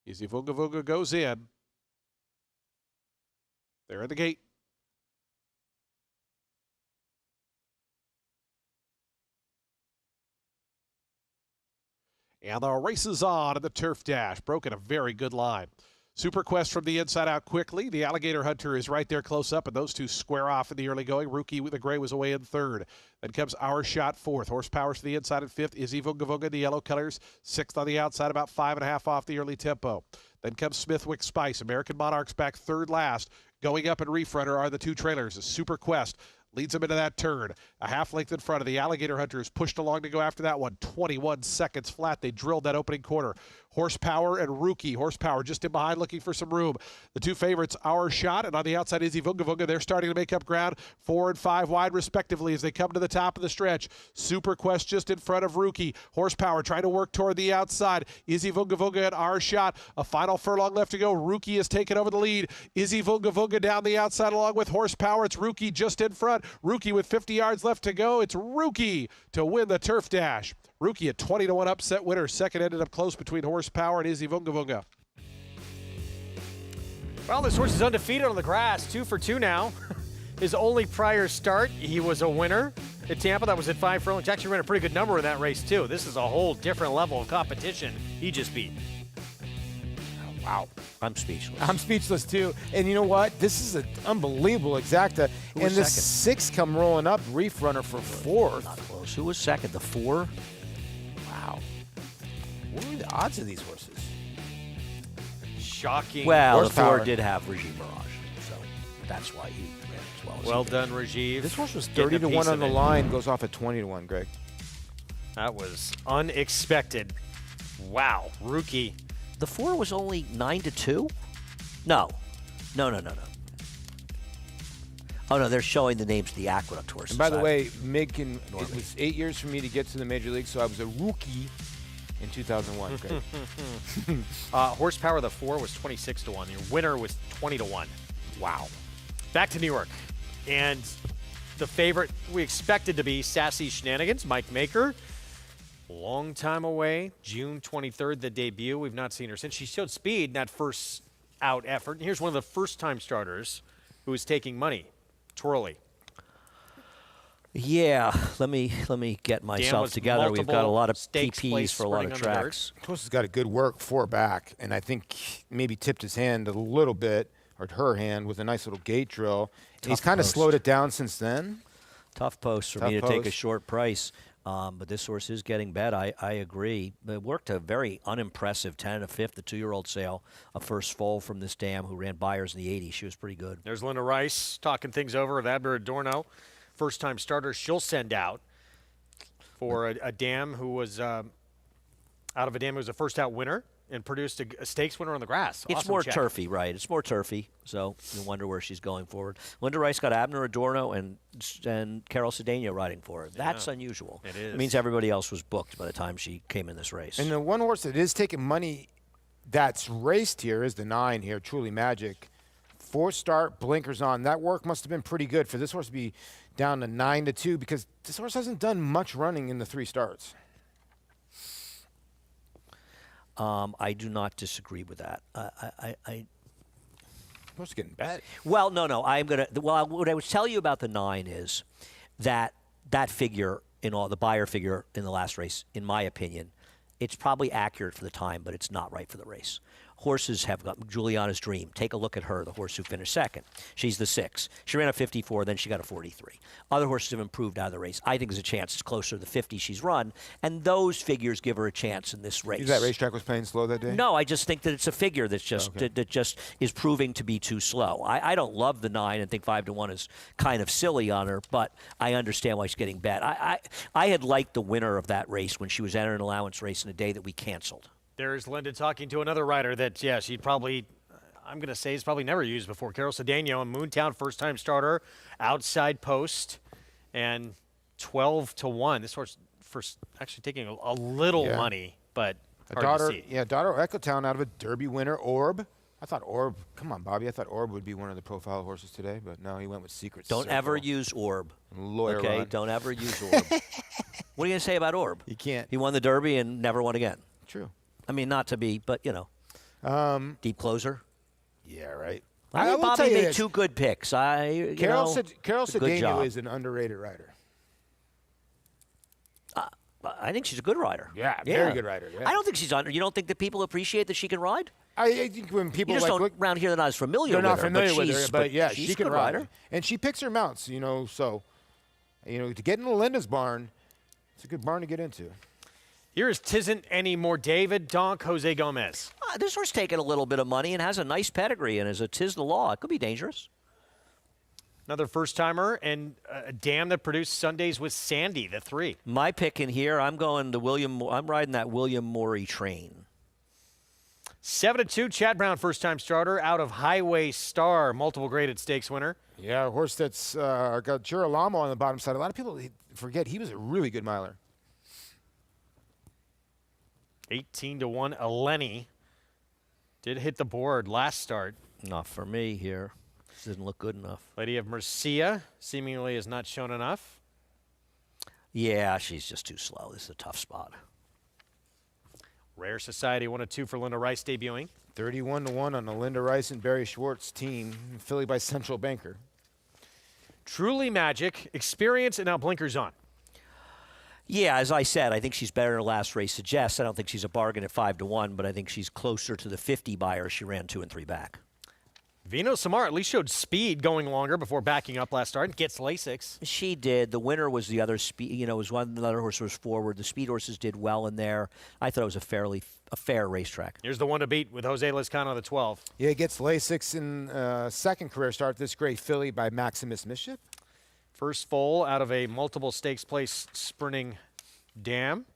Izzy Vunga Vunga goes in. They're at the gate. And the race is on in the turf dash. Broken a very good line. Super Quest from the inside out quickly. The Alligator Hunter is right there close up, and those two square off in the early going. Rookie with the gray was away in 3rd. Then comes Our Shot 4th. Horsepower to the inside at 5th. Izzy Vunga Vunga, the yellow colors, 6th on the outside, about 5.5 off the early tempo. Then comes Smithwick Spice. American Monarchs back 3rd last. Going up in Reef Runner are the 2 trailers. Super Quest leads him into that turn. A half length in front of the Alligator Hunter is pushed along to go after that one. 21 seconds flat. They drilled that opening quarter. Horsepower and Rookie. Horsepower just in behind looking for some room. The 2 favorites, Our Shot, and on the outside, Izzy Vunga Vunga. They're starting to make up ground 4 and 5 wide respectively as they come to the top of the stretch. Super Quest just in front of Rookie. Horsepower trying to work toward the outside. Izzy Vunga Vunga and Our Shot. A final furlong left to go. Rookie has taken over the lead. Izzy Vunga Vunga down the outside along with Horsepower. It's Rookie just in front. Rookie with 50 yards left to go. It's Rookie to win the turf dash. Rookie a 20-1 upset winner. Second ended up close between Horsepower and Izzy Vunga Vunga.
Well, this horse is undefeated on the grass. 2 for 2 now. His only prior start, he was a winner at Tampa. That was at 5 furlongs. Actually ran a pretty good number in that race, too. This is a whole different level of competition he just beat.
Wow.
I'm speechless.
I'm speechless, too. And you know what? This is an unbelievable exacta. And the 6 come rolling up. Reef Runner for 4th.
Not close. Who was second? The 4?
Wow. What are the odds of these horses?
Shocking.
Well, the 4 did have Rajiv Mirage, so that's why he ran as well as
well
he
done, Rajiv.
This horse was 30-1 on the line, goes off at 20-1, Greg.
That was unexpected. Wow. Rookie.
The 4 was only 9-2? No. Oh, no, they're showing the names of the Aqueduct horses.
And by the way, it was 8 years for me to get to the Major League, so I was a rookie in 2001. Greg.
Horsepower, the 4 was 26-1. Your winner was 20-1. Wow. Back to New York. And the favorite we expected to be Sassy Shenanigans, Mike Maker. Long time away. June 23rd, the debut. We've not seen her since. She showed speed in that first out effort. And here's one of the first-time starters who is taking money. Twirly.
Yeah, let me get myself together. We've got a lot of TPs for a lot of tracks.
Horse has got a good work 4 back, and I think maybe tipped his hand a little bit, or her hand, with a nice little gate drill. And he's kind of slowed it down since then.
Tough post for me to take a short price. But this horse is getting bet. I agree. It worked a very unimpressive 10 and a 5th, the 2-year-old sale. A first foal from this dam who ran buyers in the 80s. She was pretty good.
There's Linda Rice talking things over with Adler Adorno. First-time starter she'll send out for a dam who was out of a dam who was a first-out winner and produced a stakes winner on the grass.
It's
awesome
more
check.
turfy, right? It's more turfy, so you wonder where she's going forward. Linda Rice got Abner Adorno and Carol Cedeno riding for her. That's unusual.
It is.
It means everybody else was booked by the time she came in this race.
And the one horse that is taking money that's raced here is the 9 here, Truly Magic. 4-start, blinkers on. That work must have been pretty good for this horse to be down to 9-2 because this horse hasn't done much running in the 3 starts.
I do not disagree with that.
Horse getting bad.
Well, no. I'm gonna. Well, what I would tell you about the 9 is that figure the Beyer figure in the last race, in my opinion, it's probably accurate for the time, but it's not right for the race. Horses have got Juliana's Dream. Take a look at her, the horse who finished second. She's the 6. She ran a 54, then she got a 43. Other horses have improved out of the race. I think there's a chance it's closer to the 50 she's run, and those figures give her a chance in this race.
That racetrack was playing slow that day?
No, I just think that it's a figure that's just that just is proving to be too slow. I don't love the 9 and think 5-1 is kind of silly on her, but I understand why she's getting bet. I had liked the winner of that race when she was entering an allowance race in a day that we canceled.
There's Linda talking to another rider that, she'd probably, I'm going to say, has probably never used before. Carol Cedeno, a Moontown first-time starter, outside post, and 12-1. This horse actually taking a little money, but hard to see.
Yeah, daughter of Echotown out of a Derby winner, Orb. I thought Orb, come on, Bobby. I thought Orb would be one of the profile horses today, but no, he went with Secret
Don't
Circle.
ever use Orb.
Lawyer
okay,
Ron.
don't ever use Orb. What are you going to say about Orb?
You can't.
He won the Derby and never won again.
True.
I mean, not to be, but, deep closer.
Yeah, right.
I think Bobby made 2 good picks.
Carol
Cedeno
Cedeno is an underrated rider.
I think she's a good rider.
Yeah, very good rider. Yeah.
I don't think she's under. You don't think that people appreciate that she can ride?
I think when people
you just don't around here, they're not as familiar with her.
They're not familiar with her, but yeah,
she's
she can
a good
ride.
rider.
And she picks her mounts, so, to get into Linda's barn, it's a good barn to get into.
Here's Tisn't Anymore David Donk, Jose Gomez.
This horse taking a little bit of money and has a nice pedigree and is a tis the law. It could be dangerous.
Another first-timer and a dam that produced Sundays with Sandy, the 3.
My pick in here, I'm going to I'm riding that William Morey train.
7-2, Chad Brown, first-time starter, out of Highway Star, multiple graded stakes winner.
Yeah, a horse that's got Girolamo on the bottom side. A lot of people forget he was a really good miler.
18-1, Eleni did hit the board last start.
Not for me here. This didn't look good enough.
Lady of Mercia seemingly has not shown enough.
Yeah, she's just too slow. This is a tough spot.
Rare Society 1-2 for Linda Rice debuting.
31-1 on the Linda Rice and Barry Schwartz team, Philly by Central Banker.
Truly Magic, experience, and now blinkers on.
Yeah, as I said, I think she's better than her last race suggests. I don't think she's a bargain at 5-1, but I think she's closer to the 50 buyer. She ran 2 and 3 back.
Vino Samar at least showed speed going longer before backing up last start and gets Lasix.
She did. The winner was the other speed. Was one. The other horse was forward. The speed horses did well in there. I thought it was a fair racetrack.
Here's the one to beat with Jose Lezcano, the 12.
Yeah, he gets Lasix in second career start. This great filly by Maximus Mischief.
First foal out of a multiple stakes place sprinting dam.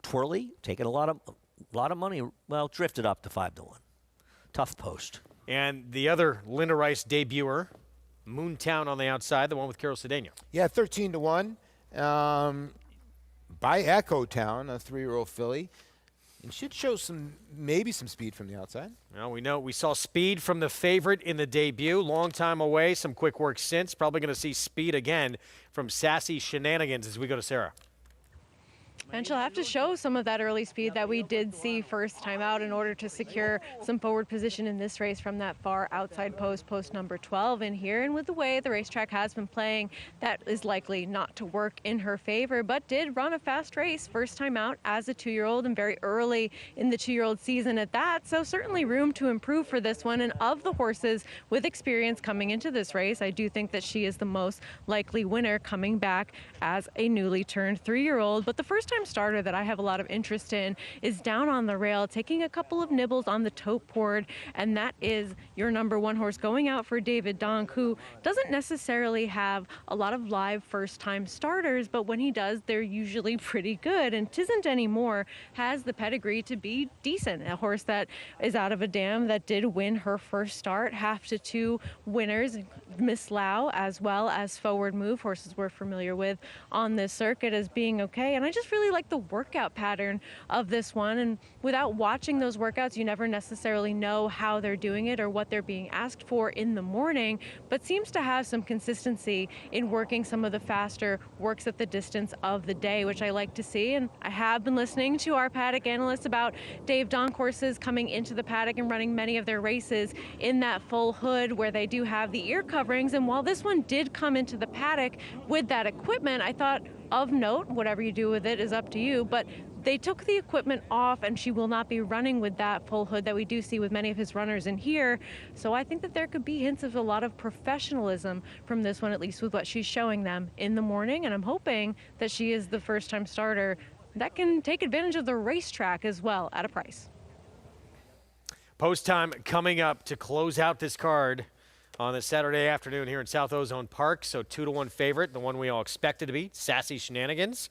Twirly taking a lot of money. Well, drifted up to 5-1. Tough post.
And the other Linda Rice debuter, Moontown on the outside, the one with Carol Cedeno.
Yeah, 13-1 by Echotown, a 3-year-old filly. And should show maybe some speed from the outside.
Well, we saw speed from the favorite in the debut. Long time away, some quick work since. Probably going to see speed again from Sassy Shenanigans as we go to Sarah.
And she'll have to show some of that early speed that we did see first time out in order to secure some forward position in this race from that far outside post number 12 in here. And with the way the racetrack has been playing, that is likely not to work in her favor, but did run a fast race first time out as a 2-year-old and very early in the 2-year-old season at that. So certainly room to improve for this one. And of the horses with experience coming into this race, I do think that she is the most likely winner coming back as a newly turned 3-year-old. But the first time starter that I have a lot of interest in is down on the rail, taking a couple of nibbles on the tote board, and that is your number 1 horse going out for David Donk, who doesn't necessarily have a lot of live first-time starters, but when he does, they're usually pretty good. And Tisn't Anymore has the pedigree to be decent. A horse that is out of a dam that did win her first start, 1/2 to 2 winners, Miss Lau, as well as Forward Move, horses we're familiar with on this circuit as being okay. And I just really like the workout pattern of this one. And without watching those workouts, you never necessarily know how they're doing it or what they're being asked for in the morning, but seems to have some consistency in working some of the faster works at the distance of the day, which I like to see. And I have been listening to our paddock analysts about Dave Donk horses coming into the paddock and running many of their races in that full hood where they do have the ear coverings. And while this one did come into the paddock with that equipment, I thought of note, whatever you do with it is up to you, but they took the equipment off and she will not be running with that full hood that we do see with many of his runners in here. So I think that there could be hints of a lot of professionalism from this one, at least with what she's showing them in the morning. And I'm hoping that she is the first-time starter that can take advantage of the racetrack as well at a price.
Post time coming up to close out this card on this Saturday afternoon here in South Ozone Park. So 2-1 favorite, the one we all expected to be, Sassy Shenanigans.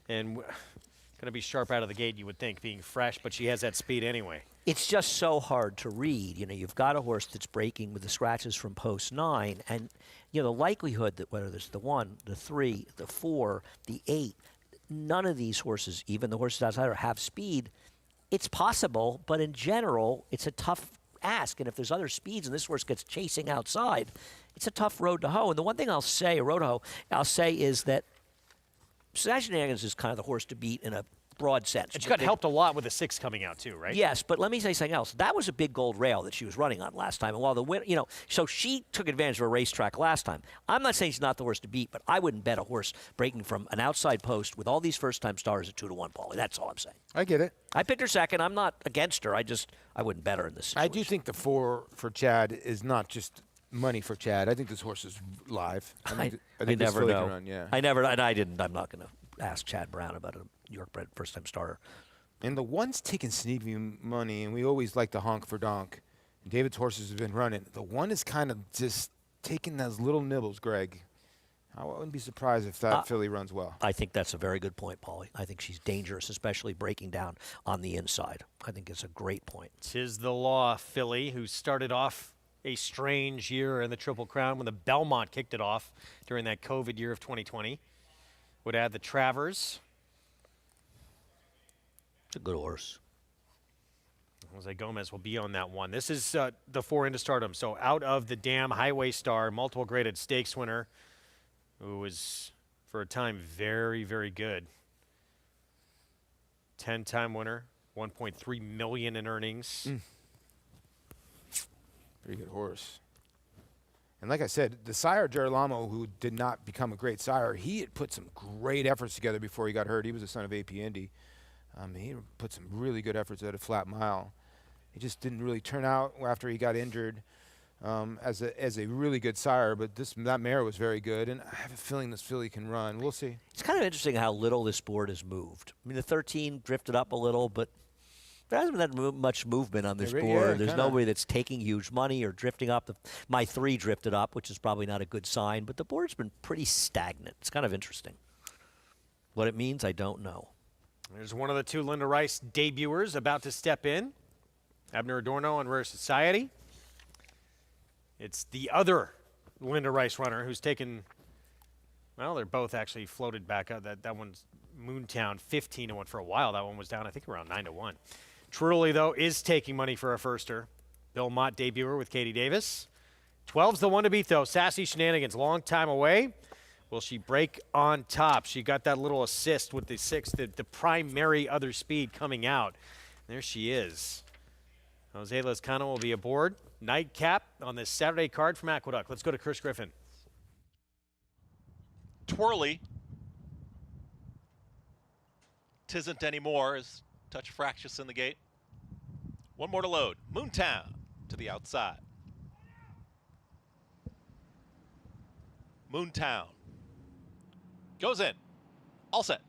And going to be sharp out of the gate, you would think, being fresh, but she has that speed anyway.
It's just so hard to read. You know, you've got a horse that's breaking with the scratches from post 9, and, you know, the likelihood that whether there's the 1, the 3, the 4, the 8, none of these horses, even the horses outside her, have speed. It's possible, but in general, it's a tough ask. And if there's other speeds and this horse gets chasing outside, it's a tough road to hoe. And the one thing I'll say, is that Sassy Shenanigans is kind of the horse to beat in a broad sense.
And she got helped a lot with the 6 coming out too, right?
Yes, but let me say something else. That was a big gold rail that she was running on last time. And while the win, you know, so she took advantage of a racetrack last time. I'm not saying she's not the horse to beat, but I wouldn't bet a horse breaking from an outside post with all these first-time stars at 2-1, Paulie. That's all I'm saying.
I get it.
I picked her second. I'm not against her. I wouldn't bet her in this situation.
I do think the 4 for Chad is not just money for Chad. I think this horse is live. I think
I never know.
Can run, yeah.
I never, and I didn't. I'm not going to ask Chad Brown about a New York bred first-time starter.
And the one's taking sneaky money, and we always like to honk for donk. And David's horses have been running. The one is kind of just taking those little nibbles, Greg. I wouldn't be surprised if that filly runs well.
I think that's a very good point, Paulie. I think she's dangerous, especially breaking down on the inside. I think it's a great point.
'Tis the Law filly, who started off a strange year in the Triple Crown when the Belmont kicked it off during that COVID year of 2020. Would add the Travers.
It's a good horse.
Jose Gomez will be on that one. This is the 4 into stardom. So out of the Dam Highway Star, multiple graded stakes winner, who was for a time very, very good. 10-time winner, $1.3 million in earnings.
Pretty good horse. And like I said, the sire, Girolamo, who did not become a great sire, he had put some great efforts together before he got hurt. He was the son of AP Indy. He put some really good efforts at a flat mile. He just didn't really turn out after he got injured as a really good sire, but that mare was very good, and I have a feeling this filly can run. We'll see.
It's kind of interesting how little this board has moved. I mean, the 13 drifted up a little, but there hasn't been that much movement on this board.
Yeah,
There's nobody that's taking huge money or drifting up. My 3 drifted up, which is probably not a good sign, but the board's been pretty stagnant. It's kind of interesting. What it means, I don't know.
There's one of the 2 Linda Rice debuters about to step in. Abner Adorno on Rare Society. It's the other Linda Rice runner who's taken, well, they're both actually floated back up. That one's Moontown 15-1 for a while. That one was down, I think, around 9-1. Truly, though, is taking money for a firster. Bill Mott debuter with Katie Davis. 12's the one to beat, though. Sassy Shenanigans, long time away. Will she break on top? She got that little assist with the 6, the primary other speed coming out. There she is. Jose Lezcano will be aboard. Nightcap on this Saturday card from Aqueduct. Let's go to Chris Griffin.
Twirly. Tisn't anymore. Is touch fractious in the gate. One more to load. Moontown to the outside. Moontown. Goes in. All set.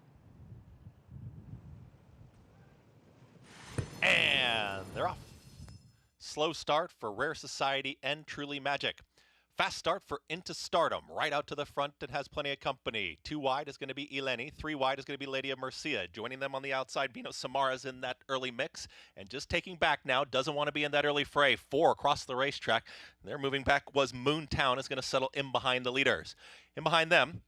And they're off. Slow start for Rare Society and Truly Magic. Fast start for Into Stardom. Right out to the front, it has plenty of company. 2 wide is going to be Eleni. 3 wide is going to be Lady of Murcia. Joining them on the outside, Bino Samara's in that early mix. And just taking back now, doesn't want to be in that early fray. 4 across the racetrack. Their moving back was Moontown, is going to settle in behind the leaders. In behind them,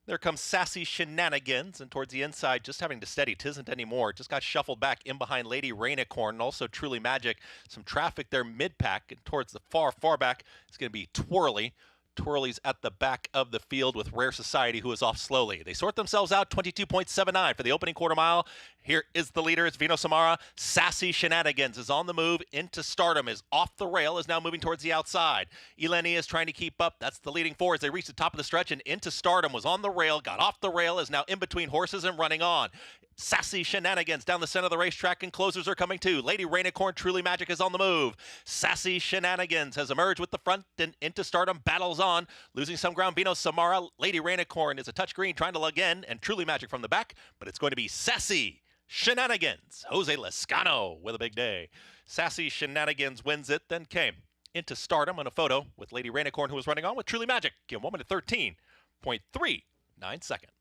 there comes Sassy Shenanigans, and towards the inside, just having to steady. Tisn't anymore. Just got shuffled back in behind Lady Rainicorn, and also Truly Magic. Some traffic there mid-pack, and towards the far back is going to be Twirly. Twirly's at the back of the field with Rare Society, who is off slowly. They sort themselves out 22.79 for the opening quarter mile. Here is the leader. It's Vino Samara. Sassy Shenanigans is on the move. Into Stardom is off the rail, is now moving towards the outside. Eleni is trying to keep up. That's the leading 4 as they reach the top of the stretch, and Into Stardom was on the rail, got off the rail, is now in between horses and running on. Sassy Shenanigans down the center of the racetrack, and closers are coming too. Lady Rainicorn, Truly Magic is on the move. Sassy Shenanigans has emerged with the front, and Into Stardom battles on, losing some ground. Bino Samara. Lady Rainicorn is a touch green, trying to lug in, and Truly Magic from the back, but it's going to be Sassy Shenanigans. Jose Lescano with a big day. Sassy Shenanigans wins it, then came Into Stardom on a photo with Lady Rainicorn, who was running on with Truly Magic in 1 minute 13.39 seconds.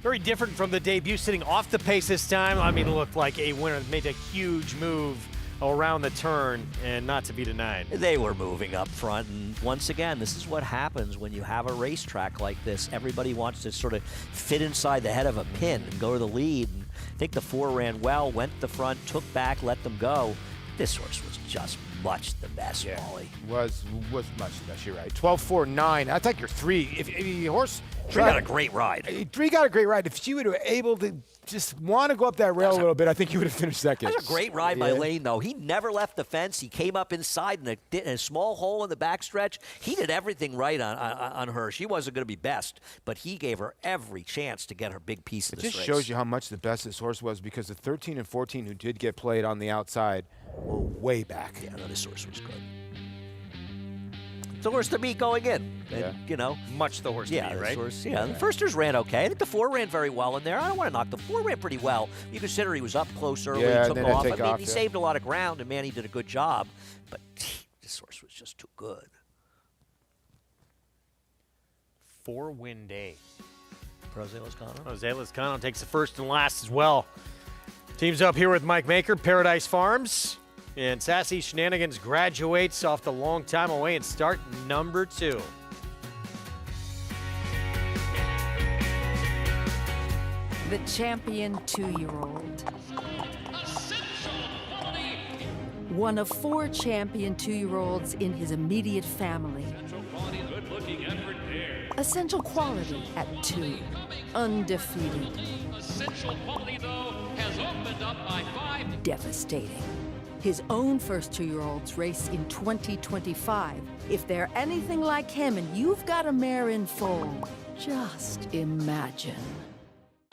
Very different from the debut, sitting off the pace this time. I mean, looked like a winner, made a huge move around the turn, and not to be denied.
They were moving up front, and once again, this is what happens when you have a racetrack like this. Everybody wants to sort of fit inside the head of a pin and go to the lead. And I think the 4 ran well, went to the front, took back, let them go. This horse was just much the best, Wally.
Was much the best. You're right. 12.49. I think you're 3. If your horse
3 got a great ride.
3 got a great ride. If she would have able to just want to go up that rail a little bit, I think you would have finished second.
That was a great ride by Lane, though. He never left the fence. He came up inside in a small hole in the backstretch. He did everything right on her. She wasn't going to be best, but he gave her every chance to get her big piece of this race.
It just shows you how much the best this horse was, because the 13 and 14 who did get played on the outside were way back.
Yeah, no, this horse was good. It's the horse to beat going in. And, you know.
Much the horse to beat, right?
Horse, the firsters ran okay. I think the 4 ran very well in there. I don't want to knock the 4 ran pretty well. You consider he was up close early, took off. I mean, he saved a lot of ground, and man, he did a good job. But this horse was just too good.
4-win day.
Jose Lescano.
Jose Lescano takes the first and last as well. Teams up here with Mike Maker, Paradise Farms. And Sassy Shenanigans graduates off the long time away in start number 2.
The champion 2-year-old. One of 4 champion 2-year-olds in his immediate family. Essential quality at 2. Undefeated.
Essential quality, though, has opened up by 5.
Devastating. His own first 2-year-olds race in 2025. If they're anything like him and you've got a mare in foal, just imagine.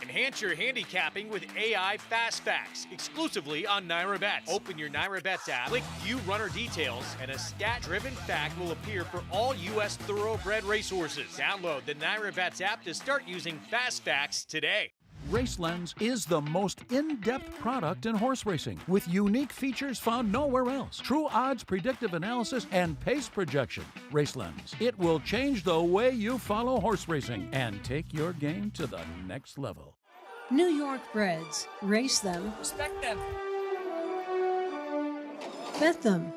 Enhance your handicapping with AI Fast Facts, exclusively on Naira Bets. Open your Naira Bets app, click View Runner Details, and a stat-driven fact will appear for all U.S. thoroughbred racehorses. Download the Naira Bets app to start using Fast Facts today.
RaceLens is the most in-depth product in horse racing, with unique features found nowhere else. True odds, predictive analysis, and pace projection. RaceLens. It will change the way you follow horse racing and take your game to the next level.
New York breds. Race them.
Respect them.
Bet them.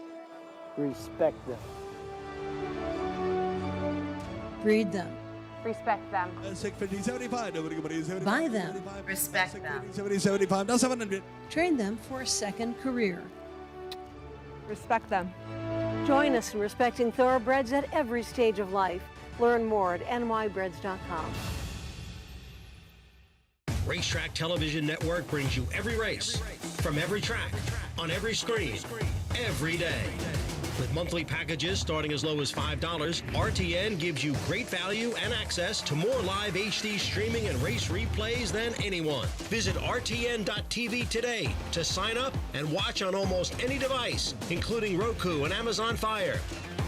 Respect them.
Breed them.
Respect them.
Buy them.
Respect them.
Train them for a second career.
Respect them. Join us in respecting thoroughbreds at every stage of life. Learn more at nybreds.com.
Racetrack Television Network brings you every race, from every track, on every screen, every day. With monthly packages starting as low as $5, RTN gives you great value and access to more live HD streaming and race replays than anyone. Visit RTN.tv today to sign up and watch on almost any device, including Roku and Amazon Fire.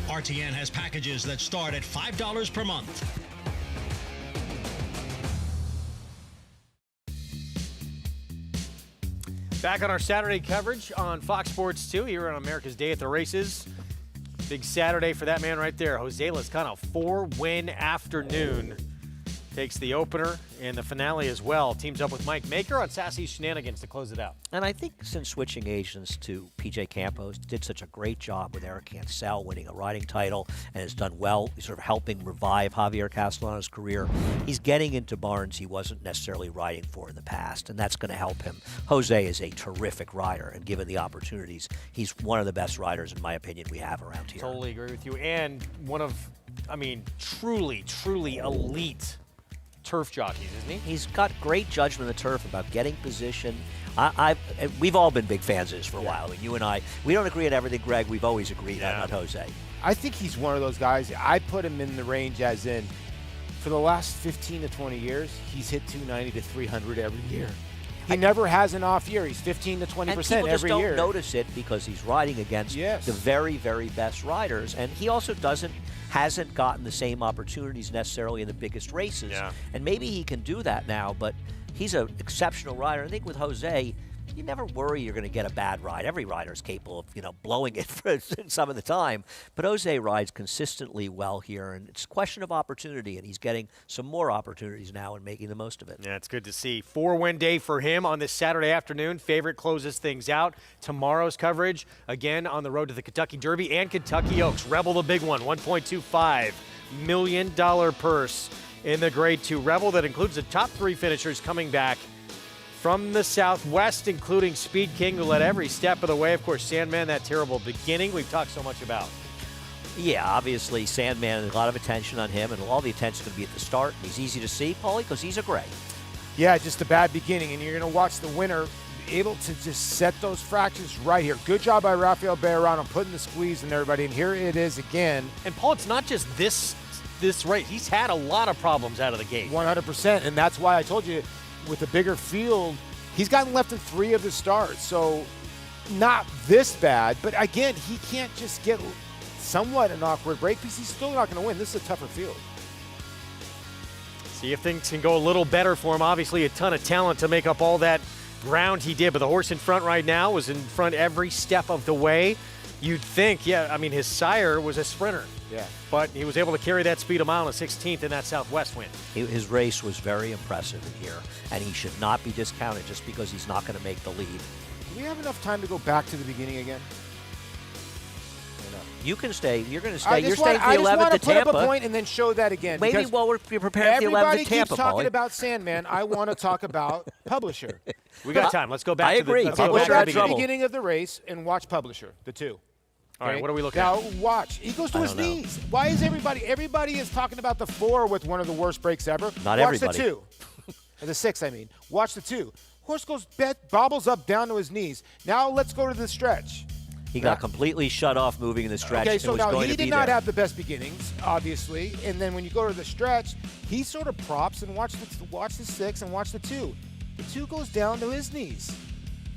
RTN has packages that start at $5 per month.
Back on our Saturday coverage on Fox Sports 2 here on America's Day at the Races. Big Saturday for that man right there. Jose Lezcano, 4-win afternoon. Takes the opener and the finale as well. Teams up with Mike Maker on Sassy Shenanigans to close it out.
And I think since switching agents to PJ Campos, did such a great job with Eric Cancel winning a riding title and has done well, sort of helping revive Javier Castellano's career. He's getting into barns he wasn't necessarily riding for in the past, and that's going to help him. Jose is a terrific rider, and given the opportunities, he's one of the best riders, in my opinion, we have around here.
Totally agree with you. And one of, truly, truly elite turf jockeys, isn't he?
He's got great judgment of the turf about getting position. We've all been big fans of this for a while. I mean, you and I, we don't agree on everything, Greg. We've always agreed on Jose.
I think he's one of those guys. I put him in the range as in, for the last 15 to 20 years, he's hit 290 to 300 every year. He never has an off year. He's 15 to 20% every year.
And people just don't notice it because he's riding against the very, very best riders. And he also hasn't gotten the same opportunities necessarily in the biggest races.
Yeah.
And maybe he can do that now, but he's an exceptional rider. I think with Jose, you never worry you're going to get a bad ride. Every rider is capable of, blowing it for some of the time. But Jose rides consistently well here, and it's a question of opportunity, and he's getting some more opportunities now and making the most of it.
Yeah, it's good to see. 4-win day for him on this Saturday afternoon. Favorite closes things out. Tomorrow's coverage, again, on the road to the Kentucky Derby and Kentucky Oaks. Rebel the big one, $1.25 million purse in the Grade 2 Rebel that includes the top 3 finishers coming back from the Southwest, including Speed King, who led every step of the way. Of course, Sandman, that terrible beginning we've talked so much about.
Yeah, obviously, Sandman, a lot of attention on him, and all the attention is going to be at the start. He's easy to see, Paulie, because he's a gray.
Yeah, just a bad beginning, and you're going to watch the winner able to just set those fractions right here. Good job by Rafael Bejarano putting the squeeze in everybody, and here it is again.
And, Paul, it's not just this race. He's had a lot of problems out of the gate.
100%, and that's why I told you, with a bigger field, he's gotten left in 3 of his starts, so not this bad. But again, he can't just get somewhat an awkward break because he's still not going to win. This is a tougher field.
See if things can go a little better for him. Obviously, a ton of talent to make up all that ground he did, but the horse in front right now was in front every step of the way. You'd think, his sire was a sprinter.
Yeah.
But he was able to carry that speed a mile and a 16th in that Southwest win.
His race was very impressive in here, and he should not be discounted just because he's not going to make the lead.
Do we have enough time to go back to the beginning again?
You can stay. You're going to stay. You're staying for
the 11th
to Tampa.
I just want to put up a point and then show that again.
Maybe while we're preparing for the 11th to Tampa,
everybody keeps talking about Sandman. I want to talk about Publisher.
We got time. Let's go back to
Let's go back to the beginning of the race and watch Publisher, the 2.
All right, what are we looking
at?
Now,
watch. He goes to his knees. Why is everybody is talking about the 4 with one of the worst breaks ever.
Not
watch
everybody.
The 2. The 6, I mean. Watch the 2. Horse goes, bobbles up down to his knees. Now let's go to the stretch.
He got completely shut off moving in the stretch.
Okay, so now he did not
have
have the best beginnings, obviously. And then when you go to the stretch, he sort of props and watch the 6 and watch the 2. The 2 goes down to his knees.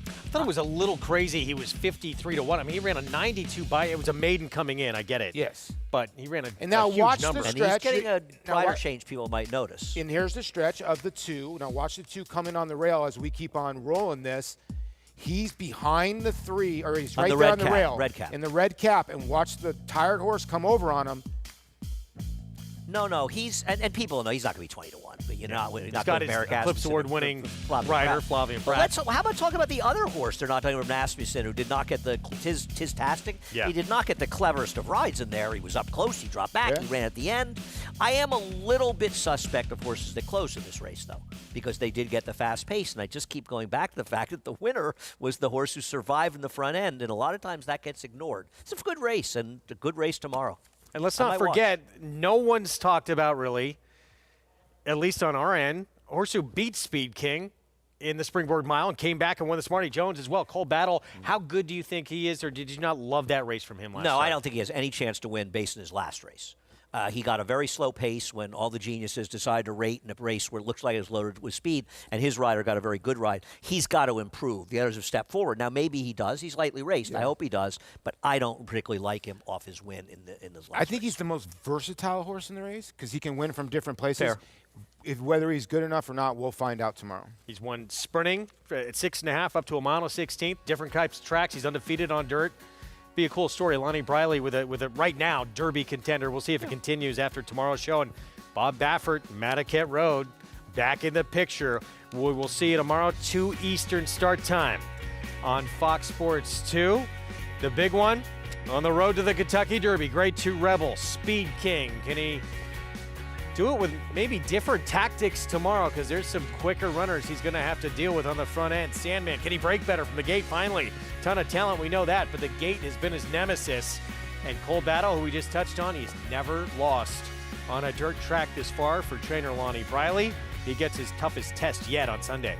I thought it was a little crazy. He was 53 to 1. I mean, he ran a 92 by. It was a maiden coming in. I get it.
Yes.
But he ran a
And now
huge
watch
number.
the
And
stretch.
he's getting a rider change people might notice.
And here's the stretch of the 2. Now watch the 2 coming on the rail as we keep on rolling this. He's behind the 3, or he's right there on the rail.
Red cap.
In the red cap, and watch the tired horse come over on him.
No, he's and people know he's not going to be 20 to 1, but
He's got his Eclipse Award-winning rider, Flavien Prat.
How about talking about the other horse they're not talking about, Asmussen, who did not get the Tistastic?
Yeah.
He did not get the cleverest of rides in there. He was up close. He dropped back. He ran at the end. I am a little bit suspect of horses that close in this race, though, because they did get the fast pace, and I just keep going back to the fact that the winner was the horse who survived in the front end, and a lot of times that gets ignored. It's a good race, and a good race tomorrow.
And let's not forget, no one's talked about really, at least on our end, a horse who beat Speed King in the Springboard Mile and came back and won the Smarty Jones as well. Cole Battle, how good do you think he is, or did you not love that race from him last time?
No, I don't think he has any chance to win based on his last race. He got a very slow pace when all the geniuses decided to rate in a race where it looks like it was loaded with speed, and his rider got a very good ride. He's got to improve. The others have stepped forward. Now, maybe he does. He's lightly raced. I hope he does, but I don't particularly like him off his win in this last
I think
race.
he's the most versatile horse in the race because he can win from different places. Whether he's good enough or not, we'll find out tomorrow.
He's won sprinting at 6.5 up to a mile and 16th, different types of tracks. He's undefeated on dirt be a cool story. Lonnie Bryley with a right now Derby contender. We'll see if it continues after tomorrow's show. And Bob Baffert, Matticat Road, back in the picture. We will see you tomorrow, 2 Eastern start time on Fox Sports 2. The big one on the road to the Kentucky Derby. Grade 2 Rebel, Speed King. Can he do it with maybe different tactics tomorrow? Because there's some quicker runners he's going to have to deal with on the front end. Sandman, can he break better from the gate? Finally, ton of talent, we know that, but the gate has been his nemesis. And Cole Battle, who we just touched on, he's never lost on a dirt track this far for trainer Lonnie Bryley. He gets his toughest test yet on Sunday.